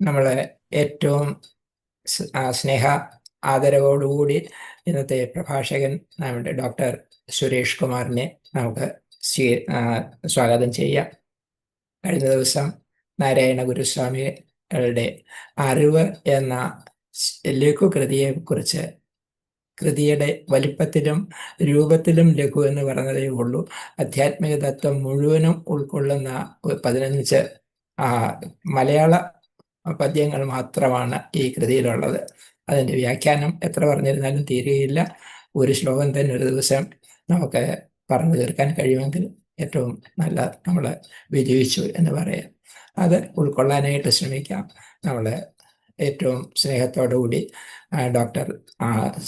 നമ്മളെ ഏറ്റവും സ്നേഹ ആദരവോടുകൂടി ഇന്നത്തെ പ്രഭാഷകൻ നമ്മുടെ ഡോക്ടർ സുരേഷ് കുമാറിനെ നമുക്ക് സ്വാഗതം ചെയ്യാം. കഴിഞ്ഞ ദിവസം നാരായണ ഗുരുസ്വാമികളുടെ അറിവ് എന്ന ലഘു കൃതിയെക്കുറിച്ച്, കൃതിയുടെ വലിപ്പത്തിലും രൂപത്തിലും ലഘു എന്ന് പറഞ്ഞതേ ഉള്ളൂ, ആധ്യാത്മിക തത്വം മുഴുവനും ഉൾക്കൊള്ളുന്ന 15 മലയാള പദ്യങ്ങൾ മാത്രമാണ് ഈ കൃതിയിലുള്ളത്. അതിൻ്റെ വ്യാഖ്യാനം എത്ര പറഞ്ഞിരുന്നാലും തീരുകയില്ല. ഒരു ശ്ലോകം തന്നെ ഒരു ദിവസം നമുക്ക് പറഞ്ഞു തീർക്കാൻ കഴിയുമെങ്കിൽ ഏറ്റവും നല്ല നമ്മൾ വിജയിച്ചു എന്ന് പറയാം. അത് ഉൾക്കൊള്ളാനായിട്ട് ശ്രമിക്കാം. നമ്മൾ ഏറ്റവും സ്നേഹത്തോടുകൂടി ഡോക്ടർ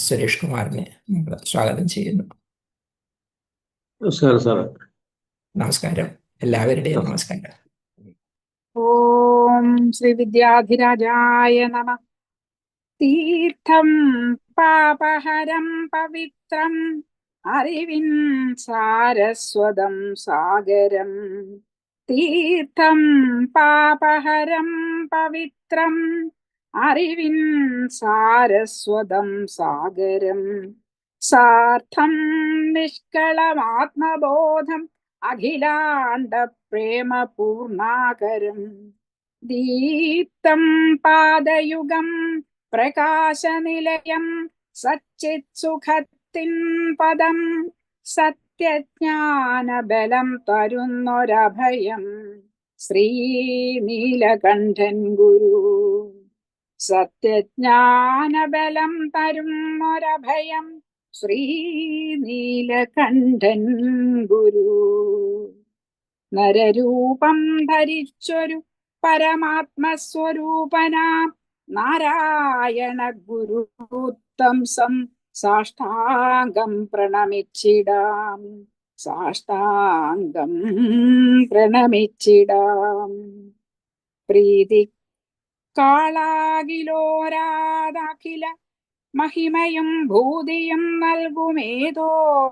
സുരേഷ് കുമാറിനെ നമ്മൾ സ്വാഗതം ചെയ്യുന്നു. നമസ്കാരം സാർ. നമസ്കാരം, എല്ലാവരുടെയും നമസ്കാരം. ഓം ശ്രീ വിദ്യാധിരാജായ നമ. തീർത്ഥം പാപഹരം പവിത്രം അറിവിൻ സാരസ്വതം സാഗരം. തീർത്ഥം പാപഹരം പവിത്രം അറിവിൻ സാരസ്വതം സാഗരം. സാർത്ഥം നിഷ്കളമാത്മബോധം അഖിലാണ്ട പ്രേമ പൂർണാകരം. ദീപ്തം പാദയുഗം പ്രകാശനിലയം സച്ചിത് സുഖത്തിൻ പദം. സത്യജ്ഞാനബലം തരുന്നൊരഭയം ശ്രീ നീലകണ്ഠൻ ഗുരു. സത്യജ്ഞാനബലം തരുന്നൊരഭയം ശ്രീ നീലകണ്ഠൻ ഗുരു. നരരൂപം ധരിച്ചൊരു പരമാത്മസ്വരൂപനാം നാരായണ ഗുരുത്തംസം സാഷ്ടാംഗം പ്രണമിച്ചിടാം, സാഷ്ടാംഗം പ്രണമിച്ചിടാം. പ്രീതി കാളാകിലോരാദാഖില മഹിമയും ഭൂതിയും നൽകുമേതോ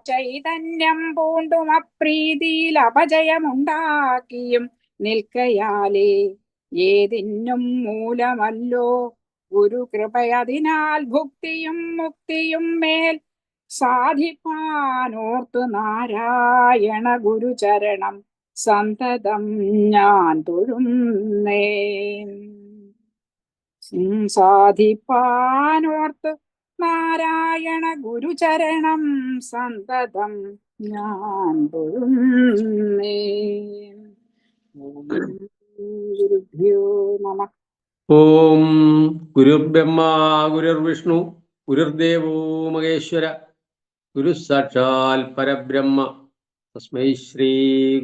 ചൈതന്യം പൂണ്ടും അപ്രീതിയിൽ അപജയമുണ്ടാക്കിയും നിൽക്കയാലേ ഏതിനും മൂലമല്ലോ ഗുരുകൃപയതിനാൽ ഭുക്തിയും മുക്തിയും മേൽ സാധിപ്പാനോർത്തു നാരായണ ഗുരുചരണം സന്തതം ഞാൻ തൊഴുന്നേ. സാധിപ്പാനോർത്തു നാരായണ ഗുരുചരണം സന്തതം ഞാൻ തൊഴുന്നേ. ഗുരുഭ്യോ നമഃ. ഓം ഗുരുർബ്രഹ്മ ഗുരുർവിഷ്ണു ഗുരുർദേവോ മഹേശ്വര ഗുരു സാക്ഷാൽ പരബ്രഹ്മ തസ്മൈ ശ്രീ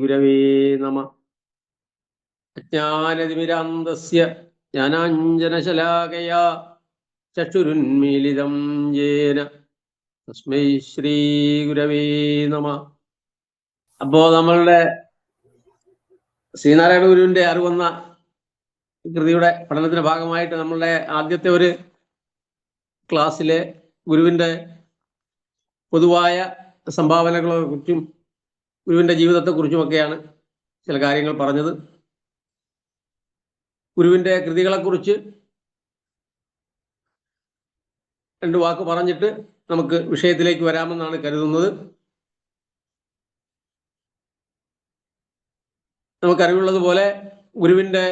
ഗുരവേ നമഃ. അജ്ഞാനതിമിരാന്തസ്യ ജ്ഞാനാഞ്ജനശലാകയാ ചക്ഷുരുന്മീലിതം യേന തസ്മൈ ശ്രീ ഗുരവേ നമഃ. അപ്പോ നമ്മളുടെ ശ്രീനാരായണ ഗുരുവിന്റെ അറിവെന്ന കൃതിയുടെ പഠനത്തിന്റെ ഭാഗമായിട്ട് നമ്മളുടെ ആദ്യത്തെ ഒരു ക്ലാസ്സിലെ ഗുരുവിന്റെ പൊതുവായ സംഭാവനകളെ കുറിച്ചും ഗുരുവിന്റെ ജീവിതത്തെക്കുറിച്ചുമൊക്കെയാണ് ചില കാര്യങ്ങൾ പറഞ്ഞത്. ഗുരുവിന്റെ കൃതികളെക്കുറിച്ച് 2 വാക്ക് പറഞ്ഞിട്ട് നമുക്ക് വിഷയത്തിലേക്ക് വരാമെന്നാണ് കരുതുന്നത്. നമുക്കറിവുള്ളതുപോലെ ഗുരുവിന്റെ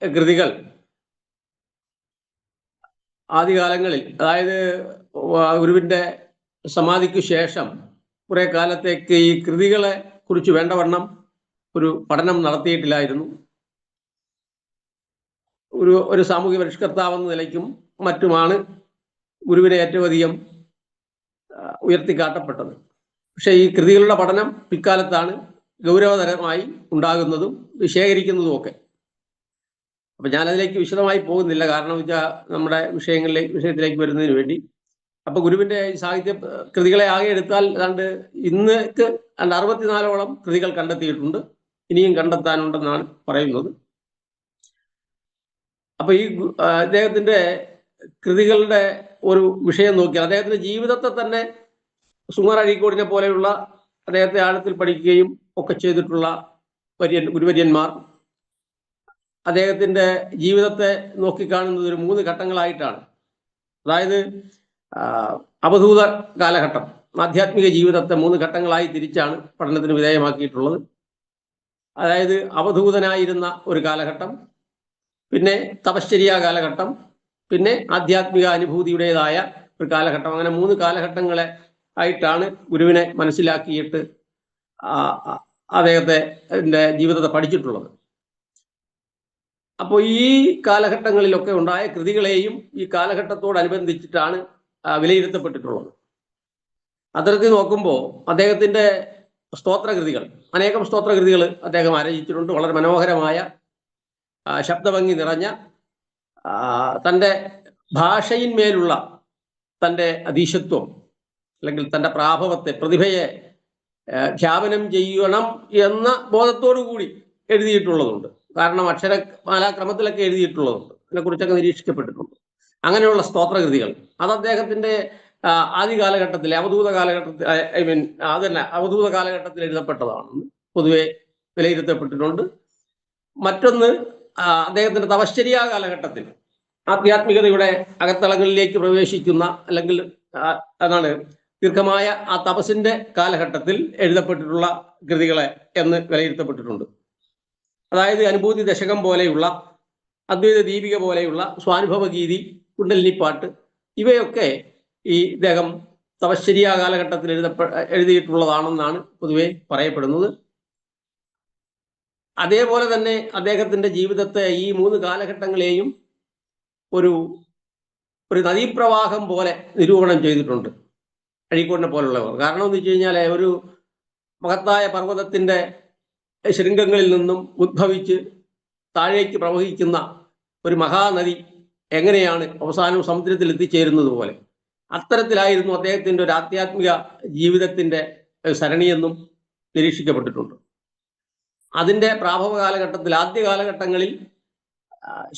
കൃതികൾ ആദ്യകാലങ്ങളിൽ, അതായത് ഗുരുവിന്റെ സമാധിക്ക് ശേഷം കുറെ കാലത്തേക്ക് ഈ കൃതികളെ കുറിച്ച് വേണ്ടവണ്ണം ഒരു പഠനം നടത്തിയിട്ടില്ലായിരുന്നു. ഒരു സാമൂഹ്യ പരിഷ്കർത്താവെന്ന നിലയ്ക്കും മറ്റുമാണ് ഗുരുവിനെ ഏറ്റവും അധികം ഉയർത്തിക്കാട്ടപ്പെട്ടത്. പക്ഷെ ഈ കൃതികളുടെ പഠനം പിൽക്കാലത്താണ് ഗൗരവതരമായി ഉണ്ടാകുന്നതും ശേഖരിക്കുന്നതും ഒക്കെ. അപ്പൊ ഞാനതിലേക്ക് വിശദമായി പോകുന്നില്ല, കാരണം വെച്ചാൽ നമ്മുടെ വിഷയത്തിലേക്ക് വരുന്നതിന് വേണ്ടി. അപ്പൊ ഗുരുവിന്റെ സാഹിത്യ കൃതികളെ ആകെ എടുത്താൽ ഇന്നേക്ക് 64ഓളം കൃതികൾ കണ്ടെത്തിയിട്ടുണ്ട്. ഇനിയും കണ്ടെത്താനുണ്ടെന്നാണ് പറയുന്നത്. അപ്പൊ ഈ അദ്ദേഹത്തിന്റെ കൃതികളുടെ ഒരു വിഷയം നോക്കിയാൽ അദ്ദേഹത്തിന്റെ ജീവിതത്തെ തന്നെ സുകുമാർ അഴീക്കോടിനെ പോലെയുള്ള അദ്ദേഹത്തെ ആഴത്തിൽ പഠിക്കുകയും ഒക്കെ ചെയ്തിട്ടുള്ള ഗുരുവര്യന്മാർ അദ്ദേഹത്തിൻ്റെ ജീവിതത്തെ നോക്കിക്കാണുന്നത് ഒരു 3 ഘട്ടങ്ങളായിട്ടാണ്. അതായത് അവധൂത കാലഘട്ടം, ആധ്യാത്മിക ജീവിതത്തെ 3 ഘട്ടങ്ങളായി തിരിച്ചാണ് പഠനത്തിന് വിധേയമാക്കിയിട്ടുള്ളത്. അതായത് അവധൂതനായിരുന്ന ഒരു കാലഘട്ടം, പിന്നെ തപശ്ചര്യ കാലഘട്ടം, പിന്നെ ആധ്യാത്മിക അനുഭൂതിയുടേതായ ഒരു കാലഘട്ടം. അങ്ങനെ 3 കാലഘട്ടങ്ങളെ ആയിട്ടാണ് ഗുരുവിനെ മനസ്സിലാക്കിയിട്ട് അദ്ദേഹത്തെ ജീവിതത്തെ പഠിച്ചിട്ടുള്ളത്. അപ്പോൾ ഈ കാലഘട്ടങ്ങളിലൊക്കെ ഉണ്ടായ കൃതികളെയും ഈ കാലഘട്ടത്തോടനുബന്ധിച്ചിട്ടാണ് വിലയിരുത്തപ്പെട്ടിട്ടുള്ളത്. അത്തരത്തിൽ നോക്കുമ്പോൾ അദ്ദേഹത്തിൻ്റെ സ്തോത്രകൃതികൾ, അനേകം സ്തോത്രകൃതികൾ അദ്ദേഹം ആരചിച്ചിട്ടുണ്ട്. വളരെ മനോഹരമായ ശബ്ദഭംഗി നിറഞ്ഞ, തൻ്റെ ഭാഷയിന്മേലുള്ള തൻ്റെ അതീശത്വം അല്ലെങ്കിൽ തൻ്റെ പ്രാഭവത്തെ, പ്രതിഭയെ ഖ്യാപനം ചെയ്യണം എന്ന ബോധത്തോടു കൂടി എഴുതിയിട്ടുള്ളതുണ്ട്. കാരണം അക്ഷരമാലാക്രമത്തിലൊക്കെ എഴുതിയിട്ടുള്ളതുണ്ട്, അതിനെക്കുറിച്ചൊക്കെ നിരീക്ഷിക്കപ്പെട്ടിട്ടുണ്ട്. അങ്ങനെയുള്ള സ്തോത്രകൃതികൾ അത് അദ്ദേഹത്തിൻ്റെ ആദ്യ കാലഘട്ടത്തിൽ, അവധൂത കാലഘട്ടത്തിൽ, അവധൂത കാലഘട്ടത്തിൽ എഴുതപ്പെട്ടതാണെന്ന് പൊതുവെ വിലയിരുത്തപ്പെട്ടിട്ടുണ്ട്. മറ്റൊന്ന്, അദ്ദേഹത്തിന്റെ തപശ്ചര്യ കാലഘട്ടത്തിൽ ആധ്യാത്മികതയുടെ അകത്തളങ്ങളിലേക്ക് പ്രവേശിക്കുന്ന, അല്ലെങ്കിൽ അതാണ് ദീർഘമായ ആ തപസ്സിന്റെ കാലഘട്ടത്തിൽ എഴുതപ്പെട്ടിട്ടുള്ള കൃതികളെ എന്ന് വിലയിരുത്തപ്പെട്ടിട്ടുണ്ട്. അതായത് അനുഭൂതി ദശകം പോലെയുള്ള, അദ്വൈത ദീപിക പോലെയുള്ള, സ്വാനുഭവ ഗീതി, കുണ്ടലിനിപ്പാട്ട്, ഇവയൊക്കെ ഈ ഇദ്ദേഹം തപശ്ചര്യ കാലഘട്ടത്തിൽ എഴുതിയിട്ടുള്ളതാണെന്നാണ് പൊതുവെ പറയപ്പെടുന്നത്. അതേപോലെ തന്നെ അദ്ദേഹത്തിന്റെ ജീവിതത്തെ ഈ 3 കാലഘട്ടങ്ങളെയും ഒരു നദീപ്രവാഹം പോലെ നിരൂപണം ചെയ്തിട്ടുണ്ട് അഴീക്കോടിനെ പോലുള്ളവർ. കാരണം എന്ന് വെച്ച് കഴിഞ്ഞാൽ, ഒരു മഹത്തായ പർവ്വതത്തിന്റെ ശൃംഗങ്ങളിൽ നിന്നും ഉദ്ഭവിച്ച് താഴേക്ക് പ്രവഹിക്കുന്ന ഒരു മഹാനദി എങ്ങനെയാണ് അവസാനം സമുദ്രത്തിൽ എത്തിച്ചേരുന്നത് പോലെ, അത്തരത്തിലായിരുന്നു അദ്ദേഹത്തിൻ്റെ ഒരു ആധ്യാത്മിക ജീവിതത്തിൻ്റെ സരണിയെന്നും നിരീക്ഷിക്കപ്പെട്ടിട്ടുണ്ട്. അതിൻ്റെ പ്രാഭവ കാലഘട്ടത്തിൽ, ആദ്യ കാലഘട്ടങ്ങളിൽ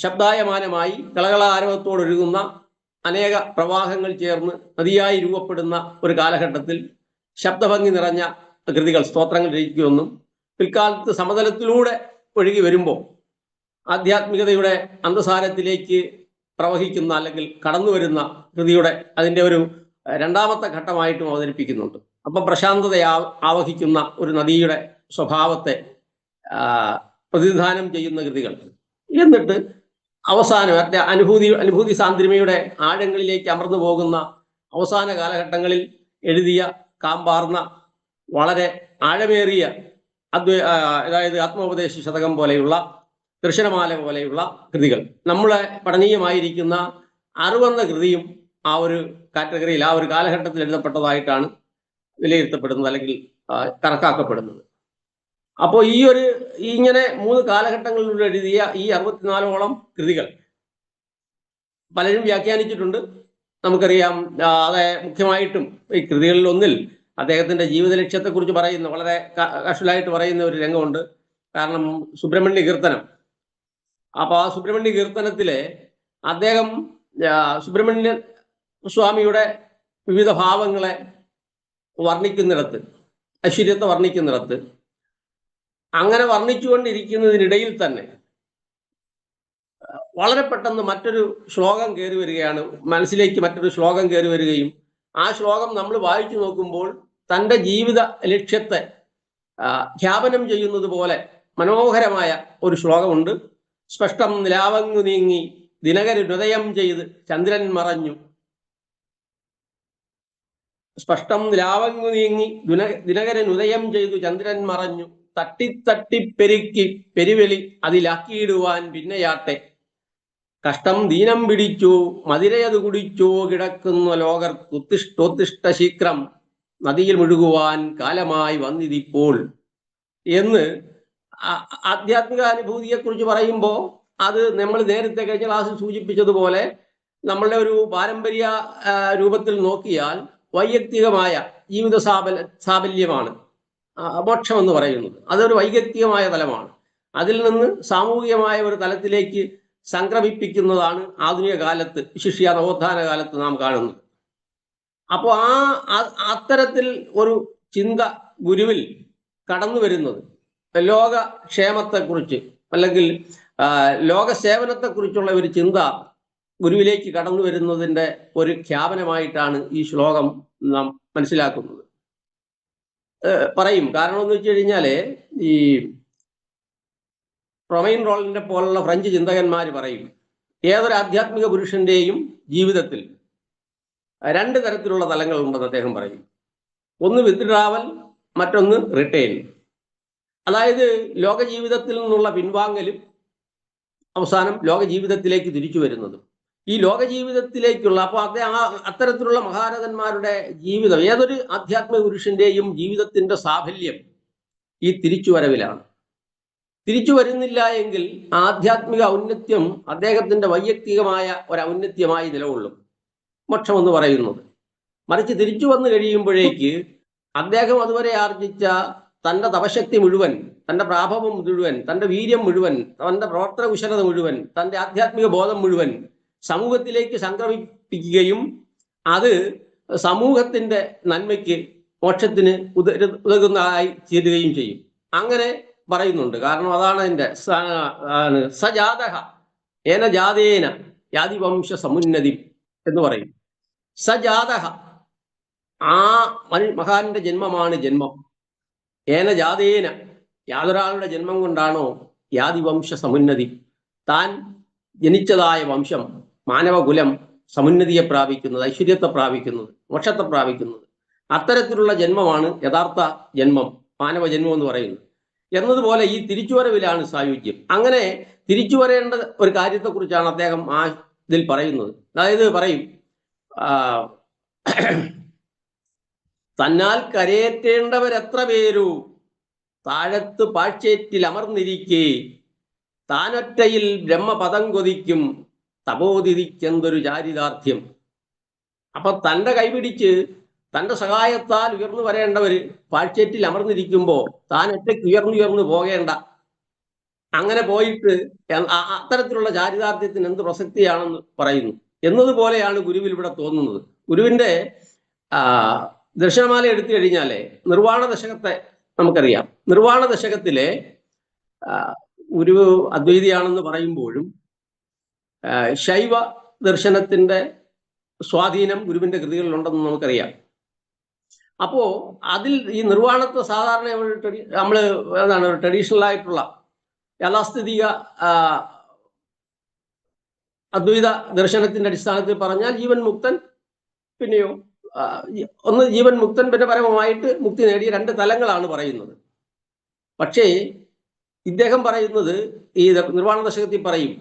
ശബ്ദായമാനമായി കളകളാരവത്തോടൊഴുകുന്ന അനേക പ്രവാഹങ്ങൾ ചേർന്ന് നദിയായി രൂപപ്പെടുന്ന ഒരു കാലഘട്ടത്തിൽ ശബ്ദഭംഗി നിറഞ്ഞ കൃതികൾ, സ്തോത്രങ്ങൾ രചിക്കുമെന്നും, പിൽക്കാലത്ത് സമതലത്തിലൂടെ ഒഴുകി വരുമ്പോൾ ആധ്യാത്മികതയുടെ അന്തസാരത്തിലേക്ക് പ്രവഹിക്കുന്ന അല്ലെങ്കിൽ കടന്നു വരുന്ന കൃതിയുടെ അതിൻ്റെ ഒരു രണ്ടാമത്തെ ഘട്ടമായിട്ടും അവതരിപ്പിക്കുന്നുണ്ട്. അപ്പം പ്രശാന്തത ആവഹിക്കുന്ന ഒരു നദിയുടെ സ്വഭാവത്തെ പ്രതിനിധാനം ചെയ്യുന്ന കൃതികൾ. എന്നിട്ട് അവസാനം അനുഭൂതി സാന്ദ്രമയുടെ ആഴങ്ങളിലേക്ക് അമർന്നു പോകുന്ന അവസാന കാലഘട്ടങ്ങളിൽ എഴുതിയ കാമ്പാർന്ന വളരെ ആഴമേറിയ അതായത് ആത്മോപദേശ ശതകം പോലെയുള്ള, ദർശനമാല പോലെയുള്ള കൃതികൾ, നമ്മളെ പഠനീയമായിരിക്കുന്ന 60 കൃതിയും ആ ഒരു കാറ്റഗറിയിൽ, ആ ഒരു കാലഘട്ടത്തിൽ എഴുതപ്പെട്ടതായിട്ടാണ് വിലയിരുത്തപ്പെടുന്നത് അല്ലെങ്കിൽ കണക്കാക്കപ്പെടുന്നത്. അപ്പോൾ ഇങ്ങനെ 3 കാലഘട്ടങ്ങളിലൂടെ എഴുതിയ ഈ 64ഓളം കൃതികൾ പലരും വ്യാഖ്യാനിച്ചിട്ടുണ്ട്. നമുക്കറിയാം, അതെ, മുഖ്യമായിട്ടും ഈ കൃതികളിൽ ഒന്നിൽ അദ്ദേഹത്തിന്റെ ജീവിത ലക്ഷ്യത്തെക്കുറിച്ച് പറയുന്ന, വളരെ കാഷ്വലായിട്ട് പറയുന്ന ഒരു രംഗമുണ്ട്. കാരണം സുബ്രഹ്മണ്യ കീർത്തനം. അപ്പൊ ആ സുബ്രഹ്മണ്യ കീർത്തനത്തിലെ അദ്ദേഹം സുബ്രഹ്മണ്യ സ്വാമിയുടെ വിവിധ ഭാവങ്ങളെ വർണ്ണിക്കുന്നിടത്ത്, ഐശ്വര്യത്തെ വർണ്ണിക്കുന്നിടത്ത്, അങ്ങനെ വർണ്ണിച്ചുകൊണ്ടിരിക്കുന്നതിനിടയിൽ തന്നെ വളരെ പെട്ടെന്ന് മറ്റൊരു ശ്ലോകം കയറി വരികയാണ്, മനസ്സിലേക്ക് മറ്റൊരു ശ്ലോകം കയറി വരികയും ആ ശ്ലോകം നമ്മൾ വായിച്ചു നോക്കുമ്പോൾ തൻ്റെ ജീവിത ലക്ഷ്യത്തെ ഖ്യാപനം ചെയ്യുന്നത് പോലെ മനോഹരമായ ഒരു ശ്ലോകമുണ്ട്. സ്പഷ്ടം നിലാവങ്ങു നീങ്ങി ദിനകരുദയം ചെയ്ത് ചന്ദ്രൻ മറഞ്ഞു. സ്പഷ്ടം നിലാവങ്ങു നീങ്ങി ദിനകരനുദയം ചെയ്തു ചന്ദ്രൻ മറഞ്ഞു. തട്ടിത്തട്ടിപ്പെരുക്കി പെരുവെളി അതിലാക്കിയിടുവാൻ പിന്നെയാട്ടെ. കഷ്ടം ദീനം പിടിച്ചു മതിരയത് കുടിച്ചോ കിടക്കുന്ന ലോകർ ഉത്തിഷ്ടോത്തിഷ്ട ശീക്രം നദിയിൽ മുഴുകുവാൻ കാലമായി വന്നിതിപ്പോൾ എന്ന് ആധ്യാത്മിക അനുഭൂതിയെക്കുറിച്ച് പറയുമ്പോൾ അത് നമ്മൾ നേരത്തെ കഴിഞ്ഞ ക്ലാസ്സിൽ സൂചിപ്പിച്ചതുപോലെ നമ്മളുടെ ഒരു പാരമ്പര്യ രൂപത്തിൽ നോക്കിയാൽ വൈയക്തികമായ ജീവിത സാബല്യമാണ് മോക്ഷം എന്ന് പറയുന്നത്. അതൊരു വൈയക്തികമായ തലമാണ്. അതിൽ നിന്ന് സാമൂഹികമായ ഒരു തലത്തിലേക്ക് സംക്രമിപ്പിക്കുന്നതാണ് ആധുനിക കാലത്ത്, വിശിഷ്യ നവോത്ഥാന കാലത്ത് നാം കാണുന്നത്. അപ്പോൾ അത്തരത്തിൽ ഒരു ചിന്ത ഗുരുവിൽ കടന്നു വരുന്നത് ലോകക്ഷേമത്തെക്കുറിച്ച് അല്ലെങ്കിൽ ലോക സേവനത്തെക്കുറിച്ചുള്ള ഒരു ചിന്ത ഗുരുവിലേക്ക് കടന്നു വരുന്നതിൻ്റെ ഒരു ഖ്യാപനമായിട്ടാണ് ഈ ശ്ലോകം നാം മനസ്സിലാക്കുന്നത്. പറയും കാരണം എന്ന് വെച്ച് കഴിഞ്ഞാല് ഈ റൊമൈൻ റോളിനെ പോലുള്ള ഫ്രഞ്ച് ചിന്തകന്മാർ പറയും ഏതൊരു ആധ്യാത്മിക പുരുഷന്റെയും ജീവിതത്തിൽ രണ്ട് തരത്തിലുള്ള തലങ്ങളുണ്ടെന്ന് അദ്ദേഹം പറയും. ഒന്ന് വിത്ഡ്രാവൽ, മറ്റൊന്ന് റിട്ടേൺ. അതായത് ലോക ജീവിതത്തിൽ നിന്നുള്ള പിൻവാങ്ങലും അവസാനം ലോക ജീവിതത്തിലേക്ക് തിരിച്ചു വരുന്നതും. ഈ ലോക ജീവിതത്തിലേക്കുള്ള അപ്പോൾ അത്തരത്തിലുള്ള മഹാരഥന്മാരുടെ ജീവിതം, ഏതൊരു ആധ്യാത്മിക പുരുഷന്റെയും ജീവിതത്തിന്റെ സാഫല്യം ഈ തിരിച്ചുവരവിലാണ്. തിരിച്ചു വരുന്നില്ല എങ്കിൽ ആധ്യാത്മിക ഔന്നത്യം അദ്ദേഹത്തിന്റെ വൈയക്തികമായ ഒരു ഔന്നത്യമായി നിലകൊള്ളും, മോക്ഷം എന്ന് പറയുന്നത്. മറിച്ച് തിരിച്ചു വന്നു കഴിയുമ്പോഴേക്ക് അദ്ദേഹം അതുവരെ ആർജിച്ച തൻ്റെ തപശക്തി മുഴുവൻ, തൻ്റെ പ്രാഭവം മുഴുവൻ, തൻ്റെ വീര്യം മുഴുവൻ, തൻ്റെ പ്രവർത്തന കുശലത മുഴുവൻ, തൻ്റെ ആധ്യാത്മിക ബോധം മുഴുവൻ സമൂഹത്തിലേക്ക് സംക്രമിപ്പിക്കുകയും അത് സമൂഹത്തിൻ്റെ നന്മയ്ക്ക് മോക്ഷത്തിന് ഉതകുന്നതായി തീരുകയും ചെയ്യും. അങ്ങനെ പറയുന്നുണ്ട്. കാരണം അതാണ് അതിൻ്റെ സജാതഹ ഏന ജാതേന യാതിവംശ സമുന്നതി എന്ന് പറയും. സജാതഹ, ആ മഹാന്റെ ജന്മമാണ് ജന്മം. ഏന ജാതേന, യാതൊരാളുടെ ജന്മം കൊണ്ടാണോ യാതിവംശ സമുന്നതി, താൻ ജനിച്ചതായ വംശം, മാനവകുലം സമുന്നതിയെ പ്രാപിക്കുന്നത്, ഐശ്വര്യത്തെ പ്രാപിക്കുന്നത്, മോക്ഷത്തെ പ്രാപിക്കുന്നത്. അത്തരത്തിലുള്ള ജന്മമാണ് യഥാർത്ഥ ജന്മം, മാനവ ജന്മം എന്ന് പറയുന്നത്. എന്നതുപോലെ ഈ തിരിച്ചുവരവിലാണ് സായുജ്യം. അങ്ങനെ തിരിച്ചു വരേണ്ട ഒരു കാര്യത്തെക്കുറിച്ചാണ് അദ്ദേഹം ആ ഇതിൽ പറയുന്നത്. അതായത് പറയും തന്നാൽ കരയേറ്റേണ്ടവരെത്ര പേരു താഴത്ത് പാഴ്ചേറ്റിൽ അമർന്നിരിക്കേ താനൊറ്റയിൽ ബ്രഹ്മപദം കൊതിക്കും തപോതിരിക്കെന്തൊരു ചാരിതാർത്ഥ്യം. അപ്പൊ തൻ്റെ കൈപിടിച്ച് തൻ്റെ സഹായത്താൽ ഉയർന്നു വരേണ്ടവർ പാഴ്ചേറ്റിൽ അമർന്നിരിക്കുമ്പോൾ താൻ ഒറ്റയ്ക്ക് ഉയർന്നു പോകേണ്ട, അങ്ങനെ പോയിട്ട് അത്തരത്തിലുള്ള ചാരിതാർത്ഥ്യത്തിന് എന്ത് പ്രസക്തിയാണെന്ന് പറയുന്നു. എന്നതുപോലെയാണ് ഗുരുവിൽ ഇവിടെ തോന്നുന്നത്. ഗുരുവിൻ്റെ ദർശനമാല എടുത്തു കഴിഞ്ഞാലേ നിർവ്വാണ ദശകത്തെ നമുക്കറിയാം. നിർവ്വാണ ദശകത്തിലെ ഗുരു അദ്വൈതിയാണെന്ന് പറയുമ്പോഴും ശൈവ ദർശനത്തിൻ്റെ സ്വാധീനം ഗുരുവിൻ്റെ കൃതികളിലുണ്ടെന്ന് നമുക്കറിയാം. അപ്പോ അതിൽ ഈ നിർവ്വാണത്തെ സാധാരണ നമ്മൾ എന്താണ് ട്രഡീഷണൽ ആയിട്ടുള്ള യാഥാസ്ഥിതിക അദ്വൈത ദർശനത്തിന്റെ അടിസ്ഥാനത്തിൽ പറഞ്ഞാൽ ജീവൻ മുക്തൻ, പിന്നെയോ ഒന്ന് ജീവൻ മുക്തൻ, പിന്നെ പരമമായിട്ട് മുക്തി നേടിയ രണ്ട് തലങ്ങളാണ് പറയുന്നത്. പക്ഷേ ഇദ്ദേഹം പറയുന്നത് ഈ നിർവ്വാണ ദശകത്തിൽ പറയും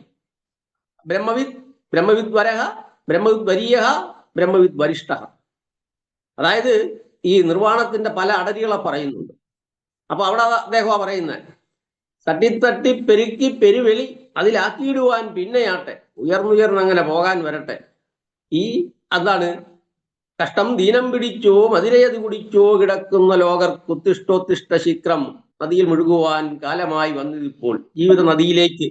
ബ്രഹ്മവിദ് വരഹ, ബ്രഹ്മവിദ് വരീയ, ബ്രഹ്മവിദ് വരിഷ്ഠ. അതായത് ഈ നിർവ്വാണത്തിന്റെ പല അടരികളെ പറയുന്നുണ്ട്. അപ്പൊ അവിടെ അദ്ദേഹമാ പറയുന്നത് തട്ടി പെരുക്കി പെരുവെളി അതിലാക്കിയിടുവാൻ പിന്നെയാട്ടെ ഉയർന്നുയർന്നങ്ങനെ പോകാൻ വരട്ടെ. ഈ അതാണ് കഷ്ടം ദീനം പിടിച്ചോ മതിരയത് കുടിച്ചോ കിടക്കുന്ന ലോകർ കുത്തിഷ്ടോത്തിഷ്ട ശീക്രം നദിയിൽ മുഴുകുവാൻ കാലമായി വന്നതിപ്പോൾ. ജീവിത നദിയിലേക്ക്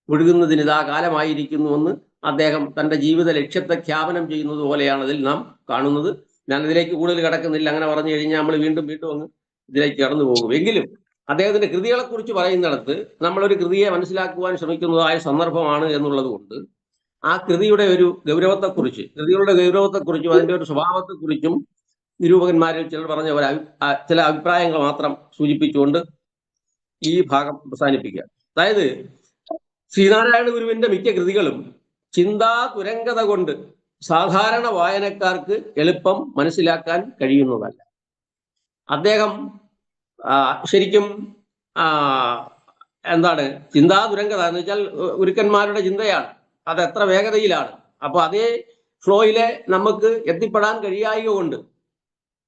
മുഴുകുന്നതിന് ഇതാ കാലമായിരിക്കുന്നുവെന്ന് അദ്ദേഹം തൻ്റെ ജീവിത ലക്ഷ്യത്തെ ഖ്യാപനം ചെയ്യുന്നത് പോലെയാണ് അതിൽ നാം കാണുന്നത്. ഞാൻ ഇതിലേക്ക് കൂടുതൽ കിടക്കുന്നില്ല. അങ്ങനെ പറഞ്ഞു കഴിഞ്ഞാൽ നമ്മൾ വീണ്ടും അങ്ങ് ഇതിലേക്ക് കടന്നു പോകും. എങ്കിലും അദ്ദേഹത്തിന്റെ കൃതികളെക്കുറിച്ച് പറയുന്നിടത്ത് നമ്മളൊരു കൃതിയെ മനസ്സിലാക്കുവാൻ ശ്രമിക്കുന്നതായ സന്ദർഭമാണ് എന്നുള്ളത് കൊണ്ട് ആ കൃതിയുടെ ഒരു ഗൗരവത്തെക്കുറിച്ച്, കൃതികളുടെ ഗൗരവത്തെക്കുറിച്ചും അതിൻ്റെ ഒരു സ്വഭാവത്തെക്കുറിച്ചും നിരൂപകന്മാരിൽ ചിലർ പറഞ്ഞ ചില അഭിപ്രായങ്ങൾ മാത്രം സൂചിപ്പിച്ചുകൊണ്ട് ഈ ഭാഗം അവസാനിപ്പിക്കുക. അതായത് ശ്രീനാരായണ ഗുരുവിന്റെ മിക്ക കൃതികളും ചിന്താ തുരങ്കത കൊണ്ട് സാധാരണ വായനക്കാർക്ക് എളുപ്പം മനസ്സിലാക്കാൻ കഴിയുന്നതല്ല. അദ്ദേഹം ശരിക്കും എന്താണ് ചിന്താ തുരങ്കത എന്ന് വെച്ചാൽ ഗുരുക്കന്മാരുടെ ചിന്തയാണ്, അത് എത്ര വേഗതയിലാണ്. അപ്പോൾ അതേ ഫ്ലോയിലെ നമുക്ക് എത്തിപ്പെടാൻ കഴിയായക കൊണ്ട്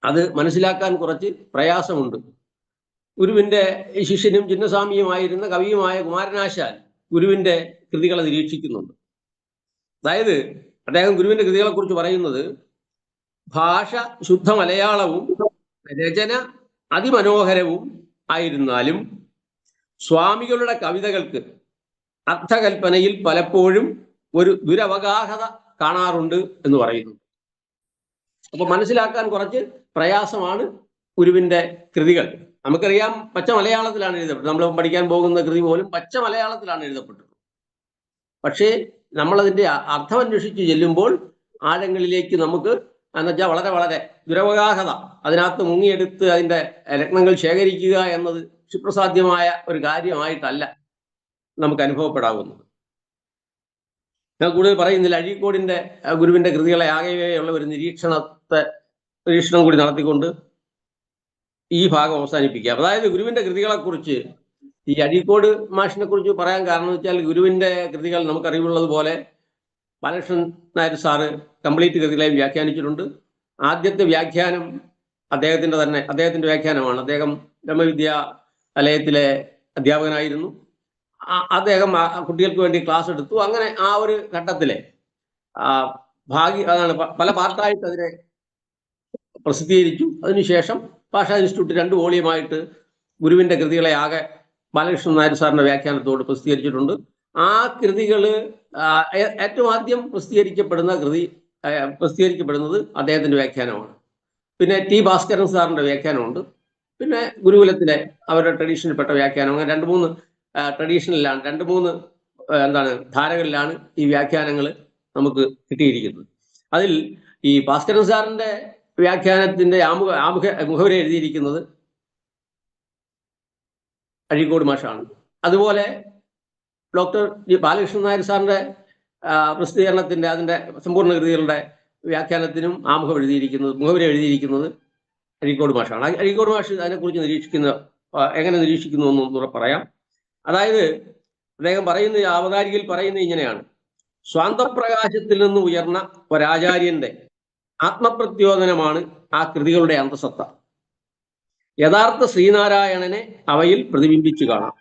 അത് മനസ്സിലാക്കാൻ കുറച്ച് പ്രയാസമുണ്ട്. ഗുരുവിൻ്റെ ശിഷ്യനും ചിന്നസ്വാമിയുമായിരുന്ന കവിയുമായ കുമാരനാശാൻ ഗുരുവിൻ്റെ കൃതികളെ നിരീക്ഷിക്കുന്നുണ്ട്. അതായത് അദ്ദേഹം ഗുരുവിൻ്റെ കൃതികളെക്കുറിച്ച് പറയുന്നത് ഭാഷ ശുദ്ധ മലയാളവും രചന അതിമനോഹരവും ആയിരുന്നാലും സ്വാമികളുടെ കവിതകൾക്ക് അർത്ഥകൽപ്പനയിൽ പലപ്പോഴും ഒരു ദുരവഗാഹത കാണാറുണ്ട് എന്ന് പറയുന്നു. അപ്പൊ മനസ്സിലാക്കാൻ കുറച്ച് പ്രയാസമാണ് ഗുരുവിൻ്റെ കൃതികൾ. നമുക്കറിയാം പച്ച മലയാളത്തിലാണ് എഴുതപ്പെട്ടത്. നമ്മൾ പഠിക്കാൻ പോകുന്ന കൃതി പോലും പച്ച മലയാളത്തിലാണ് എഴുതപ്പെട്ടത്. പക്ഷേ നമ്മളതിൻ്റെ അർത്ഥം അന്വേഷിച്ച് ചെല്ലുമ്പോൾ ആഴങ്ങളിലേക്ക് നമുക്ക് എന്നുവെച്ചാൽ വളരെ വളരെ ദുരവഗാഹത അതിനകത്ത് മുങ്ങിയെടുത്ത് അതിൻ്റെ രത്നങ്ങൾ ശേഖരിക്കുക എന്നത് ക്ഷിപ്രസാധ്യമായ ഒരു കാര്യമായിട്ടല്ല നമുക്ക് അനുഭവപ്പെടാവുന്നത്. ഞാൻ കൂടുതൽ പറയുന്നില്ല. അഴീക്കോടിൻ്റെ ഗുരുവിൻ്റെ കൃതികളെ ആകെയുള്ള ഒരു നിരീക്ഷണം കൂടി നടത്തിക്കൊണ്ട് ഈ ഭാഗം അവസാനിപ്പിക്കാം. അതായത് ഗുരുവിൻ്റെ കൃതികളെക്കുറിച്ച് ഈ അഴീക്കോട് മാഷിനെ കുറിച്ച് പറയാൻ കാരണം എന്ന് വെച്ചാൽ ഗുരുവിൻ്റെ കൃതികൾ നമുക്കറിവുള്ളതുപോലെ ബാലകൃഷ്ണൻ നായർ സാറ് കംപ്ലീറ്റ് കൃതികളെയും വ്യാഖ്യാനിച്ചിട്ടുണ്ട്. ആദ്യത്തെ വ്യാഖ്യാനം അദ്ദേഹത്തിൻ്റെ വ്യാഖ്യാനമാണ്. അദ്ദേഹം ബ്രഹ്മവിദ്യാലയത്തിലെ അധ്യാപകനായിരുന്നു. അദ്ദേഹം കുട്ടികൾക്ക് വേണ്ടി ക്ലാസ് എടുത്തു. അങ്ങനെ ആ ഒരു ഘട്ടത്തിലെ അതാണ് പല പാർട്ടായിട്ട് അതിനെ പ്രസിദ്ധീകരിച്ചു. അതിനുശേഷം ഭാഷാ ഇൻസ്റ്റിറ്റ്യൂട്ട് 2 വോളിയമായിട്ട് ഗുരുവിൻ്റെ കൃതികളെ ആകെ ബാലകൃഷ്ണൻ നായർ സാറിൻ്റെ വ്യാഖ്യാനത്തോട് പ്രസിദ്ധീകരിച്ചിട്ടുണ്ട്. ആ കൃതികൾ ഏറ്റവും ആദ്യം പ്രസിദ്ധീകരിക്കപ്പെടുന്നത് അദ്ദേഹത്തിൻ്റെ വ്യാഖ്യാനമാണ്. പിന്നെ ടി ഭാസ്കരൻ സാറിൻ്റെ വ്യാഖ്യാനമുണ്ട്. പിന്നെ ഗുരുകുലത്തിലെ അവരുടെ ട്രഡീഷനിൽപ്പെട്ട വ്യാഖ്യാനം. അങ്ങനെ 2-3 ട്രഡീഷനിലാണ്, 2-3 ധാരകളിലാണ് ഈ വ്യാഖ്യാനങ്ങൾ നമുക്ക് കിട്ടിയിരിക്കുന്നത്. അതിൽ ഈ ഭാസ്കരൻ സാറിൻ്റെ വ്യാഖ്യാനത്തിൻ്റെ മുഖവര എഴുതിയിരിക്കുന്നത് അഴീക്കോട് മാഷാണ്. അതുപോലെ ഡോക്ടർ ബാലകൃഷ്ണൻ നായർ സാറിൻ്റെ പ്രസിദ്ധീകരണത്തിൻ്റെ അതിൻ്റെ സമ്പൂർണ്ണ കൃതികളുടെ വ്യാഖ്യാനത്തിനും മുഖവര എഴുതിയിരിക്കുന്നത് അഴീക്കോട് മാഷാണ്. അഴീക്കോട് മാഷ് അതിനെക്കുറിച്ച് എങ്ങനെ നിരീക്ഷിക്കുന്നു എന്നൊന്നുകൂടെ പറയാം. അതായത് അദ്ദേഹം അവതാരികയിൽ പറയുന്നത് ഇങ്ങനെയാണ്: സ്വാന്തപ്രകാശത്തിൽ നിന്ന് ഉയർന്ന ഒരാചാര്യന്റെ ആത്മപ്രത്യോദനമാണ് ആ കൃതികളുടെ അന്തസത്ത. യഥാർത്ഥ ശ്രീനാരായണനെ അവയിൽ പ്രതിബിംബിച്ചു കാണാം.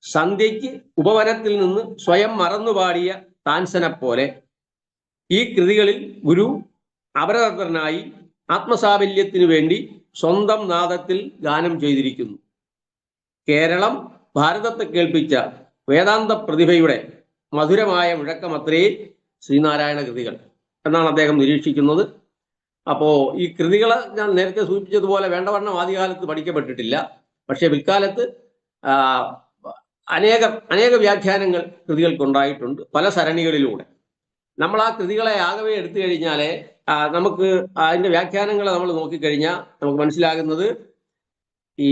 സന്ധ്യയ്ക്ക് ഉപവനത്തിൽ നിന്ന് സ്വയം മറന്നുപാടിയ താൻസനെ പോലെ ഈ കൃതികളിൽ ഗുരു അപരതനായി ആത്മസാഫല്യത്തിനു വേണ്ടി സ്വന്തം നാദത്തിൽ ഗാനം ചെയ്തിരിക്കുന്നു. കേരളം ഭാരതത്തെ കേൾപ്പിച്ച വേദാന്ത പ്രതിഭയുടെ മധുരമായ മുഴക്കമത്രേ ശ്രീനാരായണ കൃതികൾ എന്നാണ് അദ്ദേഹം നിരീക്ഷിക്കുന്നത്. അപ്പോൾ ഈ കൃതികൾ ഞാൻ നേരത്തെ സൂചിപ്പിച്ചതുപോലെ വേണ്ടവണ്ണം ആദ്യകാലത്ത് പഠിക്കപ്പെട്ടിട്ടില്ല. പക്ഷേ പിൽക്കാലത്ത് അനേക വ്യാഖ്യാനങ്ങൾ കൃതികൾക്കുണ്ടായിട്ടുണ്ട് പല സരണികളിലൂടെ. നമ്മൾ ആ കൃതികളെ ആകവേ എടുത്തു കഴിഞ്ഞാൽ നമുക്ക് അതിൻ്റെ വ്യാഖ്യാനങ്ങളെ നമ്മൾ നോക്കിക്കഴിഞ്ഞാൽ നമുക്ക് മനസ്സിലാകുന്നത് ഈ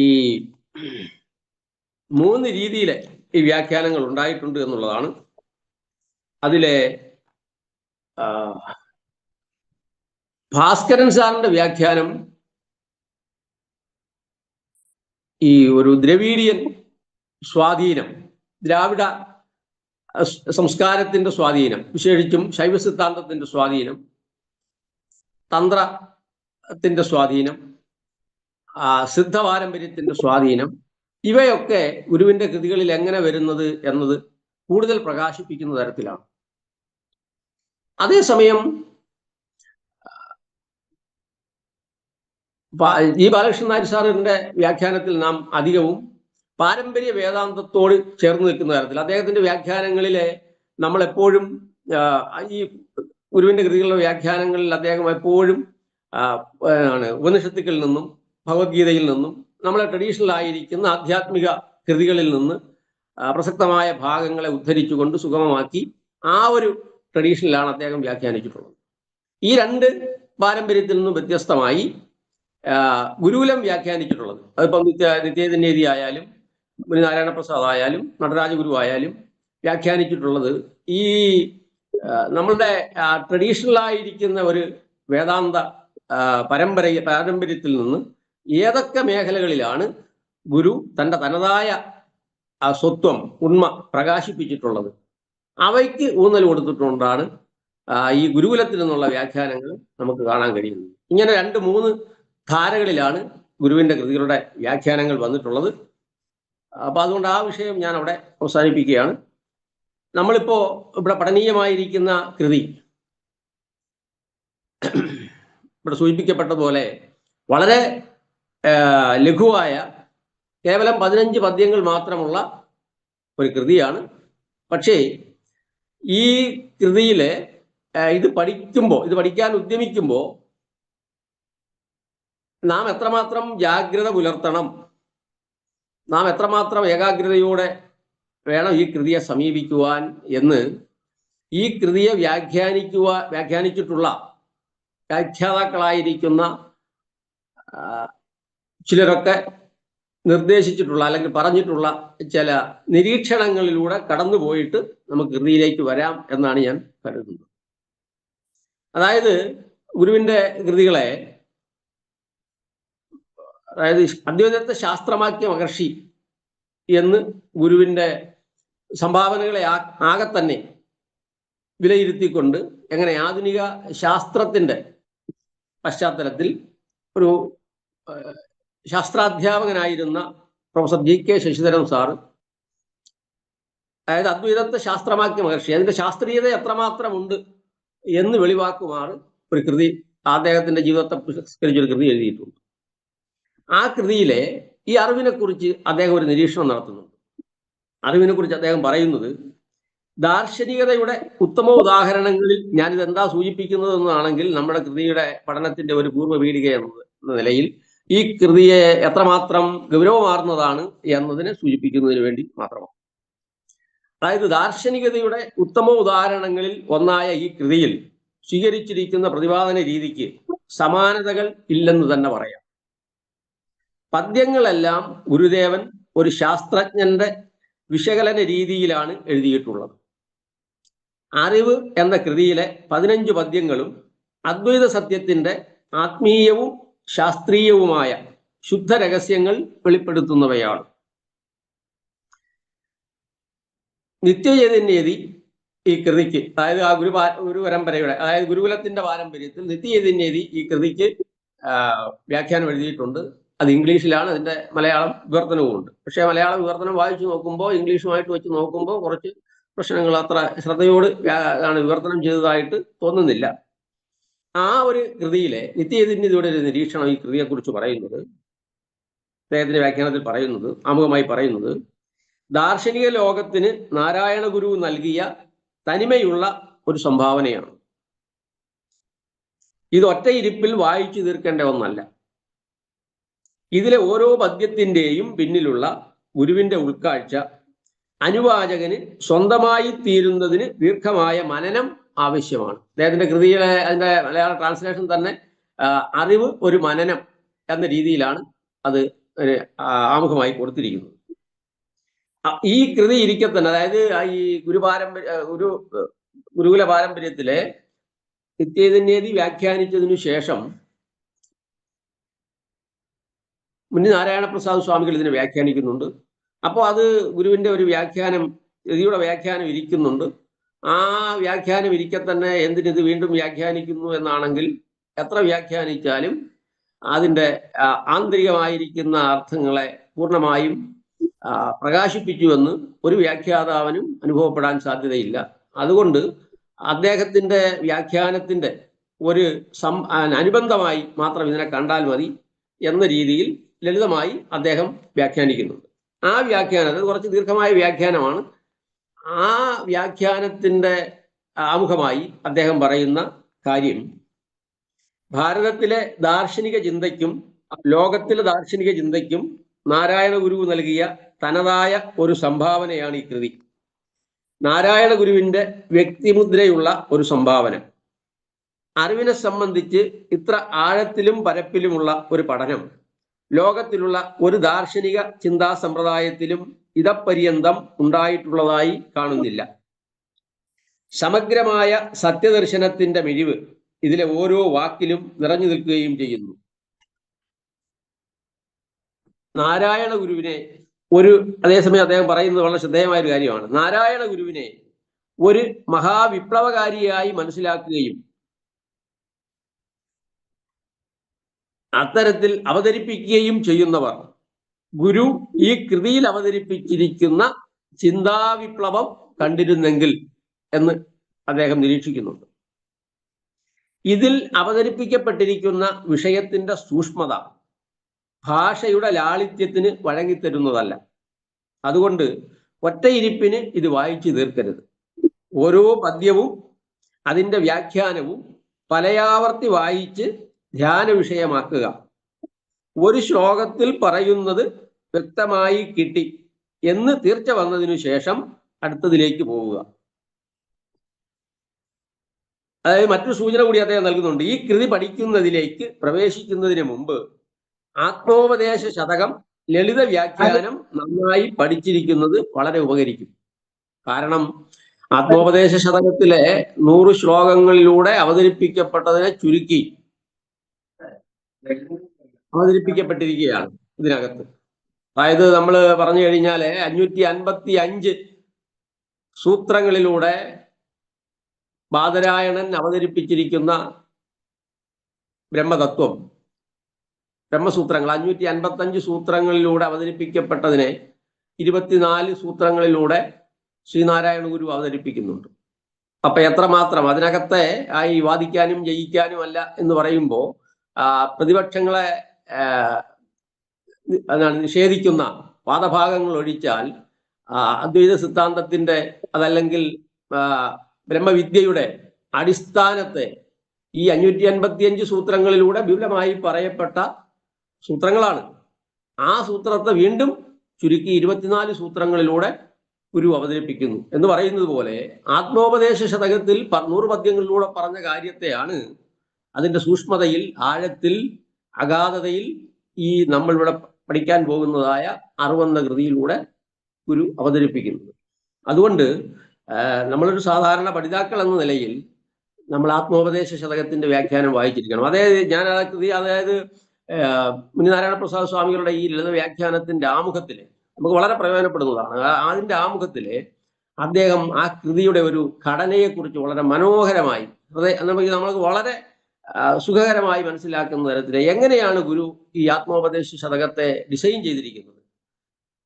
3 രീതിയിൽ ഈ വ്യാഖ്യാനങ്ങൾ ഉണ്ടായിട്ടുണ്ട് എന്നുള്ളതാണ്. അതിലെ ഭാസ്കരൻ സാറിന്റെ വ്യാഖ്യാനം ഈ ഒരു ദ്രവീഡിയൻ സ്വാധീനം, ദ്രാവിഡ സംസ്കാരത്തിന്റെ സ്വാധീനം, വിശേഷിച്ചും ശൈവ സിദ്ധാന്തത്തിന്റെ സ്വാധീനം, തന്ത്രത്തിന്റെ സ്വാധീനം, സിദ്ധ പാരമ്പര്യത്തിന്റെ സ്വാധീനം, ഇവയൊക്കെ ഗുരുവിന്റെ കൃതികളിൽ എങ്ങനെ വരുന്നത് എന്നത് കൂടുതൽ പ്രകാശിപ്പിക്കുന്ന തരത്തിലാണ്. അതേസമയം ഈ ബാലകൃഷ്ണൻ നായർ സാറിന്റെ വ്യാഖ്യാനത്തിൽ നാം അധികവും പാരമ്പര്യ വേദാന്തത്തോട് ചേർന്ന് നിൽക്കുന്ന തരത്തിൽ അദ്ദേഹത്തിന്റെ വ്യാഖ്യാനങ്ങളിലെ നമ്മളെപ്പോഴും ഈ ഗുരുവിന്റെ കൃതികളുടെ വ്യാഖ്യാനങ്ങളിൽ അദ്ദേഹം എപ്പോഴും ഉപനിഷത്തുക്കളിൽ നിന്നും ഭഗവത്ഗീതയിൽ നിന്നും നമ്മളെ ട്രഡീഷണൽ ആയിരിക്കുന്ന ആധ്യാത്മിക കൃതികളിൽ നിന്ന് പ്രസക്തമായ ഭാഗങ്ങളെ ഉദ്ധരിച്ചുകൊണ്ട് സുഗമമാക്കി ആ ഒരു ട്രഡീഷനിലാണ് അദ്ദേഹം വ്യാഖ്യാനിച്ചിട്ടുള്ളത്. ഈ 2 പാരമ്പര്യത്തിൽ നിന്നും വ്യത്യസ്തമായി ഗുരുകുലം വ്യാഖ്യാനിച്ചിട്ടുള്ളത്, അതിപ്പം നിത്യേതന്യതി ആയാലും മുനിനാരായണ പ്രസാദ് ആയാലും നടരാജഗുരു ആയാലും വ്യാഖ്യാനിച്ചിട്ടുള്ളത് ഈ നമ്മളുടെ ട്രഡീഷണലായിരിക്കുന്ന ഒരു വേദാന്ത പാരമ്പര്യത്തിൽ നിന്ന് ഏതൊക്കെ മേഖലകളിലാണ് ഗുരു തൻ്റെ തനതായ സ്വത്വം ഉണ്മ പ്രകാശിപ്പിച്ചിട്ടുള്ളത് അവയ്ക്ക് ഊന്നൽ കൊടുത്തിട്ടുകൊണ്ടാണ് ഈ ഗുരുകുലത്തിൽ നിന്നുള്ള വ്യാഖ്യാനങ്ങൾ നമുക്ക് കാണാൻ കഴിയുന്നത്. ഇങ്ങനെ 2-3 ധാരകളിലാണ് ഗുരുവിൻ്റെ കൃതികളുടെ വ്യാഖ്യാനങ്ങൾ വന്നിട്ടുള്ളത്. അപ്പോൾ അതുകൊണ്ട് ആ വിഷയം ഞാൻ അവിടെ അവസാനിപ്പിക്കുകയാണ്. നമ്മളിപ്പോൾ ഇവിടെ പഠനീയമായിരിക്കുന്ന കൃതി ഇവിടെ സൂചിപ്പിക്കപ്പെട്ടതുപോലെ വളരെ ലഘുവായ കേവലം 15 പദ്യങ്ങൾ മാത്രമുള്ള ഒരു കൃതിയാണ്. പക്ഷേ ഈ കൃതിയിലെ ഇത് പഠിക്കാൻ ഉദ്യമിക്കുമ്പോൾ നാം എത്രമാത്രം ജാഗ്രത പുലർത്തണം, നാം എത്രമാത്രം ഏകാഗ്രതയോടെ വേണം ഈ കൃതിയെ സമീപിക്കുവാൻ എന്ന് ഈ കൃതിയെ വ്യാഖ്യാനിച്ചിട്ടുള്ള വ്യാഖ്യാതാക്കളായിരിക്കുന്ന ചിലരൊക്കെ നിർദ്ദേശിച്ചിട്ടുള്ള അല്ലെങ്കിൽ പറഞ്ഞിട്ടുള്ള ചില നിരീക്ഷണങ്ങളിലൂടെ കടന്നുപോയിട്ട് നമുക്ക് കൃതിയിലേക്ക് വരാം എന്നാണ് ഞാൻ കരുതുന്നത്. അതായത് ഗുരുവിന്റെ കൃതികളെ, അതായത് അദ്വൈതത്തെ ശാസ്ത്രമാക്കിയ മഹർഷി എന്ന് ഗുരുവിന്റെ സംഭാവനകളെ ആകെ തന്നെ വിലയിരുത്തിക്കൊണ്ട് എങ്ങനെ ആധുനിക ശാസ്ത്രത്തിന്റെ പശ്ചാത്തലത്തിൽ ഒരു ശാസ്ത്രാധ്യാപകനായിരുന്ന പ്രൊഫസർ ജി.കെ. ശശിധരൻ സാറ്, അതായത് അദ്വൈതത്തെ ശാസ്ത്രമാക്കിയ മഹർഷി, അതിന്റെ ശാസ്ത്രീയത എത്രമാത്രമുണ്ട് എന്ന് വെളിവാക്കുമാറ് ഒരു കൃതി, അദ്ദേഹത്തിന്റെ ജീവിതത്തെ പുരസ്കരിച്ചൊരു കൃതി എഴുതിയിട്ടുണ്ട്. ആ കൃതിയിലെ ഈ അറിവിനെ കുറിച്ച് അദ്ദേഹം ഒരു നിരീക്ഷണം നടത്തുന്നുണ്ട്. അറിവിനെ കുറിച്ച് അദ്ദേഹം പറയുന്നത്, ദാർശനികതയുടെ ഉത്തമ ഉദാഹരണങ്ങളിൽ ഞാനിത് എന്താ സൂചിപ്പിക്കുന്നത് എന്നാണെങ്കിൽ, നമ്മുടെ കൃതിയുടെ പഠനത്തിന്റെ ഒരു പൂർവ്വ പീഠിക എന്ന നിലയിൽ ഈ കൃതിയെ എത്രമാത്രം ഗൗരവമാർന്നതാണ് എന്നതിനെ സൂചിപ്പിക്കുന്നതിന് വേണ്ടി മാത്രമാണ്. അതായത് ദാർശനികതയുടെ ഉത്തമ ഉദാഹരണങ്ങളിൽ ഒന്നായ ഈ കൃതിയിൽ സ്വീകരിച്ചിരിക്കുന്ന പ്രതിപാദന രീതിക്ക് സമാനതകൾ ഇല്ലെന്ന് തന്നെ പറയാം. പദ്യങ്ങളെല്ലാം ഗുരുദേവൻ ഒരു ശാസ്ത്രജ്ഞന്റെ വിശകലന രീതിയിലാണ് എഴുതിയിട്ടുള്ളത്. അറിവ് എന്ന കൃതിയിലെ 15 പദ്യങ്ങളും അദ്വൈത സത്യത്തിന്റെ ആത്മീയവും ശാസ്ത്രീയവുമായ ശുദ്ധ രഹസ്യങ്ങൾ വെളിപ്പെടുത്തുന്നവയാണ്. നിത്യചൈതന്യതി ഈ കൃതിക്ക്, അതായത് ആ ഗുരു പരമ്പരയുടെ, അതായത് ഗുരുകുലത്തിന്റെ പാരമ്പര്യത്തിൽ നിത്യചൈതന്യതി ഈ കൃതിക്ക് വ്യാഖ്യാനം എഴുതിയിട്ടുണ്ട്. അത് ഇംഗ്ലീഷിലാണ്, അതിന്റെ മലയാളം വിവർത്തനവും ഉണ്ട്. പക്ഷേ മലയാള വിവർത്തനം വായിച്ചു നോക്കുമ്പോൾ ഇംഗ്ലീഷുമായിട്ട് വെച്ച് നോക്കുമ്പോൾ കുറച്ച് പ്രശ്നങ്ങൾ, അത്ര ശ്രദ്ധയോട് വിവർത്തനം ചെയ്തതായിട്ട് തോന്നുന്നില്ല. ആ ഒരു കൃതിയിലെ നിത്യചൈതന്യതയുടെ ഒരു നിരീക്ഷണം ഈ കൃതിയെക്കുറിച്ച് പറയുന്നത്, അദ്ദേഹത്തിന്റെ വ്യാഖ്യാനത്തിൽ പറയുന്നത്, ആമുഖമായി പറയുന്നത്, ദാർശനിക ലോകത്തിന് നാരായണ ഗുരു നൽകിയ തനിമയുള്ള ഒരു സംഭാവനയാണ്. ഇത് ഒറ്റയിരിപ്പിൽ വായിച്ചു തീർക്കേണ്ട ഒന്നല്ല. ഇതിലെ ഓരോ പദ്യത്തിൻ്റെയും പിന്നിലുള്ള ഗുരുവിന്റെ ഉൾക്കാഴ്ച അനുവാചകന് സ്വന്തമായി തീരുന്നതിന് ദീർഘമായ മനനം ആവശ്യമാണ്. അദ്ദേഹത്തിന്റെ കൃതിയിലെ അതിന്റെ മലയാള ട്രാൻസ്ലേഷൻ തന്നെ അറിവ് ഒരു മനനം എന്ന രീതിയിലാണ് അത് ആമുഖമായി കൊടുത്തിരിക്കുന്നത്. ഈ കൃതി ഇരിക്കെ തന്നെ, അതായത് ഈ ഗുരുകുല പാരമ്പര്യത്തിലെ നിത്യചൈതന്യതി വ്യാഖ്യാനിച്ചതിനു ശേഷം മുനി നാരായണപ്രസാദ് സ്വാമികൾ ഇതിനെ വ്യാഖ്യാനിക്കുന്നുണ്ട്. അപ്പോൾ അത് ഗുരുവിന്റെ ഒരു വ്യാഖ്യാനം, കൃതിയുടെ വ്യാഖ്യാനം ഇരിക്കുന്നുണ്ട്. ആ വ്യാഖ്യാനം ഇരിക്കെ തന്നെ എന്തിനിത് വീണ്ടും വ്യാഖ്യാനിക്കുന്നു എന്നാണെങ്കിൽ, എത്ര വ്യാഖ്യാനിച്ചാലും അതിൻ്റെ ആന്തരികമായിരിക്കുന്ന അർത്ഥങ്ങളെ പൂർണ്ണമായും പ്രകാശിപ്പിച്ചുവെന്ന് ഒരു വ്യാഖ്യാതാവിനും അനുഭവപ്പെടാൻ സാധ്യതയില്ല. അതുകൊണ്ട് അദ്ദേഹത്തിന്റെ വ്യാഖ്യാനത്തിന്റെ ഒരു അനുബന്ധമായി മാത്രം ഇതിനെ കണ്ടാൽ മതി എന്ന രീതിയിൽ ലളിതമായി അദ്ദേഹം വ്യാഖ്യാനിക്കുന്നുണ്ട്. ആ വ്യാഖ്യാനത്തിൽ കുറച്ച് ദീർഘമായ വ്യാഖ്യാനമാണ്. ആ വ്യാഖ്യാനത്തിന്റെ ആമുഖമായി അദ്ദേഹം പറയുന്ന കാര്യം, ഭാരതത്തിലെ ദാർശനിക ചിന്തയ്ക്കും ലോകത്തിലെ ദാർശനിക ചിന്തയ്ക്കും നാരായണ ഗുരു നൽകിയ തനതായ ഒരു സംഭാവനയാണ് ഈ കൃതി. നാരായണ ഗുരുവിന്റെ വ്യക്തിമുദ്രയുള്ള ഒരു സംഭാവന. അറിവിനെ സംബന്ധിച്ച് ഇത്ര ആഴത്തിലും പരപ്പിലുമുള്ള ഒരു പഠനം ലോകത്തിലുള്ള ഒരു ദാർശനിക ചിന്താ സമ്പ്രദായത്തിലും ഇതപര്യന്തം ഉണ്ടായിട്ടുള്ളതായി കാണുന്നില്ല. സമഗ്രമായ സത്യദർശനത്തിന്റെ മിഴിവ് ഇതിലെ ഓരോ വാക്കിലും നിറഞ്ഞു നിൽക്കുകയും ചെയ്യുന്നു. നാരായണ ഗുരുവിനെ അതേസമയം അദ്ദേഹം പറയുന്നത് വളരെ ശ്രദ്ധേയമായ ഒരു കാര്യമാണ്. നാരായണ ഗുരുവിനെ ഒരു മഹാവിപ്ലവകാരിയായി മനസ്സിലാക്കുകയും അത്തരത്തിൽ അവതരിപ്പിക്കുകയും ചെയ്യുന്നവർ ഗുരു ഈ കൃതിയിൽ അവതരിപ്പിച്ചിരിക്കുന്ന ചിന്താവിപ്ലവം കണ്ടിരുന്നെങ്കിൽ എന്ന് അദ്ദേഹം നിരീക്ഷിക്കുന്നുണ്ട്. ഇതിൽ അവതരിപ്പിക്കപ്പെട്ടിരിക്കുന്ന വിഷയത്തിന്റെ സൂക്ഷ്മത ഭാഷയുടെ ലാളിത്യത്തിന് വഴങ്ങിത്തരുന്നതല്ല. അതുകൊണ്ട് ഒറ്റയിരിപ്പിന് ഇത് വായിച്ചു തീർക്കരുത്. ഓരോ പദ്യവും അതിൻ്റെ വ്യാഖ്യാനവും പലയാവർത്തി വായിച്ച് ധ്യാന വിഷയമാക്കുക. ഒരു ശ്ലോകത്തിൽ പറയുന്നത് വ്യക്തമായി കിട്ടി എന്ന് തീർച്ച വന്നതിനു ശേഷം അടുത്തതിലേക്ക് പോവുക. അതായത് മറ്റൊരു സൂചന കൂടി അദ്ദേഹം നൽകുന്നുണ്ട്. ഈ കൃതി പഠിക്കുന്നതിലേക്ക് പ്രവേശിക്കുന്നതിന് മുമ്പ് ആത്മോപദേശ ശതകം ലളിത വ്യാഖ്യാനം നന്നായി പഠിച്ചിരിക്കുന്നത് വളരെ ഉപകരിക്കും. കാരണം ആത്മോപദേശ ശതകത്തിലെ 100 ശ്ലോകങ്ങളിലൂടെ അവതരിപ്പിക്കപ്പെട്ടതിനെ ചുരുക്കി അവതരിപ്പിക്കപ്പെട്ടിരിക്കുകയാണ് ഇതിനകത്ത്. അതായത് നമ്മൾ പറഞ്ഞു കഴിഞ്ഞാൽ 555 സൂത്രങ്ങളിലൂടെ ബാദരായണൻ അവതരിപ്പിച്ചിരിക്കുന്ന ബ്രഹ്മതത്വം, ബ്രഹ്മസൂത്രങ്ങൾ 555 സൂത്രങ്ങളിലൂടെ അവതരിപ്പിക്കപ്പെട്ടതിനെ 24 സൂത്രങ്ങളിലൂടെ ശ്രീനാരായണ ഗുരു അവതരിപ്പിക്കുന്നുണ്ട്. അപ്പൊ എത്രമാത്രം അതിനകത്തെ ഈ വാദിക്കാനും ജയിക്കാനും അല്ല എന്ന് പറയുമ്പോൾ പ്രതിപക്ഷങ്ങളെ നിഷേധിക്കുന്ന വാദഭാഗങ്ങൾ ഒഴിച്ചാൽ അദ്വൈത സിദ്ധാന്തത്തിന്റെ അതല്ലെങ്കിൽ ബ്രഹ്മവിദ്യയുടെ അടിസ്ഥാനത്തെ ഈ 555 സൂത്രങ്ങളിലൂടെ വിപുലമായി പറയപ്പെട്ട സൂത്രങ്ങളാണ്. ആ സൂത്രത്തെ വീണ്ടും ചുരുക്കി 24 സൂത്രങ്ങളിലൂടെ ഗുരു അവതരിപ്പിക്കുന്നു. എന്ന് പറയുന്നത് പോലെ ആത്മോപദേശ ശതകത്തിൽ 100 പദ്യങ്ങളിലൂടെ പറഞ്ഞ കാര്യത്തെയാണ് അതിന്റെ സൂക്ഷ്മതയിൽ, ആഴത്തിൽ, അഗാധതയിൽ ഈ നമ്മളിവിടെ പഠിക്കാൻ പോകുന്നതായ 60 കൃതിയിലൂടെ ഗുരു അവതരിപ്പിക്കുന്നത്. അതുകൊണ്ട് നമ്മളൊരു സാധാരണ പഠിതാക്കൾ എന്ന നിലയിൽ നമ്മൾ ആത്മോപദേശ ശതകത്തിന്റെ വ്യാഖ്യാനം വായിച്ചിരിക്കണം. അതായത് ഞാൻ ആ കൃതി, അതായത് മുനിനാരായണ പ്രസാദ് സ്വാമികളുടെ ഈ ലളിത വ്യാഖ്യാനത്തിന്റെ ആമുഖത്തില് നമുക്ക് വളരെ പ്രയോജനപ്പെടുന്നതാണ്. അതിന്റെ ആമുഖത്തില് അദ്ദേഹം ആ കൃതിയുടെ ഒരു ഘടനയെക്കുറിച്ച് വളരെ മനോഹരമായി നമ്മൾക്ക് വളരെ സുഖകരമായി മനസ്സിലാക്കുന്ന തരത്തിൽ എങ്ങനെയാണ് ഗുരു ഈ ആത്മോപദേശ ശതകത്തെ ഡിസൈൻ ചെയ്തിരിക്കുന്നത്,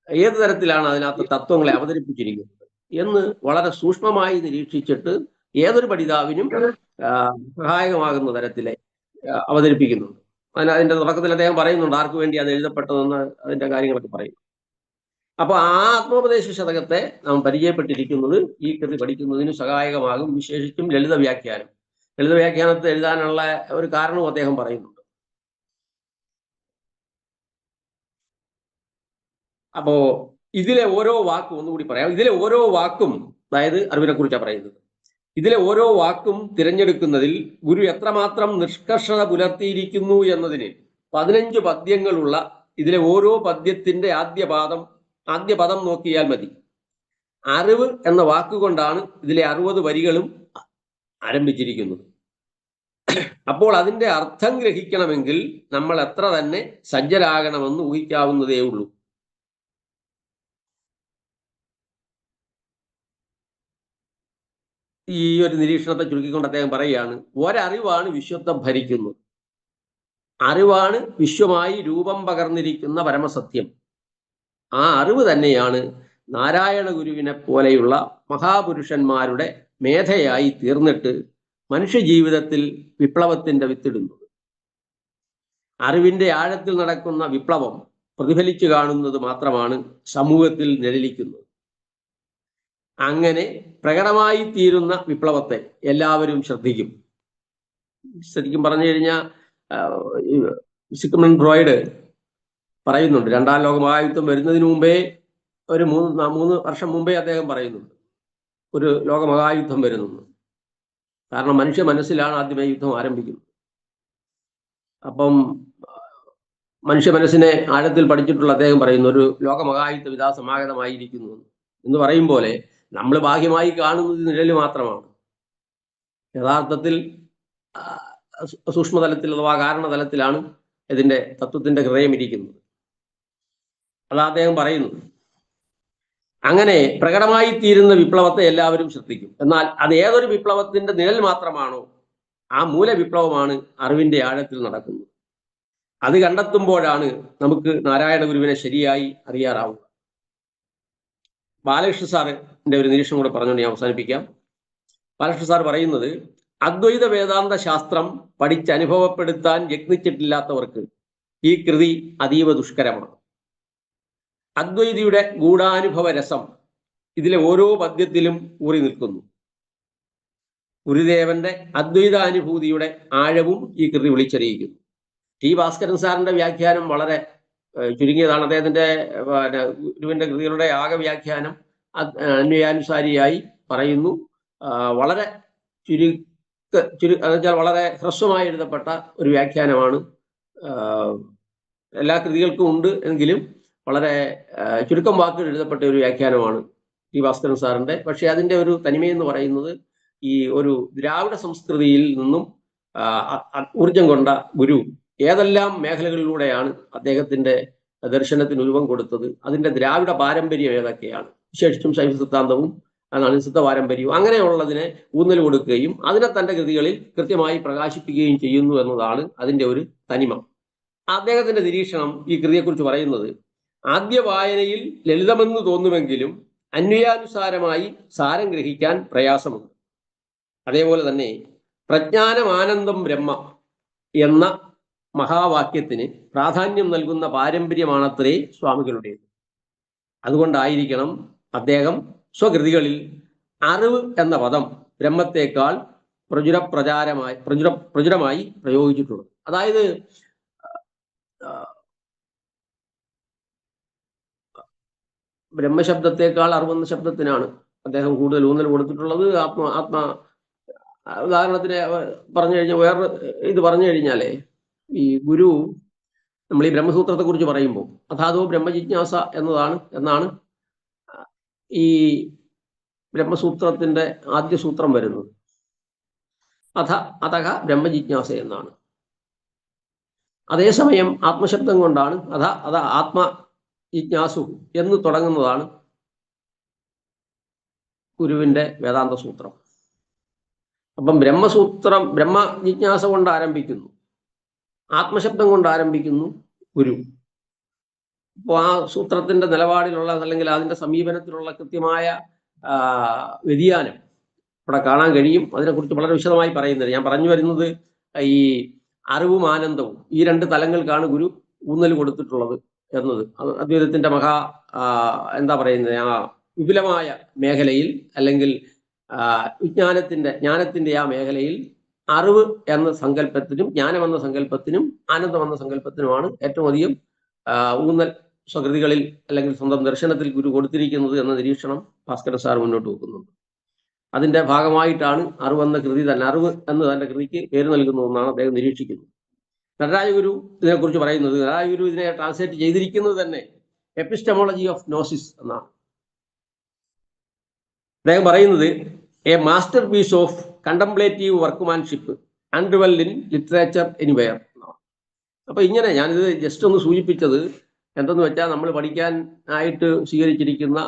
ഏത് തരത്തിലാണ് അതിനകത്ത് തത്വങ്ങളെ അവതരിപ്പിച്ചിരിക്കുന്നത് എന്ന് വളരെ സൂക്ഷ്മമായി നിരീക്ഷിച്ചിട്ട് ഏതൊരു പഠിതാവിനും സഹായകമാകുന്ന തരത്തിലെ അവതരിപ്പിക്കുന്നുണ്ട്. അതിന്റെ തുടക്കത്തിൽ അദ്ദേഹം പറയുന്നുണ്ട് ആർക്ക് വേണ്ടി അത് എഴുതപ്പെട്ടതെന്ന്, അതിന്റെ കാര്യങ്ങളൊക്കെ പറയും. അപ്പൊ ആ ആത്മോപദേശ ശതകത്തെ നാം പരിചയപ്പെട്ടിരിക്കുന്നത് ഈ കൃതി പഠിക്കുന്നതിന് സഹായകമാകും. വിശേഷിച്ചും ലളിത വ്യാഖ്യാനം. ലളിത വ്യാഖ്യാനത്തെ എഴുതാനുള്ള ഒരു കാരണവും അദ്ദേഹം പറയുന്നുണ്ട്. അപ്പോ ഇതിലെ ഓരോ വാക്കും ഒന്നുകൂടി പറയാം. ഇതിലെ ഓരോ വാക്കും, അതായത് അറിവിനെ കുറിച്ചാണ് പറയുന്നത്, ഇതിലെ ഓരോ വാക്കും തിരഞ്ഞെടുക്കുന്നതിൽ ഗുരു എത്രമാത്രം നിഷ്കർഷത പുലർത്തിയിരിക്കുന്നു എന്നതിന് 15 പദ്യങ്ങളുള്ള ഇതിലെ ഓരോ പദ്യത്തിന്റെ ആദ്യ പദം നോക്കിയാൽ മതി. അറിവ് എന്ന വാക്കുകൊണ്ടാണ് ഇതിലെ 60 വരികളും ആരംഭിച്ചിരിക്കുന്നത്. അപ്പോൾ അതിന്റെ അർത്ഥം ഗ്രഹിക്കണമെങ്കിൽ നമ്മൾ എത്ര തന്നെ സജ്ജരാകണമെന്ന് ഊഹിക്കാവുന്നതേ ഉള്ളൂ. ഈ ഒരു നിരീക്ഷണത്തെ ചുരുക്കിക്കൊണ്ട് അദ്ദേഹം പറയുകയാണ്, ഒരറിവാണ് വിശ്വത്തെ ഭരിക്കുന്നത്. അറിവാണ് വിശ്വമായി രൂപം പകർന്നിരിക്കുന്ന പരമസത്യം. ആ അറിവ് തന്നെയാണ് നാരായണ ഗുരുവിനെ പോലെയുള്ള മഹാപുരുഷന്മാരുടെ മേധയായി തീർന്നിട്ട് മനുഷ്യജീവിതത്തിൽ വിപ്ലവത്തിന്റെ വിത്തിടുന്നത്. അറിവിന്റെ ആഴത്തിൽ നടക്കുന്ന വിപ്ലവം പ്രതിഫലിച്ചു കാണുന്നത് മാത്രമാണ് സമൂഹത്തിൽ നിഴലിക്കുന്നത്. അങ്ങനെ പ്രകടമായി തീരുന്ന വിപ്ലവത്തെ എല്ലാവരും ശ്രദ്ധിക്കും. ശരിക്കും പറഞ്ഞു കഴിഞ്ഞാൽ സിഗ്മണ്ട് ഫ്രോയിഡ് പറയുന്നുണ്ട്, 2ാം ലോക മഹായുദ്ധം വരുന്നതിന് മുമ്പേ ഒരു 3 വർഷം മുമ്പേ അദ്ദേഹം പറയുന്നുണ്ട് ഒരു ലോകമഹായുദ്ധം വരുന്നു. കാരണം മനുഷ്യ മനസ്സിലാണ് ആദ്യമേ യുദ്ധം ആരംഭിക്കുന്നത്. അപ്പം മനുഷ്യ മനസ്സിനെ ആഴത്തിൽ പഠിച്ചിട്ടുള്ള അദ്ദേഹം പറയുന്നു ഒരു ലോകമഹായുദ്ധം ഇതാ സമാഗതമായിരിക്കുന്നു എന്ന് പറയും പോലെ നമ്മൾ ബാഹ്യമായി കാണുന്നത് നിഴല് മാത്രമാണ്. യഥാർത്ഥത്തിൽ സൂക്ഷ്മതലത്തിൽ അഥവാ കാരണതലത്തിലാണ് ഇതിന്റെ തത്വത്തിന്റെ ഹൃദയം ഇരിക്കുന്നത്. അതാ അദ്ദേഹം പറയുന്നു. അങ്ങനെ പ്രകടമായി തീരുന്ന വിപ്ലവത്തെ എല്ലാവരും ശ്രദ്ധിക്കും. എന്നാൽ അത് ഏതൊരു വിപ്ലവത്തിന്റെ നിഴൽ മാത്രമാണോ ആ മൂലവിപ്ലവമാണ് അറിവിന്റെ ആഴത്തിൽ നടക്കുന്നത്. അത് കണ്ടെത്തുമ്പോഴാണ് നമുക്ക് നാരായണ ഗുരുവിനെ ശരിയായി അറിയാറാവുക. ബാലകൃഷ്ണ സാറിന്റെ ഒരു നിരീക്ഷണം കൂടെ പറഞ്ഞുകൊണ്ട് ഞാൻ അവസാനിപ്പിക്കാം. ബാലകൃഷ്ണ സാർ പറയുന്നത്, അദ്വൈത വേദാന്ത ശാസ്ത്രം പഠിച്ചനുഭവപ്പെടുത്താൻ യത്നിച്ചിട്ടില്ലാത്തവർക്ക് ഈ കൃതി അതീവ ദുഷ്കരമാണ്. അദ്വൈതിയുടെ ഗൂഢാനുഭവ രസം ഇതിലെ ഓരോ പദ്യത്തിലും ഊറി നിൽക്കുന്നു. ഗുരുദേവന്റെ അദ്വൈതാനുഭൂതിയുടെ ആഴവും ഈ കൃതി വിളിച്ചറിയിക്കുന്നു. ടി ഭാസ്കരൻ സാറിന്റെ വ്യാഖ്യാനം വളരെ ചുരുങ്ങിയതാണ്. അദ്ദേഹത്തിന്റെ പിന്നെ ഗുരുവിന്റെ കൃതികളുടെ ആകെ വ്യാഖ്യാനം അന്വയാനുസാരിയായി പറയുന്നു. വളരെ എന്നുവെച്ചാൽ വളരെ ഹ്രസ്വമായി എഴുതപ്പെട്ട ഒരു വ്യാഖ്യാനമാണ്. എല്ലാ കൃതികൾക്കും ഉണ്ട് എങ്കിലും വളരെ ചുരുക്കം വാക്കുകൾ എഴുതപ്പെട്ട ഒരു വ്യാഖ്യാനമാണ് ടി ഭാസ്കരൻ സാറിന്റെ. പക്ഷെ അതിന്റെ ഒരു തനിമയെന്ന് പറയുന്നത് ഈ ഒരു ദ്രാവിഡ സംസ്കൃതിയിൽ നിന്നും ഊർജം കൊണ്ട ഗുരു ഏതെല്ലാം മേഖലകളിലൂടെയാണ് അദ്ദേഹത്തിന്റെ ദർശനത്തിന് രൂപം കൊടുത്തത്, അതിന്റെ ദ്രാവിഡ പാരമ്പര്യം ഏതൊക്കെയാണ്, വിശേഷിച്ചും ശൈവ സിദ്ധാന്തവും നിസിദ്ധ പാരമ്പര്യവും അങ്ങനെയുള്ളതിനെ ഊന്നൽ കൊടുക്കുകയും അതിനെ തന്റെ കൃതികളിൽ കൃത്യമായി പ്രകാശിപ്പിക്കുകയും ചെയ്യുന്നു എന്നതാണ് അതിന്റെ ഒരു തനിമ. അദ്ദേഹത്തിന്റെ നിരീക്ഷണം ഈ കൃതിയെക്കുറിച്ച് പറയുന്നത്, ആദ്യ വായനയിൽ ലളിതമെന്ന് തോന്നുമെങ്കിലും അന്വയാനുസാരമായി സാരം ഗ്രഹിക്കാൻ പ്രയാസമുണ്ട്. അതേപോലെ തന്നെ പ്രജ്ഞാനമാനന്ദം ബ്രഹ്മ എന്ന മഹാവാക്യത്തിന് പ്രാധാന്യം നൽകുന്ന പാരമ്പര്യമാണത്രേ സ്വാമികളുടേത്. അതുകൊണ്ടായിരിക്കണം അദ്ദേഹം സ്വകൃതികളിൽ അറിവ് എന്ന പദം ബ്രഹ്മത്തെക്കാൾ പ്രചുരമായി പ്രയോഗിച്ചിട്ടുള്ളത്. അതായത് ബ്രഹ്മശബ്ദത്തെക്കാൾ അറിവെന്ന ശബ്ദത്തിനാണ് അദ്ദേഹം കൂടുതൽ ഊന്നൽ കൊടുത്തിട്ടുള്ളത്. ഉദാഹരണത്തിന് പറഞ്ഞു കഴിഞ്ഞാൽ വേറെ ഇത് പറഞ്ഞു കഴിഞ്ഞാലേ, ഈ ഗുരു നമ്മൾ ഈ ബ്രഹ്മസൂത്രത്തെ കുറിച്ച് പറയുമ്പോൾ അഥാതോ ബ്രഹ്മജിജ്ഞാസ എന്നാണ് ഈ ബ്രഹ്മസൂത്രത്തിന്റെ ആദ്യ സൂത്രം വരുന്നത്. അഥ ബ്രഹ്മജിജ്ഞാസ എന്നാണ്. അതേസമയം ആത്മശബ്ദം കൊണ്ടാണ് അഥ ആത്മജിജ്ഞാസു എന്ന് തുടങ്ങുന്നതാണ് ഗുരുവിന്റെ വേദാന്ത സൂത്രം. അപ്പം ബ്രഹ്മജിജ്ഞാസ കൊണ്ട് ആരംഭിക്കുന്നു, ആത്മശബ്ദം കൊണ്ട് ആരംഭിക്കുന്നു ഗുരു. അപ്പോൾ ആ സൂത്രത്തിന്റെ നിലപാടിലുള്ള അല്ലെങ്കിൽ അതിന്റെ സമീപനത്തിലുള്ള കൃത്യമായ വ്യതിയാനം ഇവിടെ കാണാൻ കഴിയും. അതിനെക്കുറിച്ച് വളരെ വിശദമായി പറയുന്നത് ഞാൻ പറഞ്ഞു വരുന്നത്, ഈ അറിവും ആനന്ദവും ഈ രണ്ട് തലങ്ങൾക്കാണ് ഗുരു ഊന്നൽ കൊടുത്തിട്ടുള്ളത് എന്നത്. അദ്വൈതത്തിന്റെ എന്താ പറയുന്നത്, ആ വിപുലമായ മേഖലയിൽ അല്ലെങ്കിൽ ജ്ഞാനത്തിന്റെ ആ മേഖലയിൽ അറിവ് എന്ന സങ്കല്പത്തിനും ജ്ഞാനം എന്ന സങ്കല്പത്തിനും ആനന്ദം എന്ന സങ്കല്പത്തിനുമാണ് ഏറ്റവും അധികം ഊന്നൽ സ്വകൃതികളിൽ അല്ലെങ്കിൽ സ്വന്തം ദർശനത്തിൽ ഗുരു കൊടുത്തിരിക്കുന്നത് എന്ന നിരീക്ഷണം ഭാസ്കരൻ സാർ മുന്നോട്ട് വെക്കുന്നുണ്ട്. അതിന്റെ ഭാഗമായിട്ടാണ് അറിവെന്ന കൃതി തന്നെ, അറിവ് എന്ന് തന്റെ കൃതിക്ക് പേര് നൽകുന്നു എന്നാണ് അദ്ദേഹം നിരീക്ഷിക്കുന്നത്. നടരാജഗുരു ഇതിനെക്കുറിച്ച് പറയുന്നത്, നടരാജഗുരു ഇതിനെ ട്രാൻസ്ലേറ്റ് ചെയ്തിരിക്കുന്നത് തന്നെ എപ്പിസ്റ്റമോളജി ഓഫ് നോസിസ് എന്നാണ്. അദ്ദേഹം പറയുന്നത് a masterpiece of contemplative workmanship unrivalled in literature anywhere എന്നാണ്. അപ്പൊ ഇങ്ങനെ ഞാനിത് ജസ്റ്റ് ഒന്ന് സൂചിപ്പിച്ചത് എന്തെന്ന് വെച്ചാൽ, നമ്മൾ പഠിക്കാൻ ആയിട്ട് സ്വീകരിച്ചിരിക്കുന്ന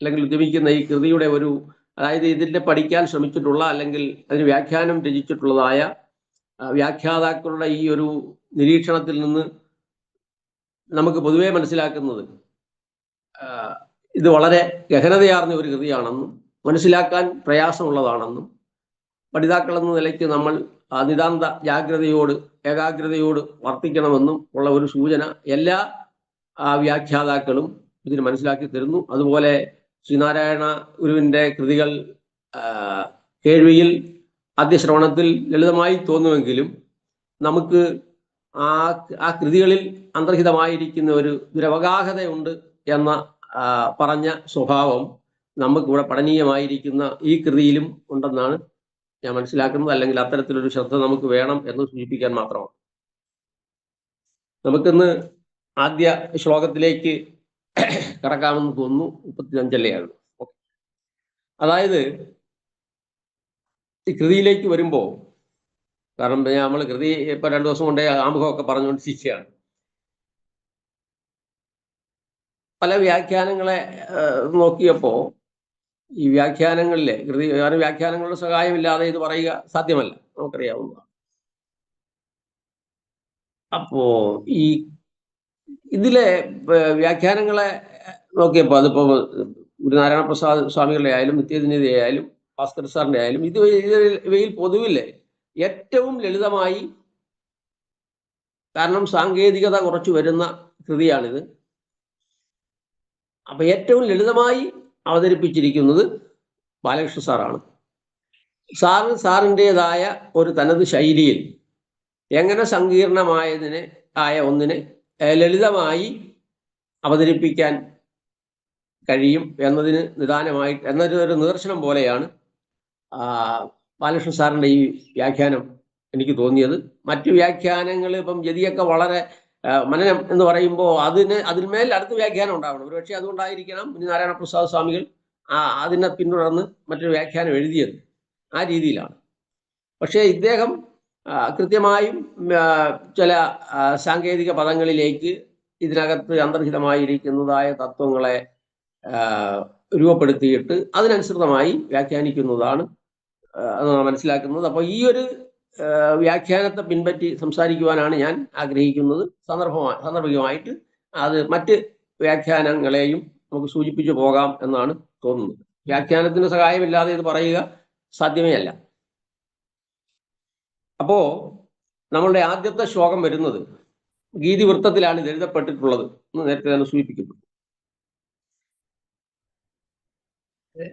അല്ലെങ്കിൽ ഉദ്യമിക്കുന്ന ഈ കൃതിയുടെ ഒരു, അതായത് ഇതിന്റെ പഠിക്കാൻ ശ്രമിച്ചിട്ടുള്ള അല്ലെങ്കിൽ അതിന് വ്യാഖ്യാനം രചിച്ചിട്ടുള്ളതായ വ്യാഖ്യാതാക്കളുടെ ഈ ഒരു നിരീക്ഷണത്തിൽ നിന്ന് നമുക്ക് പൊതുവെ മനസ്സിലാക്കുന്നത് ഇത് വളരെ ഗഹനതയാർന്ന ഒരു കൃതിയാണെന്നും മനസ്സിലാക്കാൻ പ്രയാസമുള്ളതാണെന്നും പഠിതാക്കൾ എന്ന നിലയ്ക്ക് നമ്മൾ നിതാന്ത ഏകാഗ്രതയോട് വർത്തിക്കണമെന്നും ഉള്ള ഒരു സൂചന എല്ലാ വ്യാഖ്യാതാക്കളും ഇതിന് മനസ്സിലാക്കി തരുന്നു. അതുപോലെ ശ്രീനാരായണ ഗുരുവിന്റെ കൃതികൾ കേൾവിയിൽ ആദ്യ ശ്രവണത്തിൽ ലളിതമായി തോന്നുമെങ്കിലും നമുക്ക് ആ കൃതികളിൽ അന്തർഹിതമായിരിക്കുന്ന ഒരു ദുരവഗാഹതയുണ്ട് എന്ന പറഞ്ഞ സ്വഭാവം നമുക്കിവിടെ പഠനീയമായിരിക്കുന്ന ഈ കൃതിയിലും ഉണ്ടെന്നാണ് ഞാൻ മനസ്സിലാക്കുന്നത്. അല്ലെങ്കിൽ അത്തരത്തിലൊരു ശ്രദ്ധ നമുക്ക് വേണം എന്ന് സൂചിപ്പിക്കാൻ മാത്രമാണ്. നമുക്കിന്ന് ആദ്യ ശ്ലോകത്തിലേക്ക് കടക്കാമെന്ന് തോന്നുന്നു. 35 ആകും. അതായത് ഈ കൃതിയിലേക്ക് വരുമ്പോൾ, കാരണം നമ്മൾ കൃതി ഇപ്പൊ 2 ദിവസം കൊണ്ടേ ആമുഖമൊക്കെ പറഞ്ഞുകൊണ്ടിരിക്കുകയാണ്. പല വ്യാഖ്യാനങ്ങളെ നോക്കിയപ്പോ ഈ വ്യാഖ്യാനങ്ങളിലെ വ്യാഖ്യാനങ്ങളുടെ സഹായമില്ലാതെ ഇത് പറയുക സാധ്യമല്ല, നമുക്കറിയാവുന്നതാണ്. അപ്പോ ഈ ഇതിലെ വ്യാഖ്യാനങ്ങളെ നോക്കിയപ്പോൾ അതിപ്പോ ഗുരുനാരായണ പ്രസാദ് സ്വാമികളുടെ ആയാലും നിത്യദിനയുടെ ആയാലും ഭാസ്കർ സാറിന്റെ ആയാലും ഇവയിൽ പൊതുവിലെ ഏറ്റവും ലളിതമായി, കാരണം സാങ്കേതികത കുറച്ച് വരുന്ന കൃതിയാണിത്, അപ്പൊ ഏറ്റവും ലളിതമായി അവതരിപ്പിച്ചിരിക്കുന്നത് ബാലകൃഷ്ണ സാറാണ്. സാറിൻ്റെതായ ഒരു തനത് ശൈലിയിൽ എങ്ങനെ സങ്കീർണമായതിനെ ഒന്നിനെ ലളിതമായി അവതരിപ്പിക്കാൻ കഴിയും എന്നതിന് എന്നൊരു നിദർശനം പോലെയാണ് ബാലകൃഷ്ണ സാറിൻ്റെ ഈ വ്യാഖ്യാനം എനിക്ക് തോന്നിയത്. മറ്റു വ്യാഖ്യാനങ്ങൾ ഇപ്പം ജതിയൊക്കെ വളരെ മനനം എന്ന് പറയുമ്പോൾ അതിന്മേൽ അടുത്ത വ്യാഖ്യാനം ഉണ്ടാവണം. ഒരുപക്ഷെ അതുകൊണ്ടായിരിക്കണം നാരായണ പ്രസാദ് സ്വാമികൾ അതിനെ പിന്തുടർന്ന് മറ്റൊരു വ്യാഖ്യാനം എഴുതിയത്. ആ രീതിയിലാണ്. പക്ഷേ ഇദ്ദേഹം കൃത്യമായും ചില സാങ്കേതിക പദങ്ങളിലേക്ക് ഇതിനകത്ത് അന്തർഹിതമായിരിക്കുന്നതായ തത്വങ്ങളെ രൂപപ്പെടുത്തിയിട്ട് അതിനനുസൃതമായി വ്യാഖ്യാനിക്കുന്നതാണ് മനസ്സിലാക്കുന്നത്. അപ്പോൾ ഈ ഒരു വ്യാഖ്യാനത്തെ പിൻപറ്റി സംസാരിക്കുവാനാണ് ഞാൻ ആഗ്രഹിക്കുന്നത്. സാന്ദർഭികമായിട്ട് അത് മറ്റ് വ്യാഖ്യാനങ്ങളെയും നമുക്ക് സൂചിപ്പിച്ചു പോകാം എന്നാണ് തോന്നുന്നത്. വ്യാഖ്യാനത്തിന് സഹായമില്ലാതെ ഇത് പറയുക സാധ്യമേ അല്ല. അപ്പോ നമ്മളുടെ ആദ്യത്തെ ശ്ലോകം വരുന്നത് ഗീതിവൃത്തത്തിലാണ് ഇത് എഴുതപ്പെട്ടിട്ടുള്ളത് എന്ന് നേരത്തെ തന്നെ സൂചിപ്പിക്കുന്നു.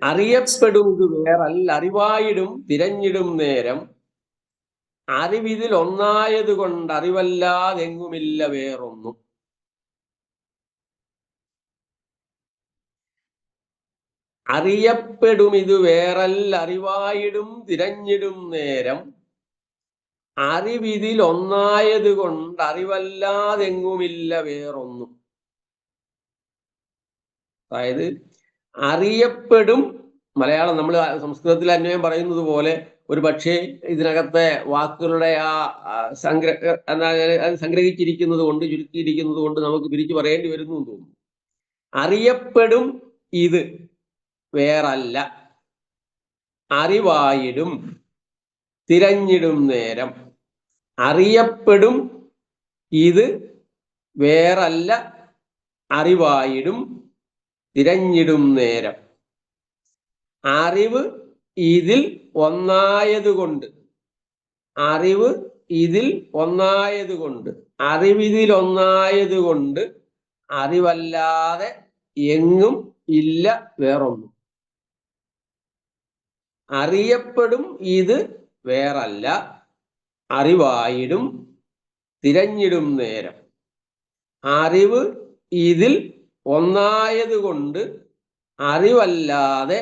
അറിയപ്പെടും ഇത് വേറല്ല അറിവായിടും തിരഞ്ഞിടും നേരം അറിവിതിൽ ഒന്നായത് കൊണ്ട് അറിവല്ലാതെങ്ങുമില്ല വേറൊന്നും. അറിയപ്പെടും ഇത് വേറല്ല അറിവായിടും തിരഞ്ഞിടും നേരം അറിവിതിൽ ഒന്നായത് കൊണ്ട് അറിവല്ലാതെങ്ങുമില്ല വേറൊന്നും. അതായത് അറിയപ്പെടും, മലയാളം നമ്മൾ സംസ്കൃതത്തിൽ അന്വയം പറയുന്നത് പോലെ ഒരു പക്ഷേ ഇതിനകത്തെ വാക്കുകളുടെ സംഗ്രഹിച്ചിരിക്കുന്നത് കൊണ്ട് ചുരുക്കിയിരിക്കുന്നത് കൊണ്ട് നമുക്ക് പിരിച്ചു പറയേണ്ടി വരുന്നു എന്ന് തോന്നുന്നു. അറിയപ്പെടും ഇത് വേറല്ല അറിവായിടും തിരഞ്ഞിടും നേരം. അറിയപ്പെടും ഇത് വേറല്ല അറിവായിടും തിരഞ്ഞിടും നേരം. അറിവ് ഇതിൽ ഒന്നായതുകൊണ്ട് അറിവിതിൽ ഒന്നായതുകൊണ്ട് അറിവല്ലാതെ എങ്ങും ഇല്ല വേറൊന്നും. അറിയപ്പെടും ഇത് വേറല്ല അറിവായിടും തിരഞ്ഞിടും നേരം. അറിവ് ഇതിൽ ഒന്നായതുകൊണ്ട് അറിവല്ലാതെ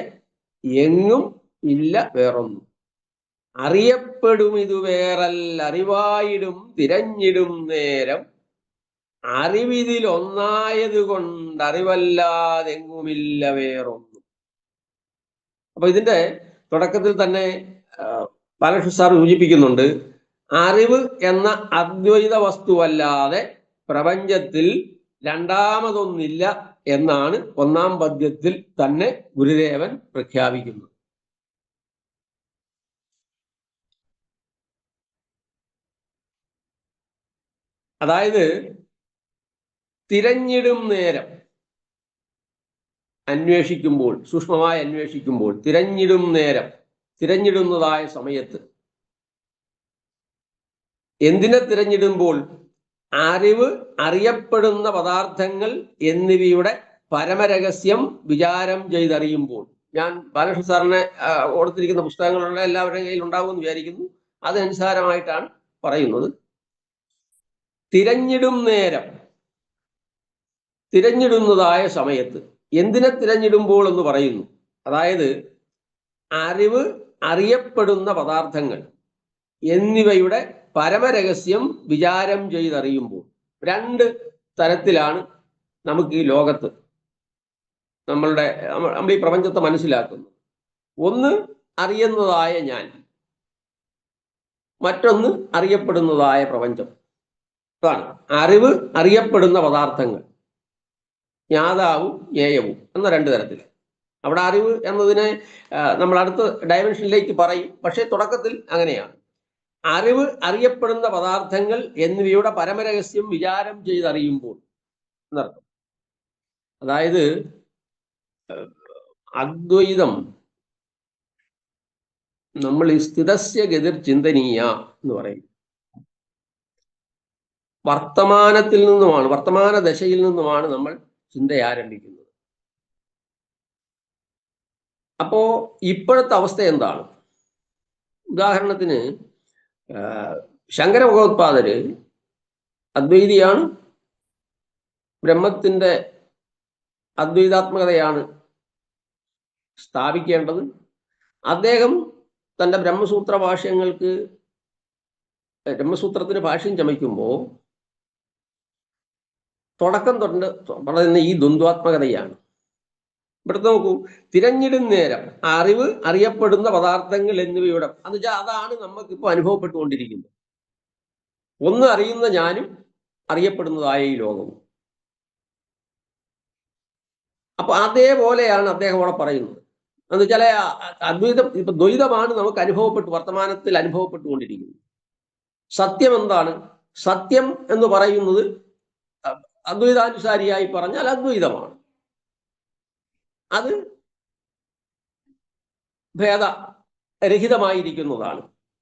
എങ്ങും ഇല്ല വേറൊന്നും. അറിയപ്പെടും ഇത് വേറല്ല അറിവായിടും തിരഞ്ഞിടും നേരം അറിവിതിൽ ഒന്നായതുകൊണ്ട് അറിവല്ലാതെങ്ങുമില്ല വേറൊന്നും. അപ്പൊ ഇതിന്റെ തുടക്കത്തിൽ തന്നെ ബാലകൃഷ്ണ സാർ സൂചിപ്പിക്കുന്നുണ്ട്, അറിവ് എന്ന അദ്വൈത വസ്തുവല്ലാതെ പ്രപഞ്ചത്തിൽ രണ്ടാമതൊന്നില്ല എന്നാണ് ഒന്നാം പദ്യത്തിൽ തന്നെ ഗുരുദേവൻ പ്രഖ്യാപിക്കുന്നത്. അതായത് തിരഞ്ഞിടും നേരം അന്വേഷിക്കുമ്പോൾ, സൂക്ഷ്മമായി അന്വേഷിക്കുമ്പോൾ, തിരഞ്ഞിടും നേരം, തിരഞ്ഞിടുന്നതായ സമയത്ത്, എന്തിനെ തിരഞ്ഞിടുമ്പോൾ? അറിവ്, അറിയപ്പെടുന്ന പദാർത്ഥങ്ങൾ എന്നിവയുടെ പരമരഹസ്യം വിചാരം ചെയ്തറിയുമ്പോൾ. ഞാൻ ബാലകൃഷ്ണ സാറിനെ കൊടുത്തിരിക്കുന്ന പുസ്തകങ്ങളുടെ എല്ലാവരുടെയും കയ്യിൽ ഉണ്ടാകുമെന്ന് വിചാരിക്കുന്നു. അതനുസാരമായിട്ടാണ് പറയുന്നത്. തിരഞ്ഞിടും നേരം, തിരഞ്ഞിടുന്നതായ സമയത്ത്. എന്തിനെ തിരഞ്ഞിടുമ്പോൾ എന്ന് പറയുന്നു? അതായത് അറിവ്, അറിയപ്പെടുന്ന പദാർത്ഥങ്ങൾ എന്നിവയുടെ പരമരഹസ്യം വിചാരം ചെയ്തറിയുമ്പോൾ. രണ്ട് തരത്തിലാണ് നമുക്ക് ഈ ലോകത്ത് നമ്മൾ ഈ പ്രപഞ്ചത്തെ മനസ്സിലാക്കുന്നത്. ഒന്ന് അറിയുന്നതായ ഞാൻ, മറ്റൊന്ന് അറിയപ്പെടുന്നതായ പ്രപഞ്ചം. അതാണ് അറിവ്, അറിയപ്പെടുന്ന പദാർത്ഥങ്ങൾ, ജ്ഞാതാവും ജ്ഞേയവും എന്ന രണ്ട് തരത്തിൽ. അവിടെ അറിവ് എന്നതിനെ നമ്മൾ അടുത്ത ഡയമെൻഷനിലേക്ക് പറയും. പക്ഷേ തുടക്കത്തിൽ അങ്ങനെയാണ്. അറിവ്, അറിയപ്പെടുന്ന പദാർത്ഥങ്ങൾ എന്നിവയുടെ പരമരഹസ്യം വിചാരം ചെയ്തറിയുമ്പോൾ എന്നർത്ഥം. അതായത് അദ്വൈതം നമ്മൾ ഈ സ്ഥിതസ്യ ഗതിർ ചിന്തനീയ എന്ന് പറയും. വർത്തമാനത്തിൽ നിന്നുമാണ്, വർത്തമാന ദശയിൽ നിന്നുമാണ് നമ്മൾ ചിന്ത ആരംഭിക്കുന്നത്. അപ്പോ ഇപ്പോഴത്തെ അവസ്ഥ എന്താണ്? ഉദാഹരണത്തിന് ശങ്കര ഭഗവത്പാദര് അദ്വൈതിയാണ്, ബ്രഹ്മത്തിന്റെ അദ്വൈതാത്മകതയാണ് സ്ഥാപിക്കേണ്ടത്. അദ്ദേഹം തൻ്റെ ബ്രഹ്മസൂത്ര ഭാഷ്യങ്ങൾക്ക് ബ്രഹ്മസൂത്രത്തിന് ഭാഷ്യം ചമയ്ക്കുമ്പോൾ തുടക്കം തൊട്ട് പറയുന്ന ഈ ദ്വന്ദ്വാത്മകതയാണ്. ഇവിടുത്തെ നോക്കൂ, തിരഞ്ഞിടും നേരം അറിവ്, അറിയപ്പെടുന്ന പദാർത്ഥങ്ങൾ എന്നിവയുടെ എന്ന് വെച്ചാൽ അതാണ് നമുക്കിപ്പോൾ അനുഭവപ്പെട്ടുകൊണ്ടിരിക്കുന്നത്. ഒന്ന് അറിയുന്ന ഞാനും അറിയപ്പെടുന്നതായ ഈ ലോകവും. അപ്പൊ അതേപോലെയാണ് അദ്ദേഹം അവിടെ പറയുന്നത്. എന്ന് വെച്ചാൽ അദ്വൈതം ഇപ്പൊ ദ്വൈതമാണ് നമുക്ക് വർത്തമാനത്തിൽ അനുഭവപ്പെട്ടുകൊണ്ടിരിക്കുന്നത്. സത്യം എന്താണ്? സത്യം എന്ന് പറയുന്നത് അദ്വൈതാനുസാരിയായി പറഞ്ഞാൽ അദ്വൈതമാണ്. അത് ഭേദരഹിതമായിരിക്കുന്നതാണ്.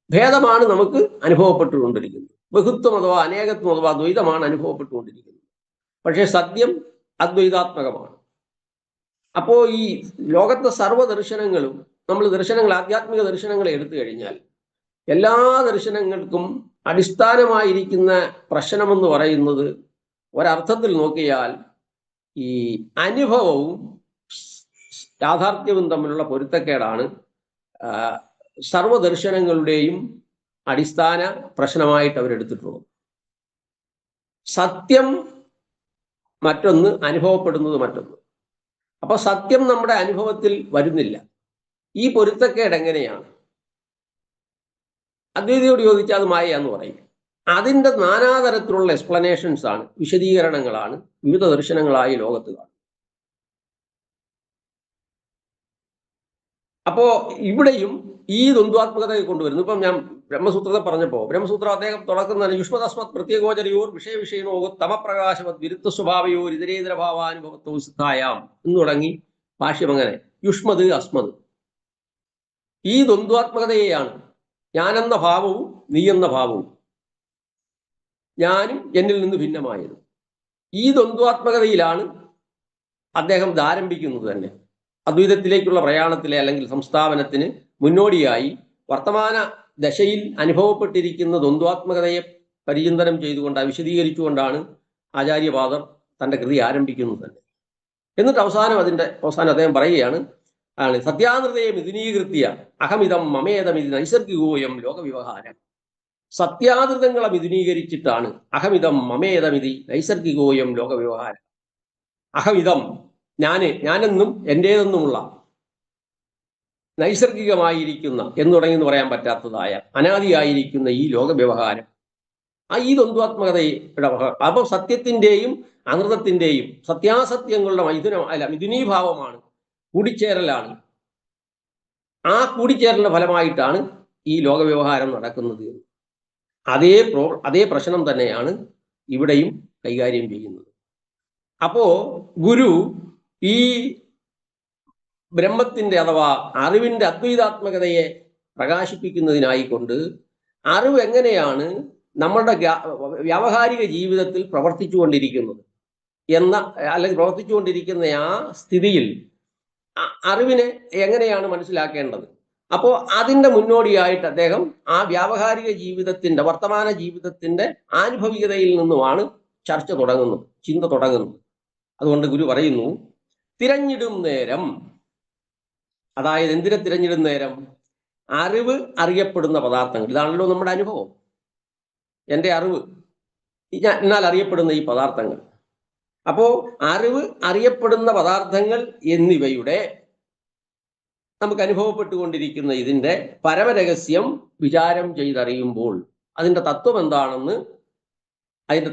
ഭേദമാണ് നമുക്ക് അനുഭവപ്പെട്ടുകൊണ്ടിരിക്കുന്നത്. ബഹുത്വം അഥവാ അനേകത്വം അഥവാ ദ്വൈതമാണ് അനുഭവപ്പെട്ടുകൊണ്ടിരിക്കുന്നത്. പക്ഷേ സത്യം അദ്വൈതാത്മകമാണ്. അപ്പോ ഈ ലോകത്തെ സർവ്വദർശനങ്ങളും നമ്മൾ ആധ്യാത്മിക ദർശനങ്ങളെ എടുത്തു കഴിഞ്ഞാൽ എല്ലാ ദർശനങ്ങൾക്കും അടിസ്ഥാനമായിരിക്കുന്ന പ്രശ്നമെന്ന് പറയുന്നത് ഒരർത്ഥത്തിൽ നോക്കിയാൽ ഈ അനുഭവവും യാഥാർത്ഥ്യവും തമ്മിലുള്ള പൊരുത്തക്കേടാണ് സർവദർശനങ്ങളുടെയും അടിസ്ഥാന പ്രശ്നമായിട്ട് അവരെടുത്തിട്ടുള്ളത്. സത്യം മറ്റൊന്ന്, അനുഭവപ്പെടുന്നത് മറ്റൊന്ന്. അപ്പൊ സത്യം നമ്മുടെ അനുഭവത്തിൽ വരുന്നില്ല. ഈ പൊരുത്തക്കേട് എങ്ങനെയാണ്? അദ്വൈതിയോട് ചോദിച്ചാൽ അത് മായയാന്ന് പറയും. അതിൻ്റെ നാനാതരത്തിലുള്ള എക്സ്പ്ലനേഷൻസ് ആണ്, വിശദീകരണങ്ങളാണ് വിവിധ ദർശനങ്ങളായി ലോകത്ത് കാണുന്നത്. അപ്പോ ഇവിടെയും ഈ ദ്വന്ദ്വാത്മകതയെ കൊണ്ടുവരുന്നു. ഇപ്പം ഞാൻ ബ്രഹ്മസൂത്രത്തെ പറഞ്ഞപ്പോൾ ബ്രഹ്മസൂത്രം അദ്ദേഹം തുടക്കുന്ന യുഷ്മതസ്മത് പ്രത്യേകോചരയോർ വിഷയവിഷയനോ തമപ്രകാശവത് വിരുദ്ധ സ്വഭാവയോർ ഇതരേതര ഭാവാനുഭവത്തോ സിദ്ധായാം എന്ന് തുടങ്ങി ഭാഷ്യം. അങ്ങനെ യുഷ്മത് അസ്മത് ഈ ദ്വന്ദ്വാത്മകതയെയാണ് ഞാനെന്ന ഭാവവും നീ എന്ന ഭാവവും, ഞാനും എന്നിൽ നിന്ന് ഭിന്നമായത്. ഈ ദ്വന്ദ്വാത്മകതയിലാണ് അദ്ദേഹം ആരംഭിക്കുന്നത് തന്നെ. അദ്വൈതത്തിലേക്കുള്ള പ്രയാണത്തിലെ അല്ലെങ്കിൽ സംസ്ഥാപനത്തിന് മുന്നോടിയായി വർത്തമാന ദശയിൽ അനുഭവപ്പെട്ടിരിക്കുന്ന ദ്വന്ദ്വാത്മകതയെ പരിചിന്തനം ചെയ്തുകൊണ്ട് വിശദീകരിച്ചുകൊണ്ടാണ് ആചാര്യപാദർ തൻ്റെ കൃതി ആരംഭിക്കുന്നത് തന്നെ. എന്നിട്ട് അവസാനം അദ്ദേഹം പറയുകയാണ്, സത്യാനൃതയെ മിഥുനീകൃത്യ അഹമിതം മമേതമിതി നൈസർഗികോയം ലോകവ്യവഹാരം. സത്യാനൃതങ്ങളെ മിഥുനീകരിച്ചിട്ടാണ് അഹമിതം മമേതമിതി നൈസർഗികോയം ലോകവ്യവഹാരം. അഹമിതം ഞാനെന്നും എൻ്റേതെന്നുമുള്ള നൈസർഗികമായിരിക്കുന്ന എന്ന് തുടങ്ങിയെന്ന് പറയാൻ പറ്റാത്തതായ അനാദിയായിരിക്കുന്ന ഈ ലോകവ്യവഹാരം, ഈ ദ്വന്ദ്വാത്മകതയുടെ അപ്പം സത്യത്തിൻ്റെയും അനൃതത്തിൻ്റെയും സത്യാസത്യങ്ങളുടെ മിഥുനീഭാവമാണ്, കൂടിച്ചേരലാണ്. ആ കൂടിച്ചേരലിന്റെ ഫലമായിട്ടാണ് ഈ ലോകവ്യവഹാരം നടക്കുന്നത്. അതേ പ്രശ്നം തന്നെയാണ് ഇവിടെയും കൈകാര്യം ചെയ്യുന്നത്. അപ്പോ ഗുരു ഈ ബ്രഹ്മത്തിന്റെ അഥവാ അറിവിന്റെ അദ്വൈതാത്മകതയെ പ്രകാശിപ്പിക്കുന്നതിനായിക്കൊണ്ട് അറിവ് എങ്ങനെയാണ് നമ്മളുടെ വ്യാവഹാരിക ജീവിതത്തിൽ പ്രവർത്തിച്ചുകൊണ്ടിരിക്കുന്നത് അല്ലെങ്കിൽ പ്രവർത്തിച്ചുകൊണ്ടിരിക്കുന്ന ആ സ്ഥിതിയിൽ അറിവിനെ എങ്ങനെയാണ് മനസ്സിലാക്കേണ്ടത്. അപ്പോൾ അതിൻ്റെ മുന്നോടിയായിട്ട് അദ്ദേഹം ആ വ്യാവഹാരിക ജീവിതത്തിന്റെ വർത്തമാന ജീവിതത്തിന്റെ ആനുഭവികതയിൽ നിന്നുമാണ് ചർച്ച തുടങ്ങുന്നത്, ചിന്ത തുടങ്ങുന്നത്. അതുകൊണ്ട് ഗുരു പറയുന്നു, തിരഞ്ഞിടും നേരം, അതായത് എന്തിനെ തിരഞ്ഞിടും നേരം? അറിവ്, അറിയപ്പെടുന്ന പദാർത്ഥങ്ങൾ. ഇതാണല്ലോ നമ്മുടെ അനുഭവം. എൻ്റെ അറിവ്, എന്നാൽ അറിയപ്പെടുന്ന ഈ പദാർത്ഥങ്ങൾ. അപ്പോ അറിവ്, അറിയപ്പെടുന്ന പദാർത്ഥങ്ങൾ എന്നിവയുടെ നമുക്ക് അനുഭവപ്പെട്ടുകൊണ്ടിരിക്കുന്ന ഇതിൻ്റെ പരമരഹസ്യം വിചാരം ചെയ്തറിയുമ്പോൾ, അതിൻ്റെ തത്വം എന്താണെന്ന്, അതിൻ്റെ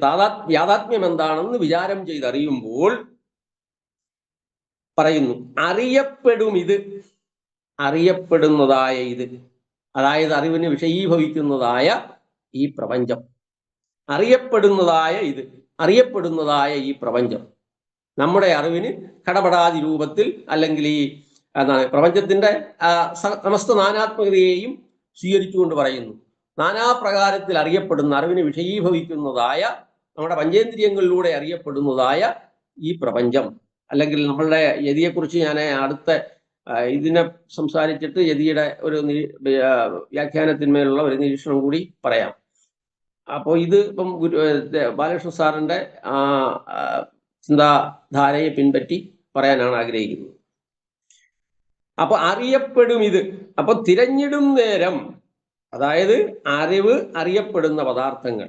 യാഥാത്മ്യം എന്താണെന്ന് വിചാരം ചെയ്തറിയുമ്പോൾ പറയുന്നു, അറിയപ്പെടും ഇത്, അറിയപ്പെടുന്നതായ ഇത്, അതായത് അറിവിന് വിഷയീഭവിക്കുന്നതായ ഈ പ്രപഞ്ചം, അറിയപ്പെടുന്നതായ ഇത്, അറിയപ്പെടുന്നതായ ഈ പ്രപഞ്ചം നമ്മുടെ അറിവിന് ഘടപടാതി രൂപത്തിൽ അല്ലെങ്കിൽ ഈ പ്രപഞ്ചത്തിന്റെ സമസ്ത നാനാത്മകതയെയും സ്വീകരിച്ചുകൊണ്ട് പറയുന്നു, നാനാപ്രകാരത്തിൽ അറിയപ്പെടുന്ന അറിവിന് വിഷയീഭവിക്കുന്നതായ നമ്മുടെ പഞ്ചേന്ദ്രിയങ്ങളിലൂടെ അറിയപ്പെടുന്നതായ ഈ പ്രപഞ്ചം. അല്ലെങ്കിൽ നമ്മളുടെ യതിയെക്കുറിച്ച് ഞാൻ അടുത്ത ഇതിനെ സംസാരിച്ചിട്ട് യതിയുടെ ഒരു വ്യാഖ്യാനത്തിന്മേലുള്ള ഒരു നിരീക്ഷണം കൂടി പറയാം. അപ്പോൾ ഇത് ഇപ്പം ബാലകൃഷ്ണ സാറിൻ്റെ ചിന്താധാരയെ പിൻപറ്റി പറയാനാണ് ആഗ്രഹിക്കുന്നത്. അപ്പൊ അറിയപ്പെടും ഇത്. അപ്പൊ തിരഞ്ഞിടും നേരം, അതായത് അറിവ്, അറിയപ്പെടുന്ന പദാർത്ഥങ്ങൾ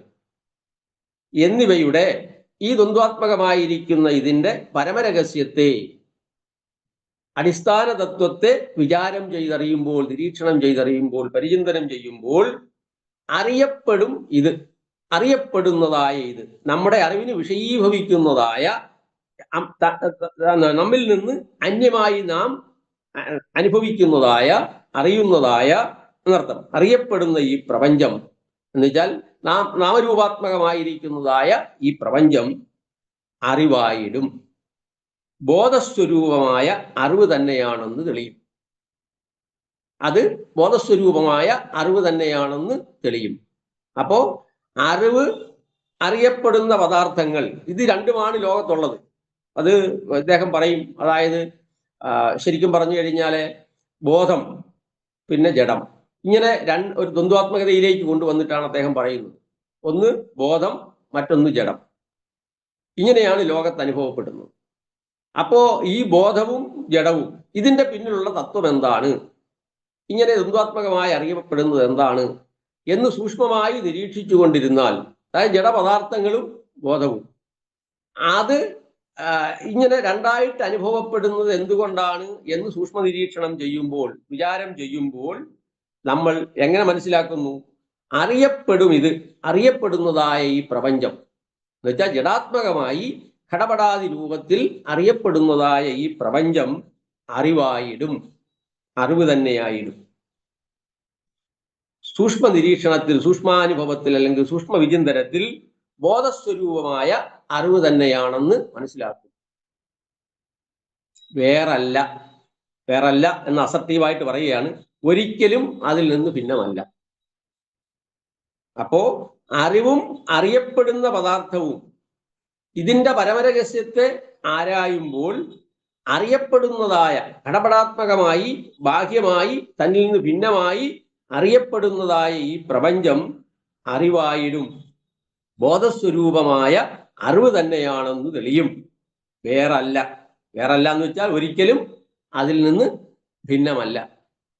എന്നിവയുടെ ഈ ദ്വന്ദ്വാത്മകമായിരിക്കുന്ന ഇതിന്റെ പരമരഹസ്യത്തെ, അടിസ്ഥാന തത്വത്തെ വിചാരം ചെയ്തറിയുമ്പോൾ, നിരീക്ഷണം ചെയ്തറിയുമ്പോൾ, പരിചിന്തനം ചെയ്യുമ്പോൾ അറിയപ്പെടും ഇത്, അറിയപ്പെടുന്നതായ ഇത്, നമ്മുടെ അറിവിന് വിഷയീഭവിക്കുന്നതായ, നമ്മിൽ നിന്ന് അന്യമായി നാം അനുഭവിക്കുന്നതായ, അറിയുന്നതായ എന്നർത്ഥം. അറിയപ്പെടുന്ന ഈ പ്രപഞ്ചം എന്ന് വെച്ചാൽ നാമരൂപാത്മകമായിരിക്കുന്നതായ ഈ പ്രപഞ്ചം അറിവായിടും, ബോധസ്വരൂപമായ അറിവ് തന്നെയാണെന്ന് തെളിയും. അത് ബോധസ്വരൂപമായ അറിവ് തന്നെയാണെന്ന് തെളിയും. അപ്പോ അറിവ്, അറിയപ്പെടുന്ന പദാർത്ഥങ്ങൾ, ഇത് രണ്ടുമാണ് ലോകത്തുള്ളത്. അത് അദ്ദേഹം പറയും. അതായത് ശരിക്കും പറഞ്ഞു കഴിഞ്ഞാല് ബോധം പിന്നെ ജഡം, ഇങ്ങനെ ഒരു ദ്വന്ദ്വാത്മകതയിലേക്ക് കൊണ്ടുവന്നിട്ടാണ് അദ്ദേഹം പറയുന്നത്. ഒന്ന് ബോധം, മറ്റൊന്ന് ജഡം. ഇങ്ങനെയാണ് ലോകത്ത് അനുഭവപ്പെടുന്നത്. അപ്പോ ഈ ബോധവും ജഡവും ഇതിന്റെ പിന്നിലുള്ള തത്വം എന്താണ്, ഇങ്ങനെ ദ്വന്ദ്വാത്മകമായി അറിയപ്പെടുന്നത് എന്താണ് എന്ന് സൂക്ഷ്മമായി നിരീക്ഷിച്ചു കൊണ്ടിരുന്നാൽ, അതായത് ജഡപദാർത്ഥങ്ങളും ബോധവും അത് ഇങ്ങനെ രണ്ടായിട്ട് അനുഭവപ്പെടുന്നത് എന്തുകൊണ്ടാണ് എന്ന് സൂക്ഷ്മ നിരീക്ഷണം ചെയ്യുമ്പോൾ, വിചാരം ചെയ്യുമ്പോൾ നമ്മൾ എങ്ങനെ മനസ്സിലാക്കുന്നു? അറിയപ്പെടും ഇത്, അറിയപ്പെടുന്നതായ ഈ പ്രപഞ്ചം എന്ന് വെച്ചാൽ ജഡാത്മകമായി ഘടപടാതി രൂപത്തിൽ അറിയപ്പെടുന്നതായ ഈ പ്രപഞ്ചം അറിവായിടും, അറിവ് തന്നെയായിടും. സൂക്ഷ്മ നിരീക്ഷണത്തിൽ, സൂക്ഷ്മാനുഭവത്തിൽ അല്ലെങ്കിൽ സൂക്ഷ്മ വിചിന്തനത്തിൽ ബോധസ്വരൂപമായ അറിവ് തന്നെയാണെന്ന് മനസ്സിലാക്കും. വേറല്ല എന്ന് അസർട്ടീവായിട്ട് പറയുകയാണ്. ഒരിക്കലും അതിൽ നിന്ന് ഭിന്നമല്ല. അപ്പോ അറിവും അറിയപ്പെടുന്ന പദാർത്ഥവും ഇതിന്റെ പരമരഹസ്യത്തെ ആരായുമ്പോൾ അറിയപ്പെടുന്നതായ ഘടപടാത്മകമായി, ബാഹ്യമായി, തന്നിൽ നിന്ന് ഭിന്നമായി അറിയപ്പെടുന്നതായ ഈ പ്രപഞ്ചം അറിവായിടും, ബോധസ്വരൂപമായ അറിവ് തന്നെയാണെന്ന് തെളിയും. വേറല്ല എന്ന് വെച്ചാൽ ഒരിക്കലും അതിൽ നിന്ന് ഭിന്നമല്ല,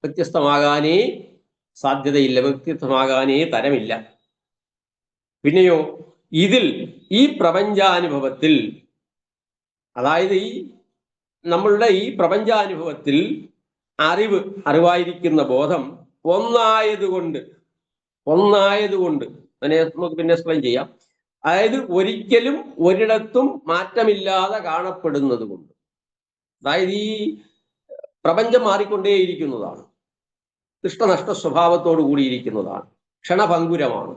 വ്യത്യസ്തമാകാനേ സാധ്യതയില്ല, വ്യത്യസ്തമാകാനേ തരമില്ല. പിന്നെയോ ഇതിൽ, ഈ പ്രപഞ്ചാനുഭവത്തിൽ, അതായത് നമ്മളുടെ ഈ പ്രപഞ്ചാനുഭവത്തിൽ അറിവായിരിക്കുന്ന ബോധം ഒന്നായതുകൊണ്ട് അതിനെ നമുക്ക് പിന്നെ എക്സ്പ്ലെയിൻ ചെയ്യാം. അതായത് ഒരിക്കലും ഒരിടത്തും മാറ്റമില്ലാതെ കാണപ്പെടുന്നത് കൊണ്ട്, അതായത് ഈ പ്രപഞ്ചം മാറിക്കൊണ്ടേയിരിക്കുന്നതാണ്, ഇഷ്ടനഷ്ട സ്വഭാവത്തോടു കൂടിയിരിക്കുന്നതാണ്, ക്ഷണഭങ്കുരമാണ്.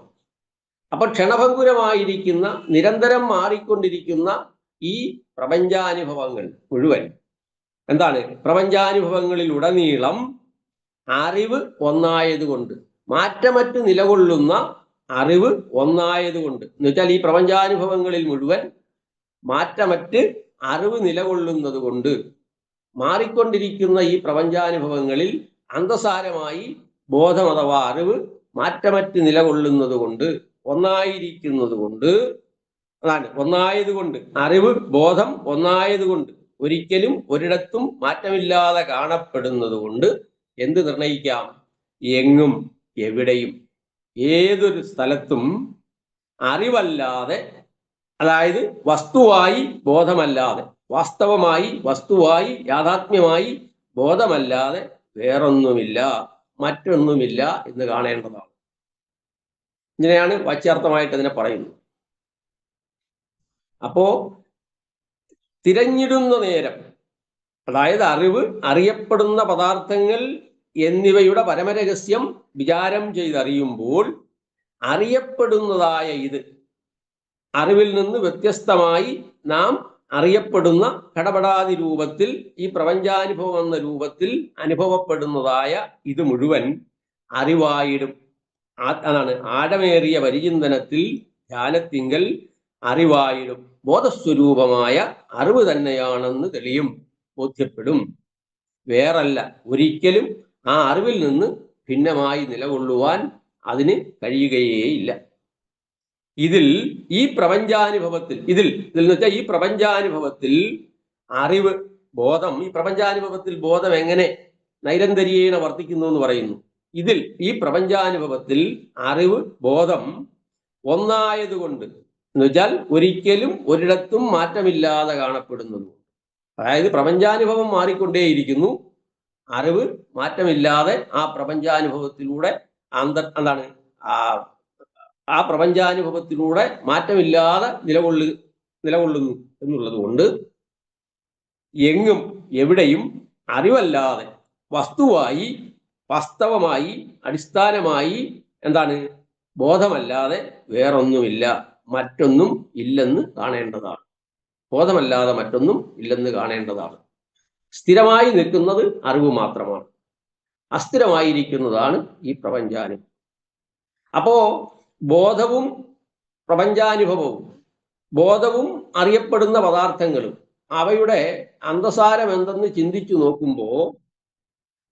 അപ്പൊ ക്ഷണഭങ്കുരമായിരിക്കുന്ന, നിരന്തരം മാറിക്കൊണ്ടിരിക്കുന്ന ഈ പ്രപഞ്ചാനുഭവങ്ങൾ മുഴുവൻ എന്താണ്? പ്രപഞ്ചാനുഭവങ്ങളിൽ ഉടനീളം അറിവ് ഒന്നായതുകൊണ്ട്, മാറ്റമറ്റ് നിലകൊള്ളുന്ന അറിവ് ഒന്നായതുകൊണ്ട് എന്ന് വെച്ചാൽ ഈ പ്രപഞ്ചാനുഭവങ്ങളിൽ മുഴുവൻ മാറ്റമറ്റ് അറിവ് നിലകൊള്ളുന്നത് കൊണ്ട്, മാറിക്കൊണ്ടിരിക്കുന്ന ഈ പ്രപഞ്ചാനുഭവങ്ങളിൽ അന്തസാരമായി ബോധം അഥവാ അറിവ് മാറ്റമറ്റ് നിലകൊള്ളുന്നത് കൊണ്ട്, ഒന്നായിരിക്കുന്നത് കൊണ്ട്, അതാണ് ഒന്നായതുകൊണ്ട്, അറിവ് ബോധം ഒന്നായതുകൊണ്ട്, ഒരിക്കലും ഒരിടത്തും മാറ്റമില്ലാതെ കാണപ്പെടുന്നത് കൊണ്ട് എന്ത് നിർണയിക്കാം? എങ്ങും എവിടെയും ഏതൊരു സ്ഥലത്തും അറിവല്ലാതെ, അതായത് വസ്തുവായി ബോധമല്ലാതെ, വാസ്തവമായി വസ്തുവായി യാഥാത്മ്യമായി ബോധമല്ലാതെ വേറൊന്നുമില്ല, മറ്റൊന്നുമില്ല എന്ന് കാണേണ്ടതാണ്. ഇങ്ങനെയാണ് വാച്യാർത്ഥമായിട്ട് അതിനെ പറയുന്നത്. അപ്പോ തിരഞ്ഞിടുന്ന നേരം, അതായത് അറിവ്, അറിയപ്പെടുന്ന പദാർത്ഥങ്ങൾ എന്നിവയുടെ പരമരഹസ്യം വിചാരം ചെയ്തറിയുമ്പോൾ അറിയപ്പെടുന്നതായ ഇത്, അറിവിൽ നിന്ന് വ്യത്യസ്തമായി നാം അറിയപ്പെടുന്ന ഘടപടാതി രൂപത്തിൽ, ഈ പ്രപഞ്ചാനുഭവം എന്ന രൂപത്തിൽ അനുഭവപ്പെടുന്നതായ ഇത് മുഴുവൻ അറിവായിടും. അതാണ് ആഴമേറിയ പരിചിന്തനത്തിൽ, ധ്യാനത്തിങ്കൽ അറിവായിടും, ബോധസ്വരൂപമായ അറിവ് തന്നെയാണെന്ന് തെളിയും, ബോധ്യപ്പെടും. വേറല്ല, ഒരിക്കലും ആ അറിവിൽ നിന്ന് ഭിന്നമായി നിലകൊള്ളുവാൻ അതിന് കഴിയുകയേയില്ല. ഇതിൽ ഈ പ്രപഞ്ചാനുഭവത്തിൽ ഇതിൽ എന്ന് വെച്ചാൽ ഈ പ്രപഞ്ചാനുഭവത്തിൽ അറിവ്, ബോധം, ഈ പ്രപഞ്ചാനുഭവത്തിൽ ബോധം എങ്ങനെ നൈരന്തര്യേണ വർത്തിക്കുന്നു എന്ന് പറയുന്നു. ഇതിൽ ഈ പ്രപഞ്ചാനുഭവത്തിൽ അറിവ്, ബോധം ഒന്നായതുകൊണ്ട് എന്ന് വെച്ചാൽ ഒരിക്കലും ഒരിടത്തും മാറ്റമില്ലാതെ കാണപ്പെടുന്നത്. അതായത് പ്രപഞ്ചാനുഭവം മാറിക്കൊണ്ടേയിരിക്കുന്നു, അറിവ് മാറ്റമില്ലാതെ ആ പ്രപഞ്ചാനുഭവത്തിലൂടെ എന്താണ് ആ പ്രപഞ്ചാനുഭവത്തിലൂടെ മാറ്റമില്ലാതെ നിലകൊള്ളുന്നു എന്നുള്ളത് കൊണ്ട് എങ്ങും എവിടെയും അറിവല്ലാതെ വസ്തുവായി, വാസ്തവമായി, അടിസ്ഥാനമായി എന്താണ് ബോധമല്ലാതെ വേറൊന്നുമില്ല, മറ്റൊന്നും ഇല്ലെന്ന് കാണേണ്ടതാണ്. ബോധമല്ലാതെ മറ്റൊന്നും ഇല്ലെന്ന് കാണേണ്ടതാണ്. സ്ഥിരമായി നിൽക്കുന്നത് അറിവ് മാത്രമാണ്, അസ്ഥിരമായിരിക്കുന്നതാണ് ഈ പ്രപഞ്ചാനുഭവം. അപ്പോ ബോധവും പ്രപഞ്ചാനുഭവവും, ബോധവും അറിയപ്പെടുന്ന പദാർത്ഥങ്ങളും അവയുടെ അന്തസാരം എന്തെന്ന് ചിന്തിച്ചു നോക്കുമ്പോൾ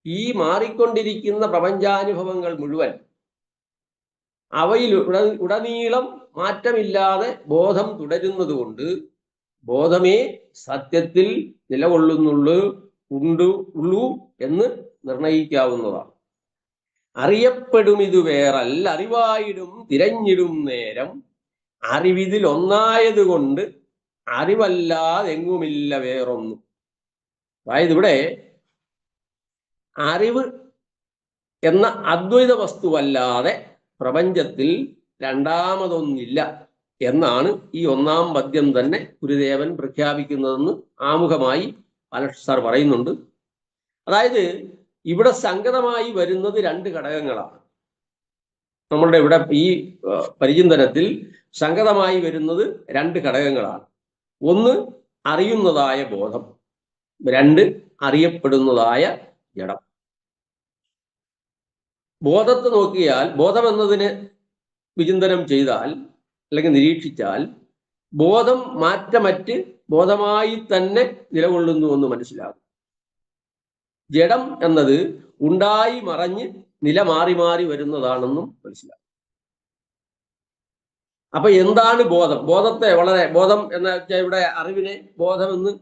ഈ മാറിക്കൊണ്ടിരിക്കുന്ന പ്രപഞ്ചാനുഭവങ്ങൾ മുഴുവൻ അവയിൽ ഉടനീളം മാറ്റമില്ലാതെ ബോധം തുടരുന്നത് കൊണ്ട് ബോധമേ സത്യത്തിൽ ഉള്ളൂ എന്ന് നിർണയിക്കാവുന്നതാണ്. അറിയപ്പെടുമിതു വേറല്ല അറിവായിടും തിരഞ്ഞിടും നേരം, അറിവിതിൽ ഒന്നായതുകൊണ്ട് അറിവല്ലാതെങ്ങുമില്ല വേറൊന്നും. അതായത് ഇവിടെ അറിവ് എന്ന അദ്വൈത വസ്തുവല്ലാതെ പ്രപഞ്ചത്തിൽ രണ്ടാമതൊന്നില്ല എന്നാണ് ഈ ഒന്നാം പദ്യം തന്നെ ഗുരുദേവൻ പ്രഖ്യാപിക്കുന്നതെന്ന് ആമുഖമായി ബാലകൃഷ്ണ സാർ പറയുന്നുണ്ട്. അതായത് ഇവിടെ സംഗതമായി വരുന്നത് രണ്ട് ഘടകങ്ങളാണ്. നമ്മളുടെ ഇവിടെ ഈ പരിചിന്തനത്തിൽ സംഗതമായി വരുന്നത് രണ്ട് ഘടകങ്ങളാണ്. ഒന്ന് അറിയുന്നതായ ബോധം, രണ്ട് അറിയപ്പെടുന്നതായ ജഡം. ബോധത്തെ നോക്കിയാൽ, ബോധം എന്നതിന് വിചിന്തനം ചെയ്താൽ അല്ലെങ്കിൽ നിരീക്ഷിച്ചാൽ ബോധം മാറ്റമറ്റ് ബോധമായി തന്നെ നിലകൊള്ളുന്നു എന്ന് മനസ്സിലാകും. ജഡം എന്നത് ഉണ്ടായി മറഞ്ഞ് നില മാറി മാറി വരുന്നതാണെന്നും മനസ്സിലാകും. അപ്പൊ എന്താണ് ബോധം? ബോധത്തെ ബോധം എന്ന് വെച്ചാൽ ഇവിടെ അറിവിനെ ബോധമെന്ന്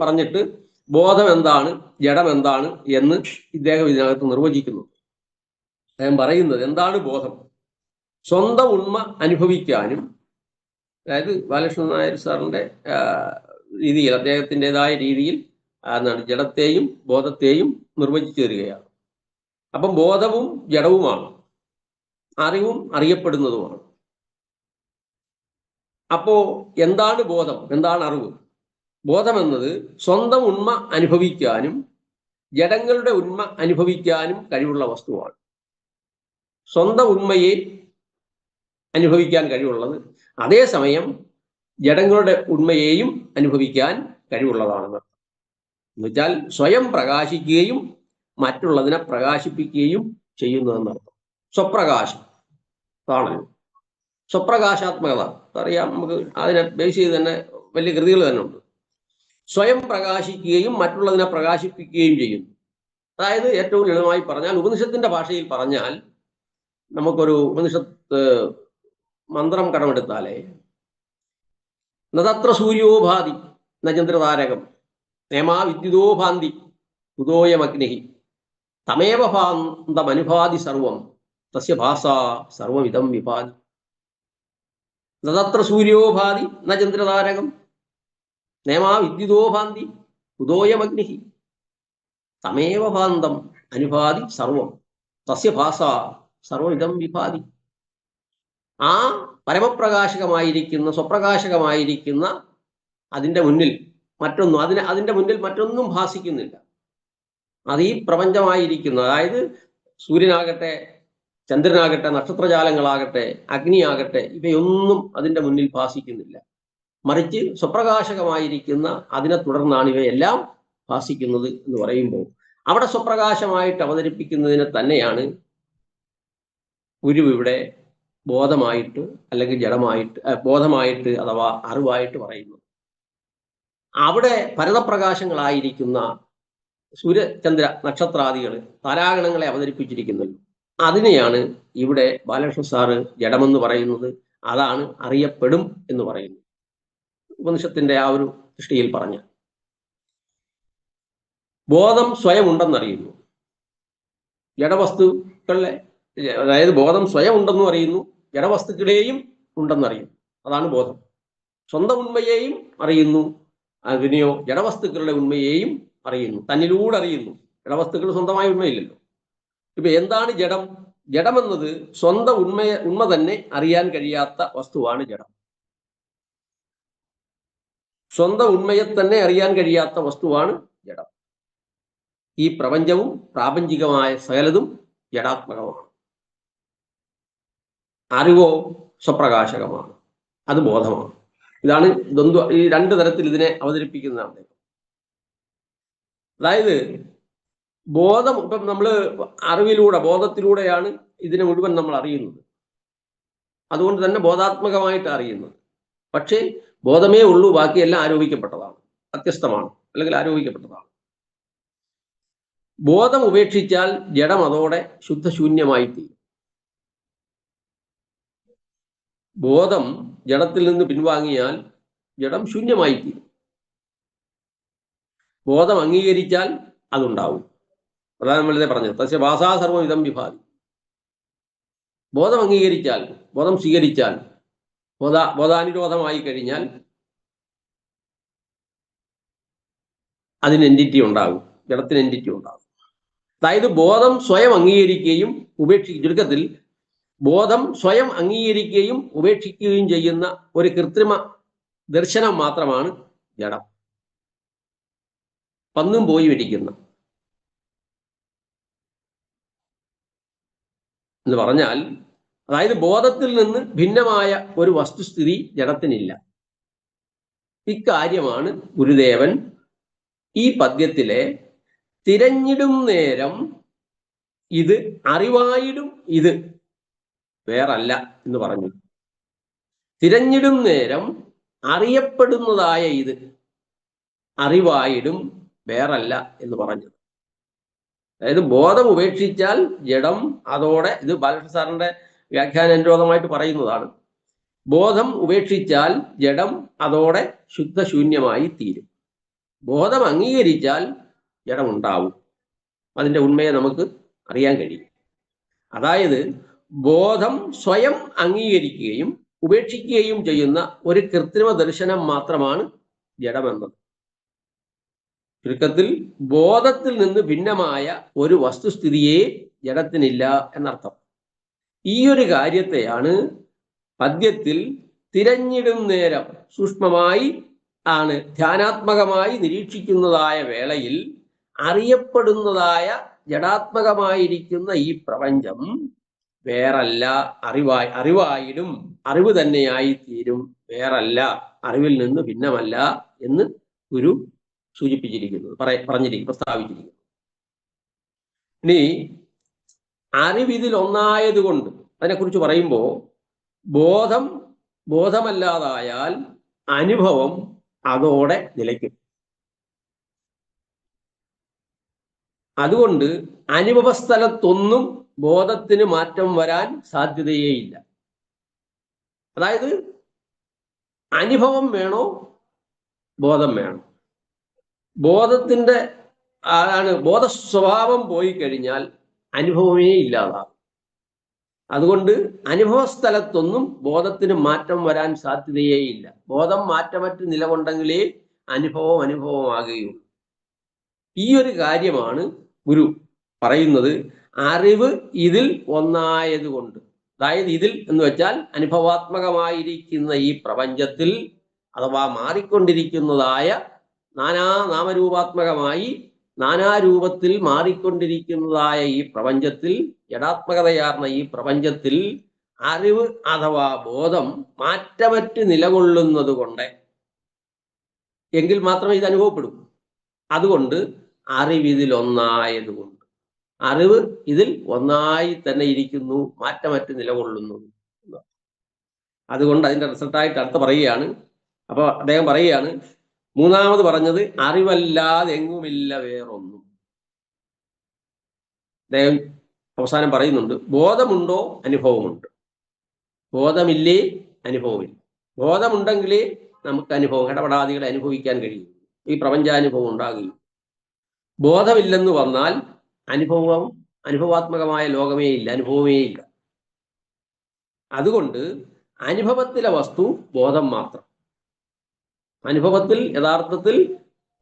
പറഞ്ഞിട്ട് ബോധം എന്താണ്, ജഡം എന്താണ് എന്ന് ഇദ്ദേഹം ഇതിനകത്ത് നിർവചിക്കുന്നു. അദ്ദേഹം പറയുന്നത് എന്താണ് ബോധം? സ്വന്തം ഉണ്മ അനുഭവിക്കാനും, അതായത് ബാലകൃഷ്ണൻ നായർ സാറിന്റെ രീതിയിൽ, അദ്ദേഹത്തിൻ്റെതായ രീതിയിൽ എന്താണ് ജഡത്തെയും ബോധത്തെയും നിർവചിച്ചു തരികയാണ്. അപ്പം ബോധവും ജഡവുമാണ്, അറിവും അറിയപ്പെടുന്നതുമാണ്. അപ്പോ എന്താണ് ബോധം, എന്താണ് അറിവ്? ബോധം എന്നത് സ്വന്തം ഉണ്മ അനുഭവിക്കാനും ജഡങ്ങളുടെ ഉണ്മ അനുഭവിക്കാനും കഴിവുള്ള വസ്തുവാണ്. സ്വന്തം ഉണ്മയെ അനുഭവിക്കാൻ കഴിവുള്ളത്, അതേസമയം ജഡങ്ങളുടെ ഉണ്മയെയും അനുഭവിക്കാൻ കഴിവുള്ളതാണെന്ന്. എന്നുവെച്ചാൽ സ്വയം പ്രകാശിക്കുകയും മറ്റുള്ളതിനെ പ്രകാശിപ്പിക്കുകയും ചെയ്യുന്നതെന്നർത്ഥം. സ്വപ്രകാശം ആണല്ലോ, സ്വപ്രകാശാത്മകത അറിയാം നമുക്ക്. അതിനെ ബേസ് ചെയ്ത് തന്നെ വലിയ കൃതികൾ തന്നെ ഉണ്ട്. സ്വയം പ്രകാശിക്കുകയും മറ്റുള്ളതിനെ പ്രകാശിപ്പിക്കുകയും ചെയ്യുന്നു. അതായത് ഏറ്റവും ലളിതമായി പറഞ്ഞാൽ, ഉപനിഷത്തിന്റെ ഭാഷയിൽ പറഞ്ഞാൽ, നമുക്കൊരു ഉപനിഷത്ത് മന്ത്രം കടമെടുത്താലേ, നതത്ര സൂര്യോഭാതി നചന്ദ്രതാരകം നേമാ വിദ്യുതോ ഭാന്തി ഉദോയമഗ്നി തമേവ ഭാന്തമനുഭാതി സർവം തസ്യ ഭാസ സർവമിതം വിഭാതി. നതത്ര സൂര്യോഭാതി നചന്ദ്രതാരകം നേമാ വിദ്യുതോ ഭാന്തി ഉദോയമഗ്നി തമേവ ഭാന്തം അനുഭാതി സർവം തസ്യ ഭാസ സർവമിതം വിഭാതി. ആ പരമപ്രകാശകമായിരിക്കുന്ന, സ്വപ്രകാശകമായിരിക്കുന്ന അതിൻ്റെ മുന്നിൽ അതിൻ്റെ മുന്നിൽ മറ്റൊന്നും ഭാസിക്കുന്നില്ല. അത് ഈ പ്രപഞ്ചമായിരിക്കുന്ന, അതായത് സൂര്യനാകട്ടെ, ചന്ദ്രനാകട്ടെ, നക്ഷത്രജാലങ്ങളാകട്ടെ, അഗ്നിയാകട്ടെ, ഇവയൊന്നും അതിൻ്റെ മുന്നിൽ ഭാസിക്കുന്നില്ല. മറിച്ച് സ്വപ്രകാശകമായിരിക്കുന്ന അതിനെ തുടർന്നാണ് ഇവയെല്ലാം ഭാസിക്കുന്നത് എന്ന് പറയുമ്പോൾ, അവിടെ സ്വപ്രകാശമായിട്ട് അവതരിപ്പിക്കുന്നതിനെ തന്നെയാണ് ഗുരു ഇവിടെ ബോധമായിട്ട് അല്ലെങ്കിൽ ജഡമായിട്ട്, ബോധമായിട്ട് അഥവാ അറിവായിട്ട് പറയുന്നത്. അവിടെ പരതപ്രകാശങ്ങളായിരിക്കുന്ന സൂര്യചന്ദ്ര നക്ഷത്രാദികൾ, താരാഗണങ്ങളെ അവതരിപ്പിച്ചിരിക്കുന്നല്ലോ. അതിനെയാണ് ഇവിടെ ബാലകൃഷ്ണ സാറ് ജഡമെന്ന് പറയുന്നത്. അതാണ് അറിയപ്പെടും എന്ന് പറയുന്നത്. ഉപനിഷത്തിന്റെ ആ ഒരു ദൃഷ്ടിയിൽ പറഞ്ഞ ബോധം സ്വയം ഉണ്ടെന്നറിയുന്നു. ജഡവസ്തുക്കളെ, അതായത് ബോധം സ്വയം ഉണ്ടെന്നും അറിയുന്നു, ജഡവസ്തുക്കളെയും ഉണ്ടെന്നറിയുന്നു. അതാണ് ബോധം. സ്വന്തം ഉണ്മയെയും അറിയുന്നു, അതിനെയോ ജഡവസ്തുക്കളുടെ ഉണ്മയെയും അറിയുന്നു, തന്നിലൂടെ അറിയുന്നു. ജഡവസ്തുക്കൾ സ്വന്തമായ ഉണ്മയില്ലല്ലോ. ഇപ്പൊ എന്താണ് ജഡം? ജഡം എന്നത് സ്വന്തം ഉണ്മ തന്നെ അറിയാൻ കഴിയാത്ത വസ്തുവാണ് ജഡം. സ്വന്തം ഉണ്മയെ തന്നെ അറിയാൻ കഴിയാത്ത വസ്തുവാണ് ജഡം. ഈ പ്രപഞ്ചവും പ്രാപഞ്ചികമായ സകലതും ജഡാത്മകമാണ്. അറിവോ സ്വപ്രകാശകമാണ്, അത് ബോധമാണ്. ഇതാണ് ഈ രണ്ട് തരത്തിൽ ഇതിനെ അവതരിപ്പിക്കുന്നതാണ്. അതായത് ബോധം, ഇപ്പം നമ്മൾ ബോധത്തിലൂടെയാണ് ഇതിനെ മുഴുവൻ നമ്മൾ അറിയുന്നത്. അതുകൊണ്ട് തന്നെ ബോധാത്മകമായിട്ട് അറിയുന്നത്. പക്ഷേ ബോധമേ ഉള്ളൂ, ബാക്കിയെല്ലാം ആരോപിക്കപ്പെട്ടതാണ്, വ്യത്യസ്തമാണ്, അല്ലെങ്കിൽ ആരോപിക്കപ്പെട്ടതാണ്. ബോധം ഉപേക്ഷിച്ചാൽ ജഡം അതോടെ ശുദ്ധശൂന്യമായി തീരും. ബോധം ജഡത്തിൽ നിന്ന് പിൻവാങ്ങിയാൽ ജഡം ശൂന്യമായി തീരും. ബോധം അംഗീകരിച്ചാൽ അതുണ്ടാവും. അതാണ് നമ്മളിതേ പറഞ്ഞത്, തസ്യ ഭാസാസർവം ഇതം വിഭാതി. ബോധം അംഗീകരിച്ചാൽ, ബോധം സ്വീകരിച്ചാൽ, ബോധാനുരോധമായി കഴിഞ്ഞാൽ അതിന് എൻറ്റിറ്റി ഉണ്ടാകും, ജഡത്തിന് എൻറ്റിറ്റി ഉണ്ടാകും. അതായത് ബോധം സ്വയം അംഗീകരിക്കുകയും ചുരുക്കത്തിൽ ബോധം സ്വയം അംഗീകരിക്കുകയും ഉപേക്ഷിക്കുകയും ചെയ്യുന്ന ഒരു കൃത്രിമ ദർശനം മാത്രമാണ് ജഡം. പന്നും പോയി വരിക്കുന്ന എന്ന് പറഞ്ഞാൽ, അതായത് ബോധത്തിൽ നിന്ന് ഭിന്നമായ ഒരു വസ്തുസ്ഥിതി ജഡത്തിനില്ല. ഇക്കാര്യമാണ് ഗുരുദേവൻ ഈ പദ്യത്തിലെ തിരഞ്ഞിടും നേരം ഇത് അറിവായിടും ഇത് വേറല്ല എന്ന് പറഞ്ഞു. തിരഞ്ഞിടും നേരം അറിയപ്പെടുന്നതായ ഇത് അറിവായിടും വേറല്ല എന്ന് പറഞ്ഞു. അതായത് ബോധം ഉപേക്ഷിച്ചാൽ ജഡം അതോടെ, ഇത് ബാലകൃഷ്ണ സാറിന്റെ വ്യാഖ്യാന അനുരോധമായിട്ട് പറയുന്നതാണ്, ബോധം ഉപേക്ഷിച്ചാൽ ജഡം അതോടെ ശുദ്ധശൂന്യമായി തീരും. ബോധം അംഗീകരിച്ചാൽ ജഡം ഉണ്ടാവും, അതിൻ്റെ ഉണ്മയെ നമുക്ക് അറിയാൻ കഴിയും. അതായത് ബോധം സ്വയം അംഗീകരിക്കുകയും ഉപേക്ഷിക്കുകയും ചെയ്യുന്ന ഒരു കൃത്രിമ ദർശനം മാത്രമാണ് ജഡമെന്നത്. ചുരുക്കത്തിൽ ബോധത്തിൽ നിന്ന് ഭിന്നമായ ഒരു വസ്തുസ്ഥിതിയെ ജഡത്തിനില്ല എന്നർത്ഥം. ഈ ഒരു കാര്യത്തെയാണ് പദ്യത്തിൽ തിരഞ്ഞിടും നേരം സൂക്ഷ്മമായി ആണ് ധ്യാനാത്മകമായി നിരീക്ഷിക്കുന്നതായ വേളയിൽ അറിയപ്പെടുന്നതായ ജഡാത്മകമായിരിക്കുന്ന ഈ പ്രപഞ്ചം വേറല്ല, അറിവായിടും, അറിവ് തന്നെയായി തീരും, വേറല്ല, അറിവിൽ നിന്ന് ഭിന്നമല്ല എന്ന് ഗുരു സൂചിപ്പിച്ചിരിക്കുന്നത്, പ്രസ്താവിച്ചിരിക്കുന്നു. ഇനി അറിവിതിൽ ഒന്നായതുകൊണ്ട് അതിനെക്കുറിച്ച് പറയുമ്പോൾ, ബോധമല്ലാതായാൽ അനുഭവം അതോടെ നിലയ്ക്കും. അതുകൊണ്ട് അനുഭവസ്ഥലത്തൊന്നും ബോധത്തിന് മാറ്റം വരാൻ സാധ്യതയേയില്ല. അതായത് അനുഭവം വേണോ ബോധം വേണം. ബോധത്തിന്റെ ബോധ സ്വഭാവം പോയി കഴിഞ്ഞാൽ അനുഭവമേ ഇല്ലാതാകും. അതുകൊണ്ട് അനുഭവസ്ഥലത്തൊന്നും ബോധത്തിന് മാറ്റം വരാൻ സാധ്യതയേയില്ല. ബോധം മാറ്റമറ്റ് നിലകൊണ്ടെങ്കിലേ അനുഭവമാകുകയുള്ളൂ. ഈ ഒരു കാര്യമാണ് ഗുരു പറയുന്നത്. അറിവ് ഇതിൽ ഒന്നായതുകൊണ്ട്, അതായത് ഇതിൽ എന്ന് വെച്ചാൽ അനുഭവാത്മകമായിരിക്കുന്ന ഈ പ്രപഞ്ചത്തിൽ, അഥവാ മാറിക്കൊണ്ടിരിക്കുന്നതായ നാനാനാമരൂപാത്മകമായി നാനാരൂപത്തിൽ മാറിക്കൊണ്ടിരിക്കുന്നതായ ഈ പ്രപഞ്ചത്തിൽ, ജഡാത്മകതയാർന്ന ഈ പ്രപഞ്ചത്തിൽ അറിവ് അഥവാ ബോധം മാറ്റമറ്റ് നിലകൊള്ളുന്നത് കൊണ്ട് എങ്കിൽ മാത്രമേ ഇത് അനുഭവപ്പെടൂ. അതുകൊണ്ട് അറിവിതിൽ ഒന്നായതുകൊണ്ട്, അറിവ് ഇതിൽ ഒന്നായി തന്നെ ഇരിക്കുന്നു, മാറ്റമറ്റ് നിലകൊള്ളുന്നു. അതുകൊണ്ട് അതിന്റെ റിസൾട്ടായിട്ട് അടുത്ത പറയുകയാണ്. അപ്പൊ അദ്ദേഹം പറയുകയാണ്, മൂന്നാമത് പറഞ്ഞത് അറിവല്ലാതെ എങ്ങുമില്ല വേറൊന്നും. അദ്ദേഹം അവസാനം പറയുന്നുണ്ട്, ബോധമുണ്ടോ അനുഭവമുണ്ട്, ബോധമില്ലേ അനുഭവമില്ല. ബോധമുണ്ടെങ്കിലേ നമുക്ക് അനുഭവം ഇടപെടാദികളെ അനുഭവിക്കാൻ കഴിയും, ഈ പ്രപഞ്ചാനുഭവം ഉണ്ടാകുകയും. ബോധമില്ലെന്ന് വന്നാൽ അനുഭവാത്മകമായ ലോകമേ ഇല്ല, അനുഭവമേ ഇല്ല. അതുകൊണ്ട് അനുഭവത്തിലെ വസ്തു ബോധം മാത്രം. അനുഭവത്തിൽ യഥാർത്ഥത്തിൽ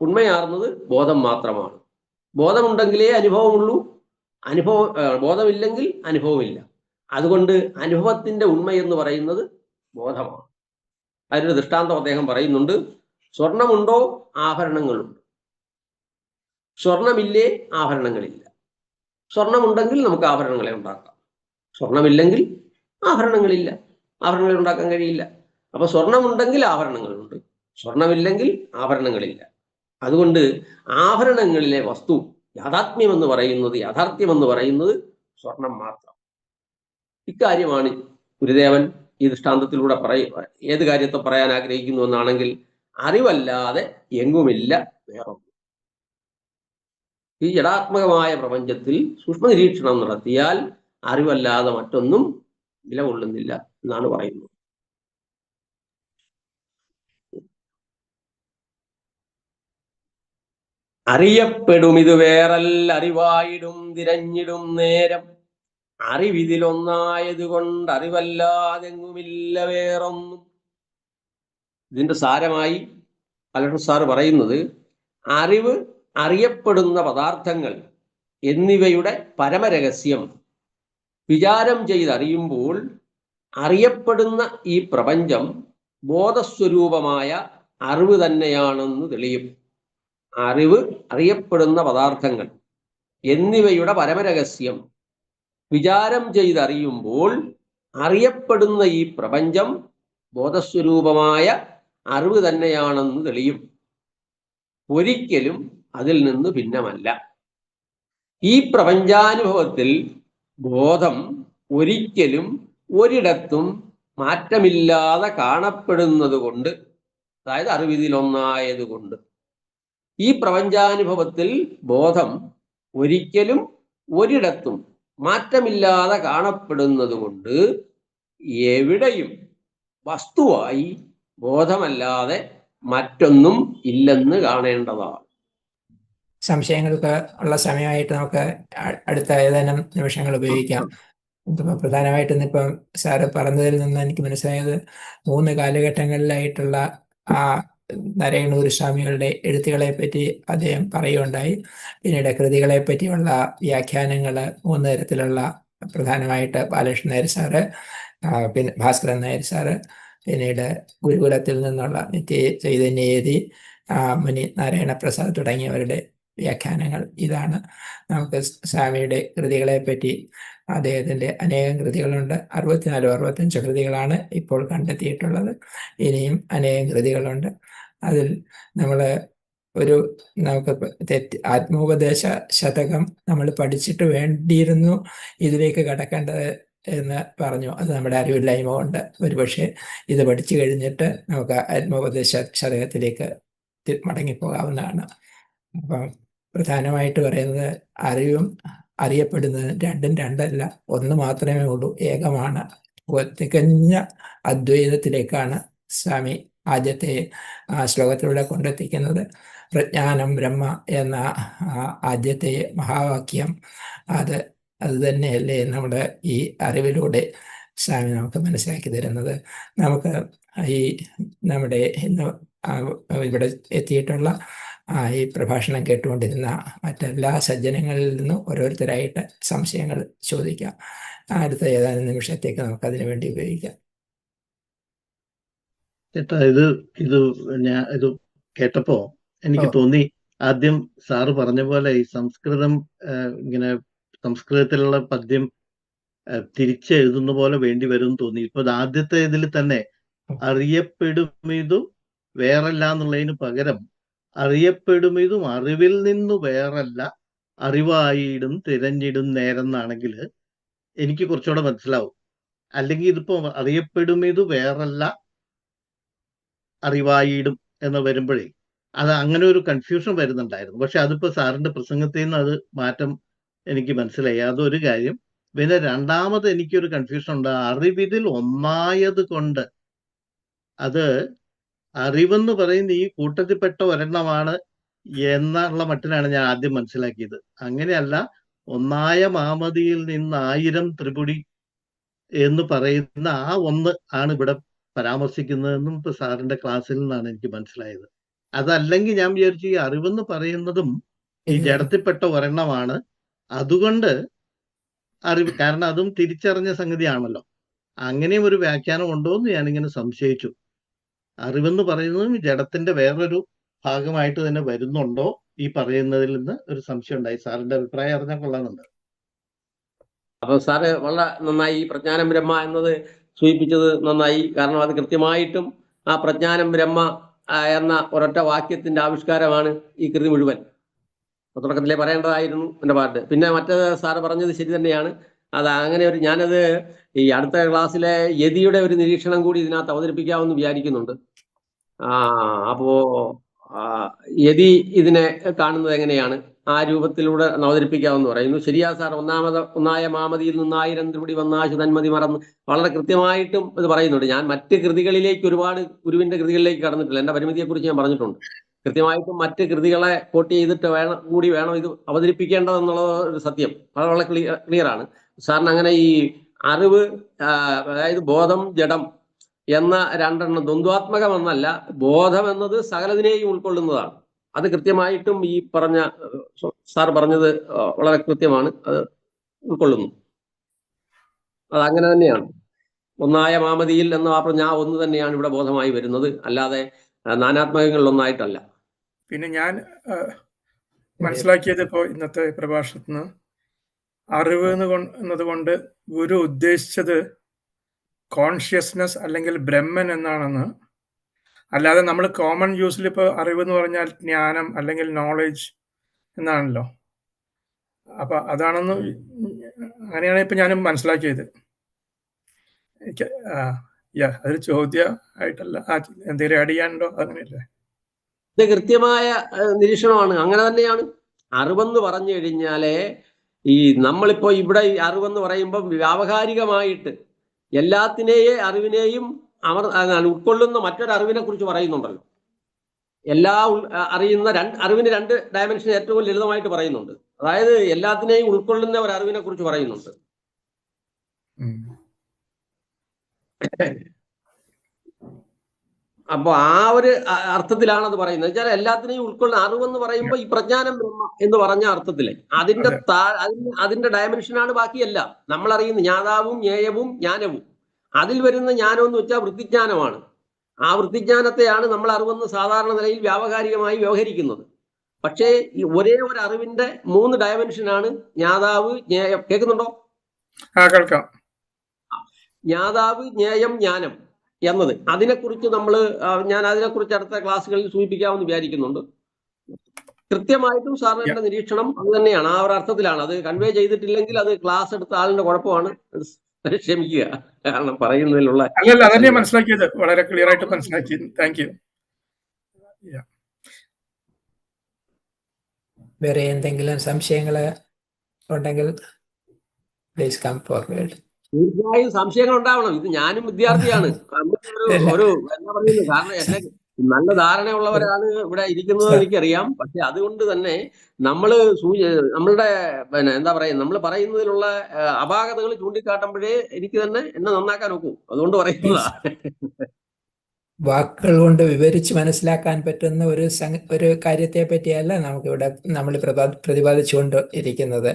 ഉണ്മയാർന്നത് ബോധം മാത്രമാണ്. ബോധമുണ്ടെങ്കിലേ അനുഭവമുള്ളൂ, ബോധമില്ലെങ്കിൽ അനുഭവമില്ല. അതുകൊണ്ട് അനുഭവത്തിന്റെ ഉണ്മയെന്ന് പറയുന്നത് ബോധമാണ്. അതിനൊരു ദൃഷ്ടാന്തം അദ്ദേഹം പറയുന്നുണ്ട്. സ്വർണമുണ്ടോ? ആഭരണങ്ങളുണ്ട്. സ്വർണമില്ലേ? ആഭരണങ്ങളില്ല. സ്വർണമുണ്ടെങ്കിൽ നമുക്ക് ആഭരണങ്ങളെ ഉണ്ടാക്കാം, സ്വർണമില്ലെങ്കിൽ ആഭരണങ്ങളില്ല, ആഭരണങ്ങൾ ഉണ്ടാക്കാൻ കഴിയില്ല. അപ്പൊ സ്വർണമുണ്ടെങ്കിൽ ആഭരണങ്ങളുണ്ട്, സ്വർണമില്ലെങ്കിൽ ആഭരണങ്ങളില്ല. അതുകൊണ്ട് ആഭരണങ്ങളിലെ വസ്തു യാഥാത്മ്യമെന്ന് പറയുന്നത് സ്വർണം മാത്രം. ഇക്കാര്യമാണ് ഗുരുദേവൻ ഈ ദൃഷ്ടാന്തത്തിലൂടെ ഏത് കാര്യത്തെ പറയാൻ ആഗ്രഹിക്കുന്നു എന്നാണെങ്കിൽ, അറിവല്ലാതെ എങ്ങുമില്ല വേറൊന്നും. ഈ ജഡാത്മകമായ പ്രപഞ്ചത്തിൽ സൂക്ഷ്മ നിരീക്ഷണം നടത്തിയാൽ അറിവല്ലാതെ മറ്റൊന്നും നിലകൊള്ളുന്നില്ല എന്നാണ് പറയുന്നത്. അറിയപ്പെടും ഇത് വേറല്ല അറിവായിടും തിരഞ്ഞിടും നേരം, അറിവിതിലൊന്നായത് കൊണ്ട് അറിവല്ലാതെങ്ങുമില്ല വേറൊന്നും. ഇതിന്റെ സാരമായി അലക്ഷൻ സാറ് പറയുന്നത്, അറിവ്, അറിയപ്പെടുന്ന പദാർത്ഥങ്ങൾ എന്നിവയുടെ പരമരഹസ്യം വിചാരം ചെയ്തറിയുമ്പോൾ അറിയപ്പെടുന്ന ഈ പ്രപഞ്ചം ബോധസ്വരൂപമായ അറിവ് തന്നെയാണെന്ന് തെളിയും. അറിവ്, അറിയപ്പെടുന്ന പദാർത്ഥങ്ങൾ എന്നിവയുടെ പരമരഹസ്യം വിചാരം ചെയ്തറിയുമ്പോൾ അറിയപ്പെടുന്ന ഈ പ്രപഞ്ചം ബോധസ്വരൂപമായ അറിവ് തന്നെയാണെന്ന് തെളിയും. ഒരിക്കലും അതിൽ നിന്ന് ഭിന്നമല്ല. ഈ പ്രപഞ്ചാനുഭവത്തിൽ ബോധം ഒരിക്കലും ഒരിടത്തും മാറ്റമില്ലാതെ കാണപ്പെടുന്നത് കൊണ്ട്, അതായത് അറിവിതിലൊന്നായത് കൊണ്ട്, ഈ പ്രപഞ്ചാനുഭവത്തിൽ ബോധം ഒരിക്കലും ഒരിടത്തും മാറ്റമില്ലാതെ കാണപ്പെടുന്നത് കൊണ്ട് എവിടെയും വസ്തുവായി ബോധമല്ലാതെ മറ്റൊന്നും ഇല്ലെന്ന് കാണേണ്ടതാണ്. സംശയങ്ങൾക്ക് ഉള്ള സമയമായിട്ട് നമുക്ക് അടുത്ത ഏതാനും നിമിഷങ്ങൾ ഉപയോഗിക്കാം. പ്രധാനമായിട്ടും ഇന്നിപ്പം സാറ് പറഞ്ഞതിൽ നിന്ന് എനിക്ക് മനസ്സിലായത് 3 കാലഘട്ടങ്ങളിലായിട്ടുള്ള ആ നാരായണഗുരു സ്വാമികളുടെ എഴുത്തുകളെ പറ്റി അദ്ദേഹം പറയുകയുണ്ടായി. പിന്നീട് കൃതികളെ പറ്റിയുള്ള വ്യാഖ്യാനങ്ങൾ 3 തരത്തിലുള്ള, പ്രധാനമായിട്ട് ബാലകൃഷ്ണൻ നായർ സാറ്, പിന്നെ ഭാസ്കരൻ നായർ സാറ്, പിന്നീട് ഗുരുകുലത്തിൽ നിന്നുള്ള നിത്യ ചൈതന്യയതി, മുനി നാരായണ പ്രസാദ് തുടങ്ങിയവരുടെ വ്യാഖ്യാനങ്ങൾ. ഇതാണ് നമുക്ക് സ്വാമിയുടെ കൃതികളെ പറ്റി. അദ്ദേഹത്തിൻ്റെ അനേകം കൃതികളുണ്ട്. 64-65 കൃതികളാണ് ഇപ്പോൾ കണ്ടെത്തിയിട്ടുള്ളത്. ഇനിയും അനേകം കൃതികളുണ്ട്. അതിൽ നമ്മൾ നമുക്ക് ആത്മോപദേശ ശതകം നമ്മൾ പഠിച്ചിട്ട് വേണ്ടിയിരുന്നു ഇതിലേക്ക് കടക്കേണ്ടത് എന്ന് പറഞ്ഞു. അത് നമ്മുടെ അറിവില്ലായ്മ കൊണ്ട് ഒരുപക്ഷെ ഇത് പഠിച്ചു കഴിഞ്ഞിട്ട് നമുക്ക് ആത്മോപദേശ ശതകത്തിലേക്ക് മടങ്ങിപ്പോകാവുന്നതാണ്. അപ്പം പ്രധാനമായിട്ട് പറയുന്നത്, അറിവും അറിയപ്പെടുന്നതും രണ്ടും രണ്ടല്ല, ഒന്ന് മാത്രമേ ഉള്ളൂ, ഏകമാണ്. തികഞ്ഞ അദ്വൈതത്തിലേക്കാണ് സ്വാമി ആദ്യത്തെ ശ്ലോകത്തിലൂടെ കൊണ്ടെത്തിക്കുന്നത്. പ്രജ്ഞാനം ബ്രഹ്മ എന്ന ആദ്യത്തെ മഹാവാക്യം അത് തന്നെയല്ലേ നമ്മുടെ ഈ അറിവിലൂടെ സ്വാമി നമുക്ക് മനസ്സിലാക്കി തരുന്നത്. നമുക്ക് ഈ നമ്മുടെ ഇന്ന് ഇവിടെ എത്തിയിട്ടുള്ള ഈ പ്രഭാഷണം കേട്ടുകൊണ്ടിരുന്ന മറ്റെല്ലാ സജ്ജനങ്ങളിൽ നിന്നും ഓരോരുത്തരായിട്ട് സംശയങ്ങൾ ചോദിക്കാം. അടുത്ത ഏതാനും നിമിഷത്തേക്ക് നമുക്ക് അതിനു വേണ്ടി ഉപയോഗിക്കാം. ചേട്ടാ, ഇത് കേട്ടപ്പോ എനിക്ക് തോന്നി, ആദ്യം സാറ് പറഞ്ഞ പോലെ ഈ സംസ്കൃതം ഇങ്ങനെ സംസ്കൃതത്തിലുള്ള പദ്യം തിരിച്ചെഴുതുന്ന പോലെ വേണ്ടി വരും തോന്നി. ഇപ്പൊ ആദ്യത്തെ ഇതിൽ തന്നെ അറിയപ്പെടുമിതു വേറല്ല എന്നുള്ളതിന് പകരം അറിയപ്പെടുമിതും അറിവിൽ നിന്നു വേറല്ല അറിവായിടും തിരഞ്ഞിടും നേരം എന്നാണെങ്കിൽ എനിക്ക് കുറച്ചുകൂടെ മനസ്സിലാവും. അല്ലെങ്കിൽ ഇതിപ്പോ അറിയപ്പെടുമിതു വേറല്ല അറിവായിടും എന്ന് വരുമ്പോഴേ അത് അങ്ങനെ ഒരു കൺഫ്യൂഷൻ വരുന്നുണ്ടായിരുന്നു. പക്ഷെ അതിപ്പോ സാറിന്റെ പ്രസംഗത്തിൽ നിന്ന് അത് മാറ്റം എനിക്ക് മനസ്സിലായി. അതൊരു കാര്യം. പിന്നെ രണ്ടാമത് എനിക്കൊരു കൺഫ്യൂഷൻ ഉണ്ട്. അറിവിതിൽ ഒന്നായത് കൊണ്ട് അത് അറിവെന്ന് പറയുന്ന ഈ കൂട്ടത്തിൽപ്പെട്ട ഒരെണ്ണമാണ് എന്നുള്ള മട്ടിലാണ് ഞാൻ ആദ്യം മനസ്സിലാക്കിയത്. അങ്ങനെയല്ല, ഒന്നായ മാമതിയിൽ നിന്ന് 1000 ത്രിപുടി എന്ന് പറയുന്ന ആ ഒന്ന് ആണ് ഇവിടെ പരാമർശിക്കുന്നതെന്നും ഇപ്പൊ സാറിന്റെ ക്ലാസ്സിൽ നിന്നാണ് എനിക്ക് മനസ്സിലായത്. അതല്ലെങ്കിൽ ഞാൻ വിചാരിച്ചു ഈ അറിവെന്ന് പറയുന്നതും ഈ ജഡത്തിൽപ്പെട്ട ഒരെണ്ണമാണ്, അതുകൊണ്ട് അറിവ്, കാരണം അതും തിരിച്ചറിഞ്ഞ സംഗതിയാണല്ലോ. അങ്ങനെയും ഒരു വ്യാഖ്യാനം ഉണ്ടോ എന്ന് ഞാനിങ്ങനെ സംശയിച്ചു. അറിവെന്ന് പറയുന്നതും ജഡത്തിന്റെ വേറൊരു ഭാഗമായിട്ട് തന്നെ വരുന്നുണ്ടോ ഈ പറയുന്നതിൽ നിന്ന് ഒരു സംശയം ഉണ്ടായി. സാറിന്റെ അഭിപ്രായം അറിഞ്ഞാൽ കൊള്ളാമെന്നുണ്ട്. അപ്പൊ സാറ് വളരെ നന്നായി ഈ പ്രജ്ഞാനം ബ്രഹ്മ എന്നത് സൂചിപ്പിച്ചത് നന്നായി. കാരണം അത് കൃത്യമായിട്ടും ആ പ്രജ്ഞാനം ബ്രഹ്മ എന്ന ഒരൊറ്റ വാക്യത്തിന്റെ ആവിഷ്കാരമാണ് ഈ കൃതി മുഴുവൻ. തുടക്കത്തിലേ പറയേണ്ടതായിരുന്നു എൻ്റെ പാട്ട്. പിന്നെ മറ്റേത് സാറ് പറഞ്ഞത് ശരി തന്നെയാണ്. അത് അങ്ങനെ ഒരു, ഞാനത് ഈ അടുത്ത ക്ലാസ്സിലെ യതിയുടെ ഒരു നിരീക്ഷണം കൂടി ഇതിനകത്ത് അവതരിപ്പിക്കാമെന്ന് വിചാരിക്കുന്നുണ്ട്. അപ്പോ യതി ഇതിനെ കാണുന്നത് എങ്ങനെയാണ്, ആ രൂപത്തിലൂടെ അവതരിപ്പിക്കാമെന്ന് പറയുന്നു. ശരിയാ സാർ, ഒന്നായ മാമതിയിൽ നിന്ന് 1000 ത്രിപുടി വന്നാശു തന്മതി മറന്ന് വളരെ കൃത്യമായിട്ടും ഇത് പറയുന്നുണ്ട്. ഞാൻ മറ്റ് കൃതികളിലേക്ക്, ഒരുപാട് ഗുരുവിന്റെ കൃതികളിലേക്ക് കടന്നിട്ടില്ല. എന്റെ പരിമിതിയെക്കുറിച്ച് ഞാൻ പറഞ്ഞിട്ടുണ്ട്. കൃത്യമായിട്ടും മറ്റ് കൃതികളെ കോട്ട് ചെയ്തിട്ട് വേണം ഇത് അവതരിപ്പിക്കേണ്ടതെന്നുള്ള ഒരു സത്യം വളരെ ക്ലിയർ ആണ് സാറിന്. അങ്ങനെ ഈ അറിവ്, അതായത് ബോധം ജഡം എന്ന രണ്ടെണ്ണം ദ്വന്ദ്വാത്മകമെന്നല്ല, ബോധം എന്നത് സകലതിനെയും ഉൾക്കൊള്ളുന്നതാണ്. അത് കൃത്യമായിട്ടും ഈ പറഞ്ഞ സാർ പറഞ്ഞത് വളരെ കൃത്യമാണ്, അത് ഉൾക്കൊള്ളുന്നു. അത് അങ്ങനെ തന്നെയാണ്. ഒന്നായ മാമതിയിൽ എന്ന പറഞ്ഞ ആ ഒന്ന് തന്നെയാണ് ഇവിടെ ബോധമായി വരുന്നത്, അല്ലാതെ നാനാത്മകങ്ങളിലൊന്നായിട്ടല്ല. പിന്നെ ഞാൻ മനസ്സിലാക്കിയത് ഇപ്പോൾ ഇന്നത്തെ പ്രഭാഷണത്തിൽ നിന്ന്, അറിവ് എന്നതുകൊണ്ട് ഗുരു ഉദ്ദേശിച്ചത് കോൺഷ്യസ്നസ് അല്ലെങ്കിൽ ബ്രഹ്മൻ എന്നാണെന്ന്. അല്ലാതെ നമ്മൾ കോമൺ യൂസിൽ ഇപ്പോൾ അറിവ് എന്ന് പറഞ്ഞാൽ ജ്ഞാനം അല്ലെങ്കിൽ നോളേജ് എന്നാണല്ലോ. അപ്പൊ അതാണെന്ന് അങ്ങനെയാണ് ഇപ്പൊ ഞാനും മനസ്സിലാക്കിയത്. എനിക്ക് അതൊരു ചോദ്യം ആയിട്ടല്ല, എന്തെങ്കിലും ആഡ് ചെയ്യാനുണ്ടോ? അങ്ങനെയല്ലേ? ഇത് കൃത്യമായ നിരീക്ഷണമാണ്. അങ്ങനെ തന്നെയാണ്. അറിവെന്ന് പറഞ്ഞു കഴിഞ്ഞാലേ, ഈ നമ്മളിപ്പോ ഇവിടെ ഈ അറിവെന്ന് പറയുമ്പോൾ വ്യാവഹാരികമായിട്ട് അറിവിനെയും ഉൾക്കൊള്ളുന്ന മറ്റൊരറിവിനെ കുറിച്ച് പറയുന്നുണ്ടല്ലോ. അറിയുന്ന അറിവിന് 2 ഡയമെൻഷൻ ഏറ്റവും ലളിതമായിട്ട് പറയുന്നുണ്ട്. അതായത് എല്ലാത്തിനെയും ഉൾക്കൊള്ളുന്ന ഒരു അറിവിനെ കുറിച്ച് പറയുന്നുണ്ട്. അപ്പൊ ആ ഒരു അർത്ഥത്തിലാണ് അത് പറയുന്നത്. വെച്ചാൽ എല്ലാത്തിനെയും ഉൾക്കൊള്ളുന്ന അറിവെന്ന് പറയുമ്പോൾ ഈ പ്രജ്ഞാനം ബ്രഹ്മ എന്ന് പറഞ്ഞ അർത്ഥത്തില് അതിന്റെ ഡയമെൻഷനാണ് ബാക്കിയല്ല. നമ്മൾ അറിയുന്ന ജ്ഞാതാവും ജ്ഞേയവും ജ്ഞാനവും, അതിൽ വരുന്ന ജ്ഞാനം എന്ന് വെച്ചാൽ വൃത്തിജ്ഞാനമാണ്. ആ വൃത്തിജ്ഞാനത്തെയാണ് നമ്മൾ അറിവെന്ന് സാധാരണ നിലയിൽ വ്യാവഹാരികമായി വ്യവഹരിക്കുന്നത്. പക്ഷേ ഈ ഒരേ ഒരു അറിവിന്റെ 3 ഡയമെൻഷനാണ് ജ്ഞാതാവ് ജ്ഞേയം. കേൾക്കുന്നുണ്ടോ? കേൾക്കാം. ജ്ഞാതാവ് ജ്ഞേയം ജ്ഞാനം എന്നത്, അതിനെക്കുറിച്ച് ഞാൻ അതിനെക്കുറിച്ച് അടുത്ത ക്ലാസ്സുകളിൽ സൂചിപ്പിക്കാമെന്ന് വിചാരിക്കുന്നുണ്ട്. കൃത്യമായിട്ടും സാറിന്റെ നിരീക്ഷണം അത് തന്നെയാണ്, ആ ഒരു അർത്ഥത്തിലാണ്. അത് കൺവേ ചെയ്തിട്ടില്ലെങ്കിൽ അത് ക്ലാസ് എടുത്ത ആളിന്റെ കുഴപ്പമാണ്, ക്ഷമിക്കുക. കാരണം പറയുന്നതിലുള്ള അതന്നെ മനസ്സിലാക്കിയത്, വളരെ ക്ലിയർ ആയിട്ട് മനസ്സിലാക്കി. Thank you. വേറെ എന്തെങ്കിലും സംശയങ്ങൾ ഉണ്ടെങ്കിൽ പ്ലീസ് കം ഫോർവേഡ്. തീർച്ചയായും സംശയങ്ങൾ ഉണ്ടാവണം. ഇത് ഞാനും വിദ്യാർത്ഥിയാണ്. ഒരു എന്താ പറയുന്നത്, കാരണം എന്നെ നല്ല ധാരണയുള്ളവരാണ് ഇവിടെ ഇരിക്കുന്നത് എനിക്കറിയാം. പക്ഷെ അതുകൊണ്ട് തന്നെ നമ്മളുടെ എന്താ പറയുക, നമ്മൾ പറയുന്നതിലുള്ള അപാകതകൾ ചൂണ്ടിക്കാട്ടുമ്പോഴേ എനിക്ക് തന്നെ എന്നെ നന്നാക്കാൻ ഒക്കും. അതുകൊണ്ട് പറയുന്നതാ. വാക്കുകൾ കൊണ്ട് വിവരിച്ച് മനസ്സിലാക്കാൻ പറ്റുന്ന ഒരു കാര്യത്തെ പറ്റിയല്ല നമുക്കിവിടെ നമ്മൾ പ്രതിപാദിച്ചുകൊണ്ട് ഇരിക്കുന്നത്.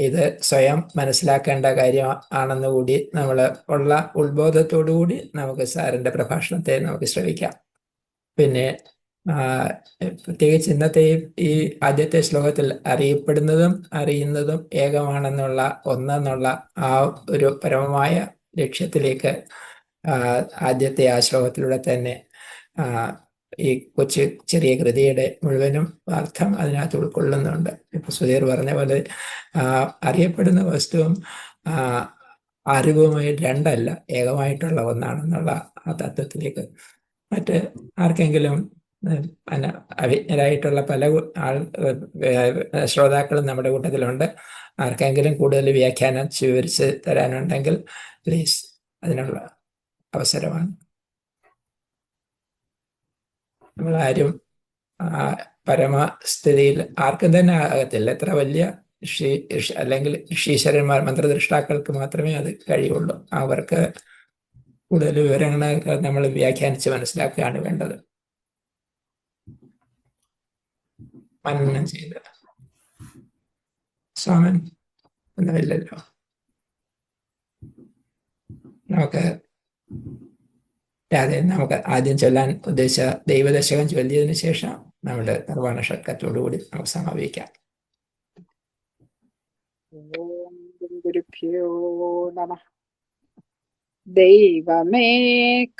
ഇത് സ്വയം മനസ്സിലാക്കേണ്ട കാര്യം ആണെന്ന് കൂടി നമ്മൾ ഉള്ള ഉത്ബോധത്തോടു കൂടി നമുക്ക് സാറിന്റെ പ്രഭാഷണത്തെ നമുക്ക് ശ്രവിക്കാം. പിന്നെ പ്രത്യേകിച്ച് ഇന്നത്തെ ഈ ആദ്യത്തെ ശ്ലോകത്തിൽ അറിയപ്പെടുന്നതും അറിയുന്നതും ഏകമാണെന്നുള്ള ഒന്നെന്നുള്ള ആ ഒരു പരമമായ ലക്ഷ്യത്തിലേക്ക് ആദ്യത്തെ ആ ശ്ലോകത്തിലൂടെ തന്നെ ഈ ചെറിയ കൃതിയുടെ മുഴുവനും അർത്ഥം അതിനകത്ത് ഉൾക്കൊള്ളുന്നുണ്ട്. ഇപ്പൊ സുധീർ പറഞ്ഞ പോലെ അറിയപ്പെടുന്ന വസ്തുവും അറിവുമായി രണ്ടല്ല, ഏകമായിട്ടുള്ള ഒന്നാണെന്നുള്ള ആ തത്വത്തിലേക്ക് മറ്റ് ആർക്കെങ്കിലും അവിജ്ഞരായിട്ടുള്ള പല ശ്രോതാക്കളും നമ്മുടെ കൂട്ടത്തിലുണ്ട്. ആർക്കെങ്കിലും കൂടുതൽ വ്യാഖ്യാനം സ്വീകരിച്ച് തരാനുണ്ടെങ്കിൽ പ്ലീസ്, അതിനുള്ള അവസരമാണ്. നമ്മളാരും പരമസ്ഥിതിയിൽ ആർക്കും തന്നെ ആകത്തില്ല. എത്ര വലിയ അല്ലെങ്കിൽ ഋഷീശ്വരന്മാർ, മന്ത്രദൃഷ്ടാക്കൾക്ക് മാത്രമേ അത് കഴിയുള്ളൂ. അവർക്ക് കൂടുതൽ വിവരങ്ങൾ നമ്മൾ വ്യാഖ്യാനിച്ച് മനസ്സിലാക്കുകയാണ് വേണ്ടത്, മനനം ചെയ്ത്. സ്വാമൻ ഒന്നുമില്ലല്ലോ. നമുക്ക് ആദ്യം ചൊല്ലാൻ ഉദ്ദേശിച്ച ദൈവദശകം ചൊല്ലിയതിനു ശേഷം നമ്മുടെ നിർവ്വാണ ഷഡ്കത്തോടുകൂടി നമുക്ക് സമാപിക്കാം. ഓം ഗുരുഭ്യോ നമഃ. ദൈവമേ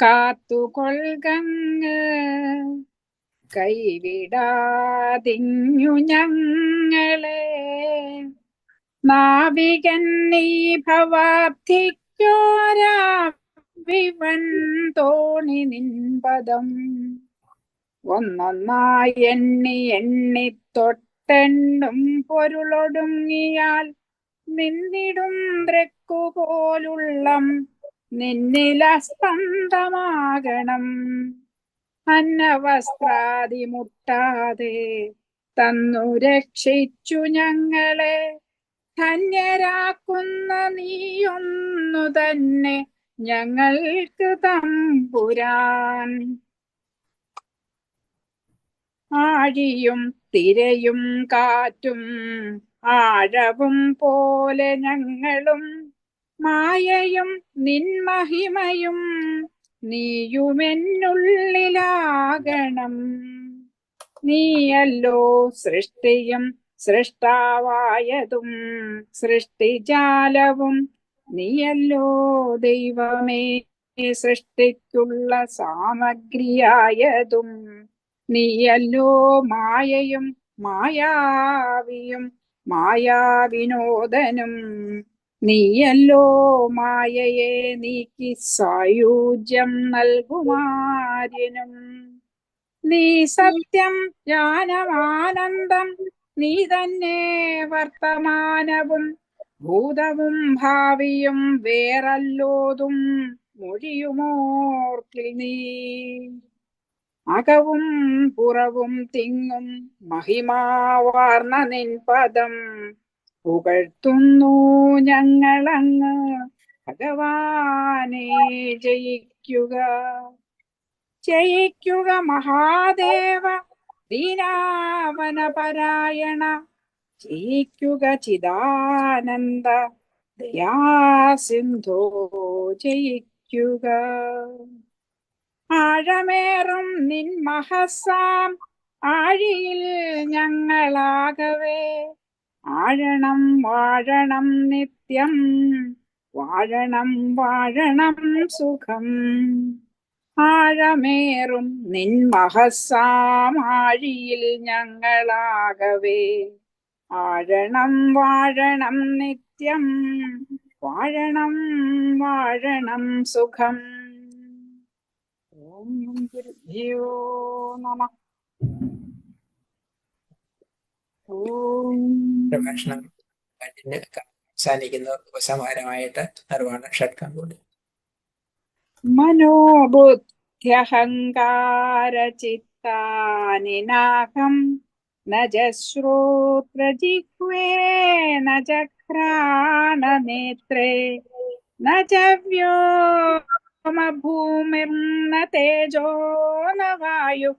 കാത്തുകൊൾകങ്ങ്, കൈവിടാതിഞ്ഞു ഞങ്ങളെ. നാവികൻ നീ ഭവാബ്ധിക്കോരാ വിവൻ തോണി നിൻപദം. ഒന്നൊന്നായി എണ്ണി എണ്ണി തൊട്ടെണ്ണും പൊരുളൊടുങ്ങിയാൽ നിന്നിടും ദ്രക്കുപോലുള്ളം നിന്നിലസ്പന്ദമാകണം. അന്നവസ്ത്രാദി മുട്ടാതെ തന്നു രക്ഷിച്ചു ഞങ്ങളെ. ധന്യരാക്കുന്ന നീയൊന്നു തന്നെ ഞങ്ങൾക്ക് തമ്പുരാൻ. ആഴിയും തിരയും കാറ്റും ആഴവും പോലെ ഞങ്ങളും, മായയും നിൻമഹിമയും നീയുമെന്നുള്ളിലാകണം. നീയല്ലോ സൃഷ്ടിയും സൃഷ്ടാവായതും സൃഷ്ടിജാലവും. നീയല്ലോ ദൈവമേ സൃഷ്ടിക്കുള്ള സാമഗ്രിയായതും. നീയല്ലോ മായയും മായാവിയും മായാവിനോദനും. നീയല്ലോ മായയെ നീക്കി സായുജ്യം നൽകുമാര്യനും. നീ സത്യം ജ്ഞാനമാനന്ദം, നീ തന്നെ വർത്തമാനവും ഭൂതവും ഭാവിയും വേറല്ലോതും മൊഴിയുമോർക്കിൽ നീ. അകവും പുറവും തിങ്ങും മഹിമാവാർന്ന നിൻ പദം പുകഴ്ത്തുന്നു ഞങ്ങളങ്ങ്. ഭഗവാനെ ജയിക്കുക, ജയിക്കുക മഹാദേവ ദീനാവനപരായണ. ജയിക്കുക ചിദാനന്ദ ദയാസിന്ധോ ജയിക്കുക. ആഴമേറും നിൻ മഹസാം ആഴിയിൽ ഞങ്ങളാകവേ. ആഴണം വാഴണം നിത്യം, വാഴണം വാഴണം സുഖം. ആഴമേറും നിൻ മഹസാം ആഴിയിൽ ഞങ്ങളാകവേ. ആഴണം വാഴണം നിത്യം, വാഴണം വാഴണം സുഖം. ഓം ഗുരുഭ്യോ നമഃ. പ്രഭാഷണം അവസാനിക്കുന്ന ഉപസംഹാരമായിട്ട് നിർവ്വാണ ഷഡ്കം കൂടി. മനോബുദ്ധ്യഹങ്കാര ചിത്താനി നാഹം ന ശ്രോത്ര ജിഹ്വേ ന ഘ്രാണനേത്രേ ന വ്യോമഭൂമിർന തേജോ ന വായു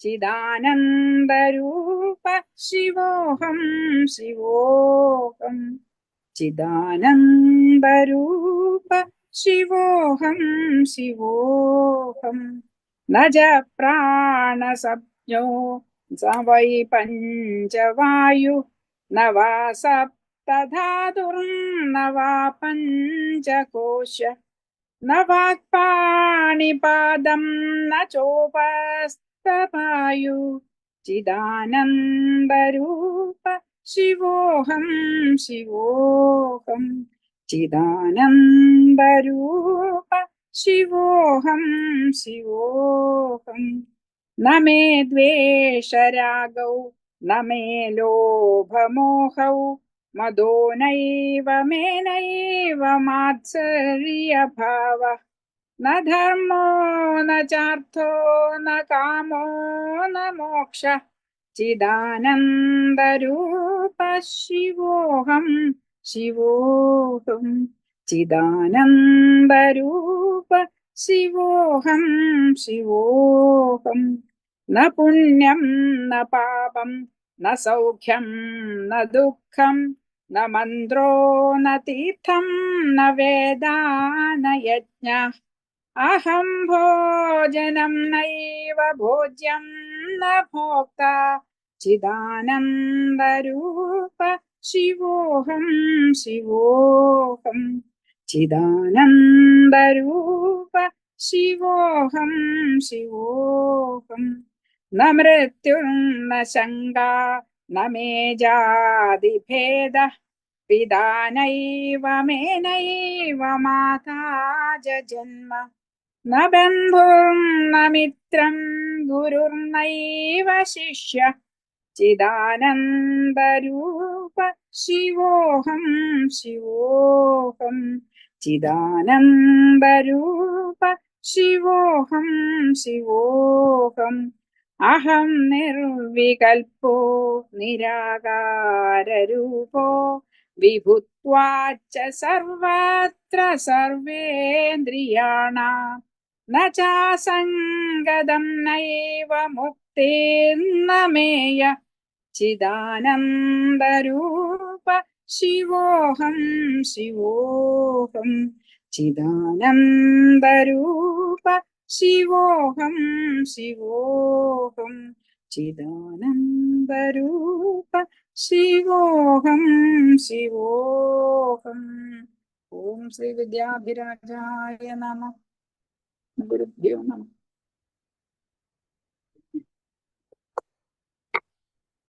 ചിദാനന്ദരൂപ ശിവോഹം ശിവോഹം. ചിദാനന്ദരൂപ ശിവോഹം ശിവോഹം. ന ജ പ്രാണസപ്നോ സ വൈ പഞ്ചവായു ന വാ സപ്തധാതുർന വാ പഞ്ചകോശ ന വാക്പാണിപാദം ന ചോപസ്തവായു. ചിദാനന്ദരൂപ ശിവോഹം ശിവോഹം. ചിദാനന്ദരൂപ ശിവോഹം ശിവോഹം. न मे द्वेषरागौ न मे लोभमोहौ मदो नैव मेनैव मात्सर्यभावः न धर्मो न चार्थो न कामो न मोक्षः चिदानन्दरूप शिवोऽहं शिवोऽहं चिदानन्दरूप शिवोऽहं शिवोऽहं न पुण्यं न पापं न सौख्यं न दुःखं न मन्त्रो न तीर्थं न वेदा न यज्ञः अहं भोजनं नैव भोज्यं न भोक्ता चिदानन्दरूप शिवोऽहं शिवोऽहं चिदानन्दरूप शिवोऽहं शिवोऽहं न मृत्युर्न शङ्का न मे जातिभेदः पिता नैव मेनैव माता जन्म न बन्धुर्न मित्रं गुरुर्नैव शिष्यः चिदानन्दरूप शिवोऽहं शिवोऽहं चिदानन्दरूप शिवोऽहं शिवोऽहम् अहं निर्विकल्पो निराकाररूपो विभुत्वाच्च सर्वत्र सर्वेन्द्रियाणां न चासङ्गदं नैव मुक्तिर्न मेय चिदानन्दरूप शिवोऽहं शिवोऽहं चिदानन्दरूप शिवोऽहं शिवोऽहं चिदानन्दरूप शिवोऽहं शिवोऽहम् ॐ श्री विद्याभिराजाय नमः गुरुभ्यो नमः।